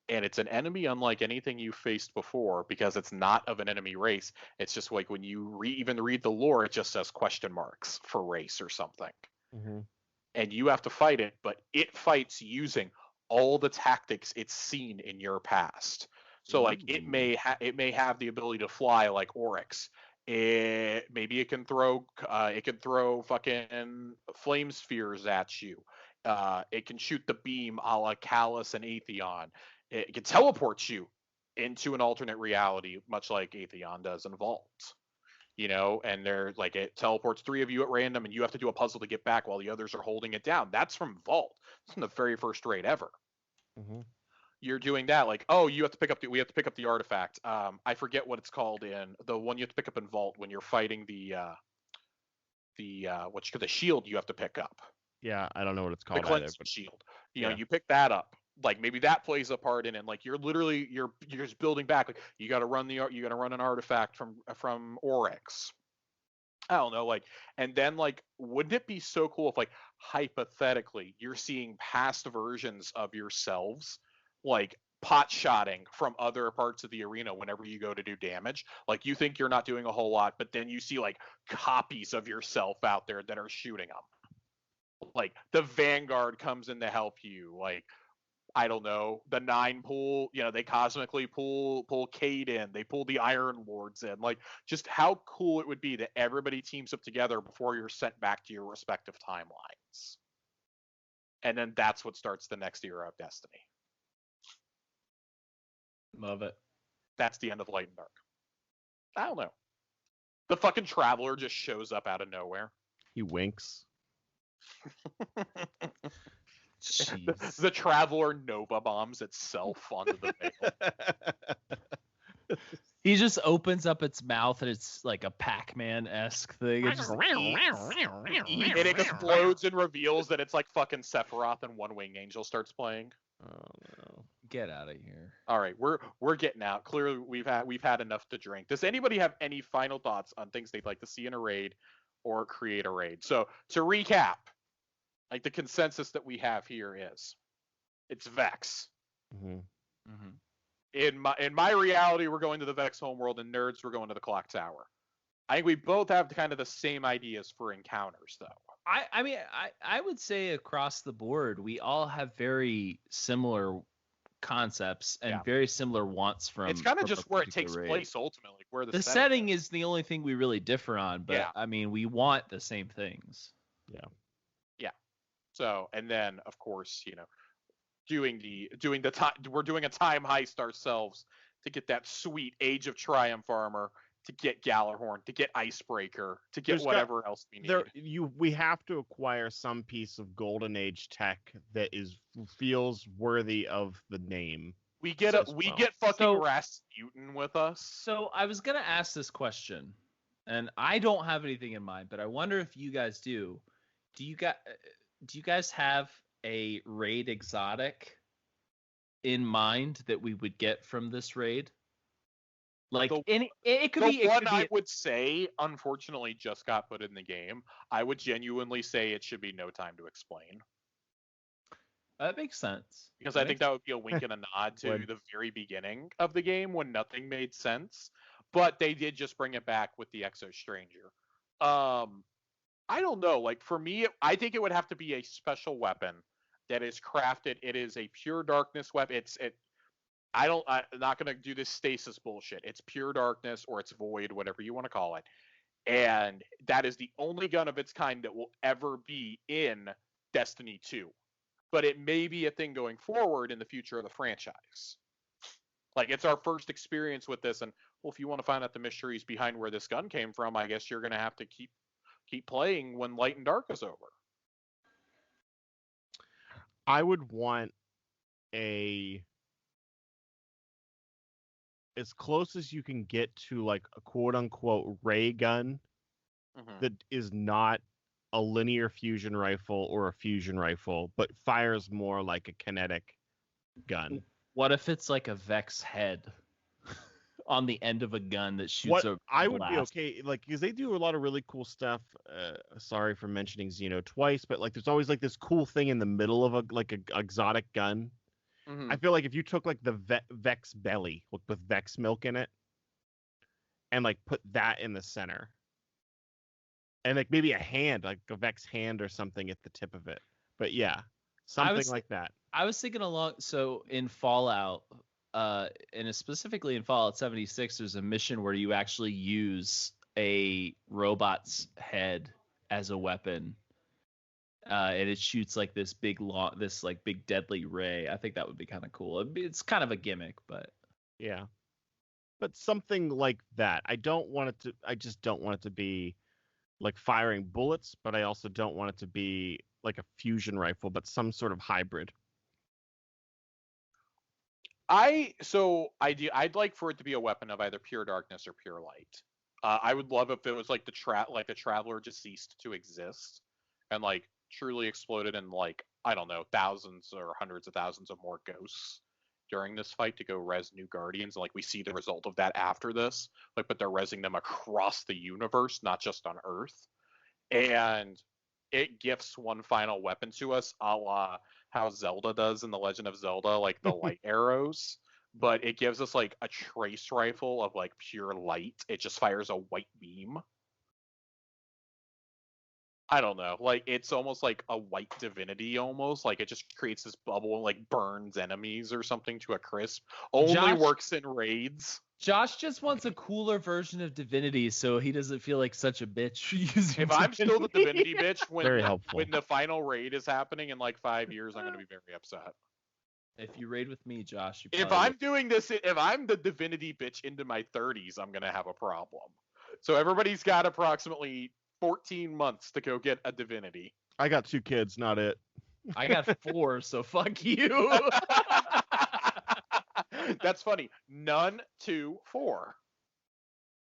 Speaker 1: And it's an enemy unlike anything you faced before, because it's not of an enemy race. It's just like when you even read the lore, it just says question marks for race or something.
Speaker 2: Mm-hmm.
Speaker 1: And you have to fight it, but it fights using all the tactics it's seen in your past. So like it may have the ability to fly like Oryx. Maybe it can throw fucking flame spheres at you. It can shoot the beam a la Callus and Atheon. It can teleport you into an alternate reality, much like Atheon does in Vault. And they're like, it teleports 3 of you at random, and you have to do a puzzle to get back while the others are holding it down. That's from Vault. It's from the very first raid ever.
Speaker 2: Mm-hmm.
Speaker 1: You're doing that, like, oh, we have to pick up the artifact. I forget what it's called in the one you have to pick up in Vault when you're fighting the shield you have to pick up.
Speaker 2: Yeah, I don't know what it's called.
Speaker 1: The cleansing shield. You pick that up. Like maybe that plays a part in it. Like you're just building back. Like you got to run an artifact from Oryx. I don't know, like, and then like, wouldn't it be so cool if like hypothetically you're seeing past versions of yourselves, like pot-shotting from other parts of the arena whenever you go to do damage? Like you think you're not doing a whole lot, but then you see like copies of yourself out there that are shooting them. Like the Vanguard comes in to help you. Like, I don't know, the 9 pull, they cosmically pull Cade in, they pull the Iron Lords in. Like, just how cool it would be that everybody teams up together before you're sent back to your respective timelines. And then that's what starts the next era of Destiny.
Speaker 3: Love it.
Speaker 1: That's the end of Light and Dark. I don't know. The fucking Traveler just shows up out of nowhere.
Speaker 2: He winks.
Speaker 1: The Traveler Nova bombs itself onto the Veil.
Speaker 3: He just opens up its mouth and it's like a Pac-Man-esque thing. It just
Speaker 1: it explodes and reveals that it's like fucking Sephiroth, and One Wing Angel starts playing.
Speaker 2: Oh no.
Speaker 3: Get out of here.
Speaker 1: All right, we're getting out. Clearly, we've had enough to drink. Does anybody have any final thoughts on things they'd like to see in a raid or create a raid? So to recap, like the consensus that we have here is, it's Vex.
Speaker 2: Mm-hmm.
Speaker 1: In my reality, we're going to the Vex homeworld, and nerds, we're going to the Clock Tower. I think we both have kind of the same ideas for encounters, though.
Speaker 3: I mean, I would say across the board, we all have very similar concepts and very similar wants from.
Speaker 1: It's kind of just where it
Speaker 3: particular
Speaker 1: takes
Speaker 3: raid.
Speaker 1: place ultimately, where
Speaker 3: The setting is the only thing we really differ on, but I mean, we want the same things.
Speaker 2: Yeah.
Speaker 1: So, and then of course, you know, we're doing a time heist ourselves to get that sweet Age of Triumph armor, to get Gallarhorn, to get Icebreaker, to get whatever else we need.
Speaker 2: We have to acquire some piece of Golden Age tech that feels worthy of the name.
Speaker 1: We get fucking Rasputin with us.
Speaker 3: So I was gonna ask this question, and I don't have anything in mind, but I wonder if you guys do. Do you guys have a raid exotic in mind that we would get from this raid? Like it could be
Speaker 1: one I would say, unfortunately, just got put in the game. I would genuinely say it should be No Time to Explain.
Speaker 3: That makes sense.
Speaker 1: Because I think that would be a wink and a nod to the very beginning of the game when nothing made sense. But they did just bring it back with the Exo Stranger. I don't know. Like, for me, I think it would have to be a special weapon that is crafted. It is a pure darkness weapon. I'm not going to do this stasis bullshit. It's pure darkness or it's void, whatever you want to call it. And that is the only gun of its kind that will ever be in Destiny 2. But it may be a thing going forward in the future of the franchise. Like, it's our first experience with this. And, well, if you want to find out the mysteries behind where this gun came from, I guess you're going to have to keep playing when Light and Dark is over.
Speaker 2: I would want as close as you can get to like a quote unquote ray gun that is not a linear fusion rifle or a fusion rifle, but fires more like a kinetic gun.
Speaker 3: What if it's like a Vex head on the end of a gun that shoots a
Speaker 2: I would be okay, like, because they do a lot of really cool stuff. Sorry for mentioning Xeno twice, but like there's always like this cool thing in the middle of a exotic gun. I feel like if you took like the Vex belly with Vex milk in it and like put that in the center and like maybe a hand, like a Vex hand or something at the tip of it. But yeah, something like that.
Speaker 3: I was thinking so in Fallout, and specifically in Fallout 76, there's a mission where you actually use a robot's head as a weapon. And it shoots like this big deadly ray. I think that would be kind of cool. It's kind of a gimmick, but
Speaker 2: yeah. But something like that. I just don't want it to be like firing bullets, but I also don't want it to be like a fusion rifle, but some sort of hybrid.
Speaker 1: I'd like for it to be a weapon of either pure darkness or pure light. I would love if it was like the Traveler just ceased to exist and like truly exploded in like, I don't know, thousands or hundreds of thousands of more ghosts during this fight to go res new Guardians. And like we see the result of that after this, like, but they're resing them across the universe, not just on Earth. And it gifts one final weapon to us, a la how Zelda does in The Legend of Zelda, like the light arrows. But it gives us like a trace rifle of like pure light. It just fires a white beam. I don't know. Like, it's almost like a white divinity almost. Like, it just creates this bubble and, like, burns enemies or something to a crisp. Only works in raids.
Speaker 3: Josh just wants a cooler version of Divinity so he doesn't feel like such a bitch using
Speaker 1: If I'm still the Divinity bitch
Speaker 2: helpful.
Speaker 1: When the final raid is happening in, like, 5 years, I'm going to be very upset.
Speaker 3: If you raid with me, Josh,
Speaker 1: if I'm the Divinity bitch into my 30s, I'm going to have a problem. So everybody's got approximately 14 months to go get a Divinity.
Speaker 2: I got 2 kids, not it.
Speaker 3: I got 4, so fuck you.
Speaker 1: That's funny. None, 2, 4.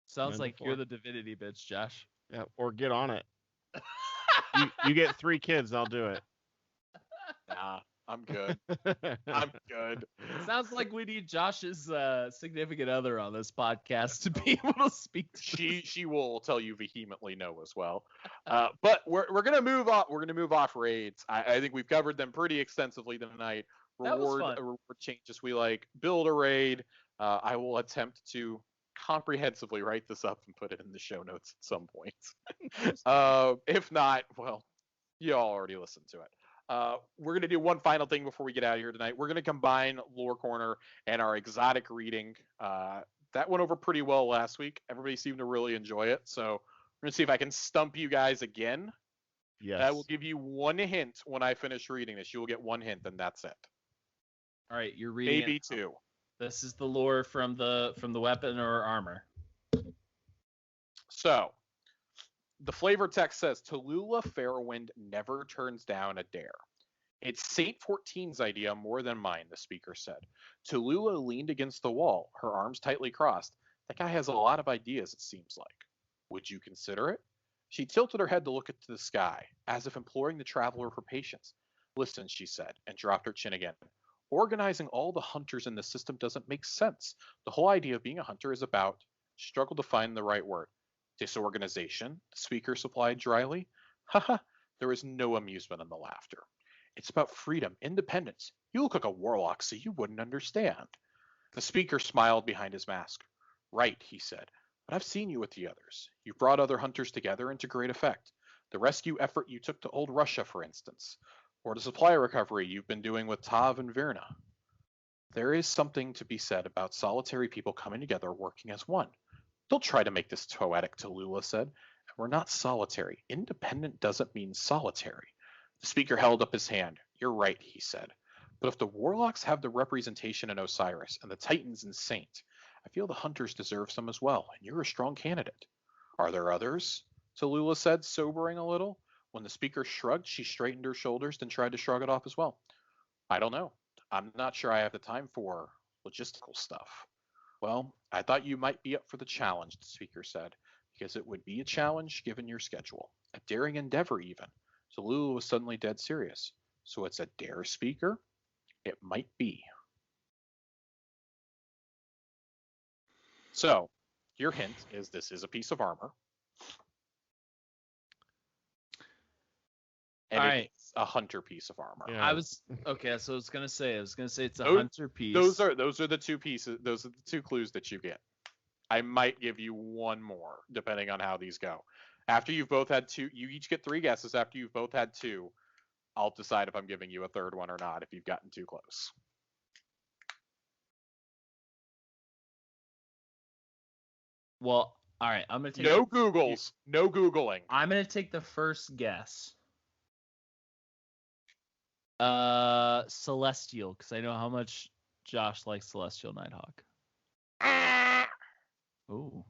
Speaker 3: Sounds like you're the Divinity bitch, Josh.
Speaker 2: Yeah, or get on it. you get 3 kids, I'll do it.
Speaker 1: Nah, I'm good. I'm good.
Speaker 3: Sounds like we need Josh's significant other on this podcast to be able to speak to
Speaker 1: She will tell you vehemently no as well. But we're gonna move on. We're gonna move off raids. I think we've covered them pretty extensively tonight.
Speaker 3: That was fun.
Speaker 1: Reward changes we like. Build a raid. I will attempt to comprehensively write this up and put it in the show notes at some point. If not, well, you all already listened to it. We're going to do one final thing before we get out of here tonight. We're going to combine Lore Corner and our exotic reading. That went over pretty well last week. Everybody seemed to really enjoy it. So we're going to see if I can stump you guys again.
Speaker 2: Yes.
Speaker 1: I will give you one hint when I finish reading this. You will get one hint, and that's it.
Speaker 3: All right, you're reading
Speaker 1: Maybe
Speaker 3: it.
Speaker 1: two.
Speaker 3: This is the lore from the weapon or armor.
Speaker 1: So, the flavor text says, Tallulah Fairwind never turns down a dare. It's Saint 14's idea more than mine, the speaker said. Tallulah leaned against the wall, her arms tightly crossed. That guy has a lot of ideas, it seems like. Would you consider it? She tilted her head to look into the sky, as if imploring the traveler for patience. Listen, she said, and dropped her chin again. Organizing all the hunters in the system doesn't make sense. The whole idea of being a hunter is about, she struggled to find the right word. Disorganization, the speaker supplied dryly. Haha, there was no amusement in the laughter. It's about freedom, independence. You look like a warlock, so you wouldn't understand. The speaker smiled behind his mask. Right, he said, but I've seen you with the others. You've brought other hunters together and to great effect. The rescue effort you took to old Russia, for instance, or the supply recovery you've been doing with Tav and Virna. There is something to be said about solitary people coming together working as one. Don't try to make this poetic, Tallulah said. We're not solitary. Independent doesn't mean solitary. The speaker held up his hand. You're right, he said. But if the warlocks have the representation in Osiris and the Titans in Saint, I feel the hunters deserve some as well, and you're a strong candidate. Are there others? Tallulah said, sobering a little. When the speaker shrugged, she straightened her shoulders, then tried to shrug it off as well. I don't know. I'm not sure I have the time for logistical stuff. Well, I thought you might be up for the challenge, the speaker said, because it would be a challenge given your schedule. A daring endeavor, even. Tallulah was suddenly dead serious. So it's a dare, speaker? It might be. So, your hint is this is a piece of armor. And it's a hunter piece of armor.
Speaker 2: Yeah.
Speaker 3: I was gonna say it's a hunter piece.
Speaker 1: Those are the two pieces. Those are the two clues that you get. I might give you one more, depending on how these go. After you've both had two, you each get 3 guesses. After you've both had 2, I'll decide if I'm giving you a third one or not. If you've gotten too close.
Speaker 3: Well, all right. I'm gonna take
Speaker 1: No Googles. No Googling.
Speaker 3: I'm gonna take the first guess. Celestial, because I know how much Josh likes Celestial Nighthawk. Ooh.